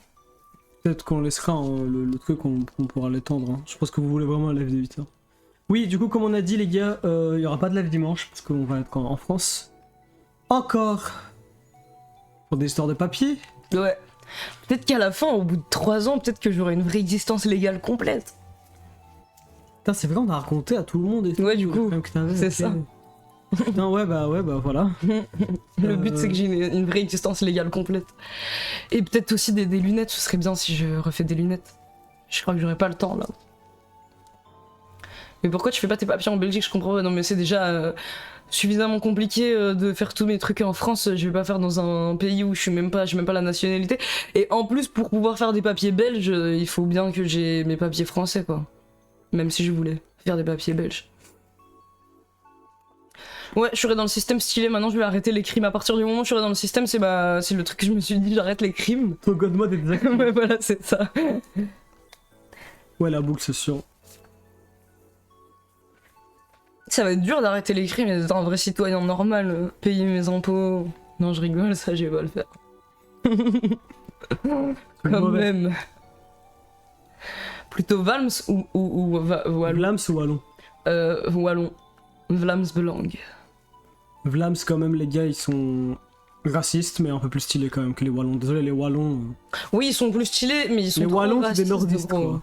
Peut-être qu'on laissera le truc, on pourra l'étendre. Hein. Je pense que vous voulez vraiment un live de 8h. Oui, du coup, comme on a dit, les gars, il n'y aura pas de live dimanche parce qu'on va être en France. Encore pour des histoires de papier. Ouais. Peut-être qu'à la fin, au bout de 3 ans, peut-être que j'aurai une vraie existence légale complète. Putain, c'est vrai, on a raconté à tout le monde. Et Ouais, du tout, coup, même que t'avais, c'est ok. ça. Putain, ouais, bah voilà. Le but, c'est que j'ai une vraie existence légale complète. Et peut-être aussi des lunettes, ce serait bien si je refais des lunettes. Je crois que j'aurais pas le temps, là. Mais pourquoi tu fais pas tes papiers en Belgique? Je comprends pas. Non, mais c'est déjà suffisamment compliqué de faire tous mes trucs en France. Je vais pas faire dans un pays où j'ai même pas la nationalité. Et en plus, pour pouvoir faire des papiers belges, il faut bien que j'ai mes papiers français, quoi. Même si je voulais faire des papiers belges. Ouais, je serais dans le système stylé. Maintenant, je vais arrêter les crimes. À partir du moment où je serai dans le système, c'est le truc que je me suis dit, j'arrête les crimes. Ton god mode est désactivé. Ouais, voilà, c'est ça. Ouais, la boucle, c'est sûr. Ça va être dur d'arrêter les crimes et d'être un vrai citoyen normal, payer mes impôts. Non, je rigole, ça, je vais pas le faire. Quand mauvais. même. Plutôt Valms ou Wallon. Vlams ou Wallon? Wallon. Vlams Belang. Vlams, quand même, les gars, ils sont racistes, mais un peu plus stylés quand même que les Wallons. Désolé, les Wallons. Oui, ils sont plus stylés, mais ils sont Les trop Wallons, c'est racistes, des nordistes, gros. quoi.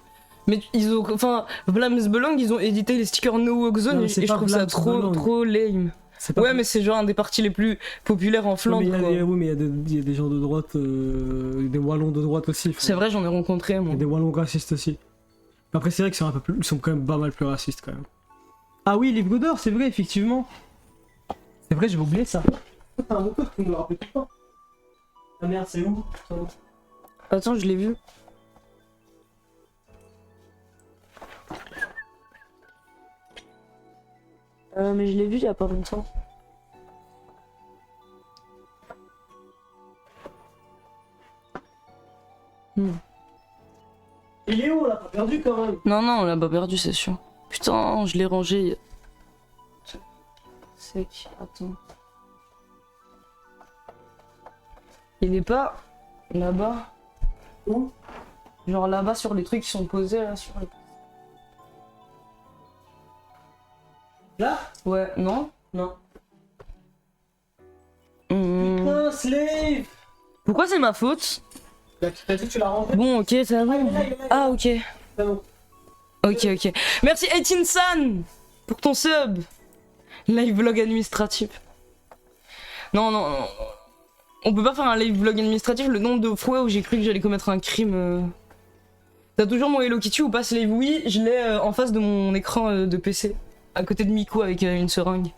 Mais ils ont, enfin, Vlams Belang, ils ont édité les stickers No Walk Non, Zone mais et c'est je pas trouve ça Vlaams Belang. trop lame. C'est pas Ouais, mais c'est genre un des partis les plus populaires en Oui, Flandre, quoi. oui, mais il y a des gens de droite, des Wallons de droite aussi. C'est vrai, j'en ai rencontré, Il y moi. a des Wallons racistes aussi. Mais après, c'est vrai qu'ils sont ils sont quand même pas mal plus racistes quand même. Ah oui, Livre d'or, c'est vrai, effectivement. C'est vrai, j'avais oublié ça. T'as un moto, tu me le rappelles tout le temps. Ah merde, c'est où? Attends, je l'ai vu. Mais je l'ai vu il y a pas longtemps. Il est où, on l'a pas perdu quand même? Non, non, on l'a pas perdu, c'est sûr. Putain, je l'ai rangé. Sec, attends. Il est pas là-bas? Où? Genre là-bas sur les trucs qui sont posés là sur les... Là? Ouais, non? Non. Hmm. Slave! Pourquoi c'est ma faute? T'as dit que tu l'as rentré? Bon, ok, ça va. Ah, ok. C'est bon. Ok, ok. Merci 18san pour ton sub. Live vlog administratif. Non, non, non. On peut pas faire un live vlog administratif. Le nombre de fois où j'ai cru que j'allais commettre un crime. T'as toujours mon Hello Kitty ou pas, Slave? Oui, je l'ai en face de mon écran de PC. À côté de Miku avec une seringue.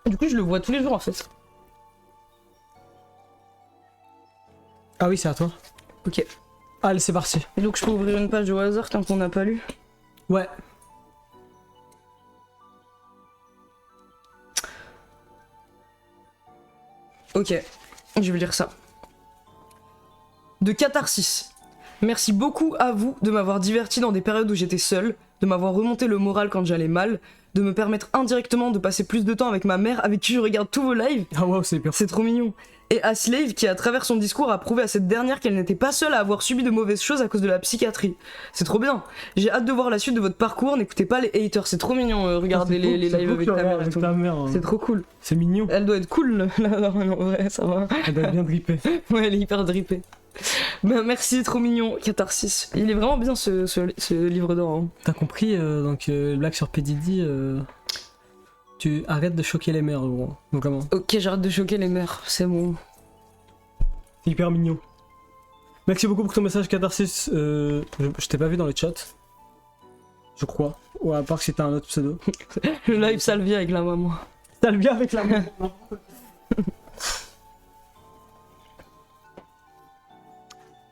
Du coup, je le vois tous les jours en fait. Ah oui, c'est à toi. Ok. Allez, c'est parti. Donc je peux ouvrir une page au hasard tant qu'on n'a pas lu. Ouais. Ok, je vais lire ça. De catharsis. Merci beaucoup à vous de m'avoir diverti dans des périodes où j'étais seule, de m'avoir remonté le moral quand j'allais mal, de me permettre indirectement de passer plus de temps avec ma mère avec qui je regarde tous vos lives. Ah wow, c'est hyper. C'est trop mignon. Et à Slave qui, à travers son discours, a prouvé à cette dernière qu'elle n'était pas seule à avoir subi de mauvaises choses à cause de la psychiatrie. C'est trop bien. J'ai hâte de voir la suite de votre parcours. N'écoutez pas les haters. C'est trop mignon. Regardez les lives avec ta mère et tout. Hein. C'est trop cool. C'est mignon. Elle doit être cool, là, en vrai, ça va. Elle doit être bien drippée. Ouais, elle est hyper drippée. Ben, merci, trop mignon, Catharsis. Il est vraiment bien ce livre d'or. Hein. T'as compris, donc, blague sur P. Diddy, tu arrêtes de choquer les mères, gros. Donc, vraiment. Ok, j'arrête de choquer les mères, c'est bon. C'est hyper mignon. Merci beaucoup pour ton message, Catharsis. Je t'ai pas vu dans le chat. Je crois. Ou à part que c'était un autre pseudo. Le live Salvia avec la maman. T'as le bien avec la main.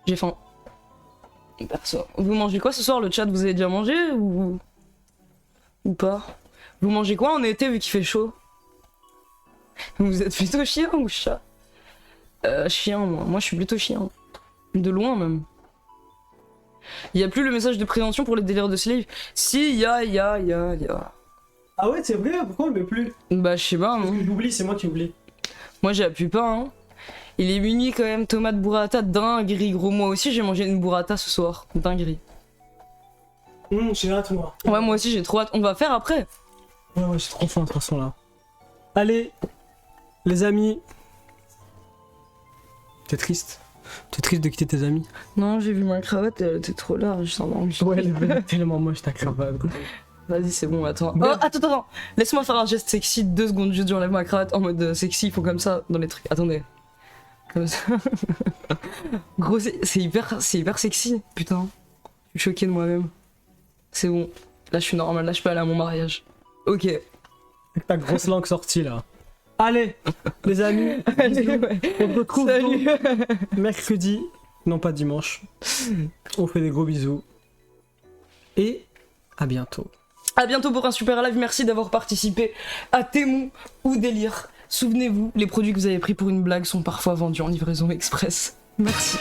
J'ai faim. Perso. Vous mangez quoi ce soir, le chat? Vous avez déjà mangé ou pas? Vous mangez quoi en été vu qu'il fait chaud? Vous êtes plutôt chien ou chat? Chien, moi. Moi, je suis plutôt chien. De loin, même. Il y a plus le message de prévention pour les délires de Slave? Si, y a. Ah ouais, c'est vrai, pourquoi on le met plus? Bah, je sais pas, Parce hein. que j'oublie, c'est moi qui oublie. Moi, j'appuie pas, hein. Il est minuit quand même, tomate burrata, dinguerie gros. Moi aussi j'ai mangé une burrata ce soir, dinguerie. J'ai hâte moi. Ouais, moi aussi j'ai trop hâte. On va faire après. Ouais, j'ai trop faim de toute façon là. Allez, les amis. T'es triste? T'es triste de quitter tes amis? Non, j'ai vu ma cravate, elle était trop large, ça m'a envie. Ouais, elle est tellement moche ta cravate. Vas-y, c'est bon, attends. Mais- Oh, attends. Laisse-moi faire un geste sexy, 2 secondes, juste j'enlève ma cravate en mode sexy, il faut comme ça dans les trucs. Attendez. Comme ça. Gros, c'est hyper sexy, putain. Je suis choquée de moi-même. C'est bon. Là, je suis normale, là, je peux aller à mon mariage. Ok. Avec ta grosse langue sortie là. Allez, les amis. Allez, bisous. ouais. On se retrouve Salut. donc mercredi, non pas dimanche. On fait des gros bisous. Et à bientôt. À bientôt pour un super live, merci d'avoir participé à Temu ou Délire. Souvenez-vous, les produits que vous avez pris pour une blague sont parfois vendus en livraison express. Merci.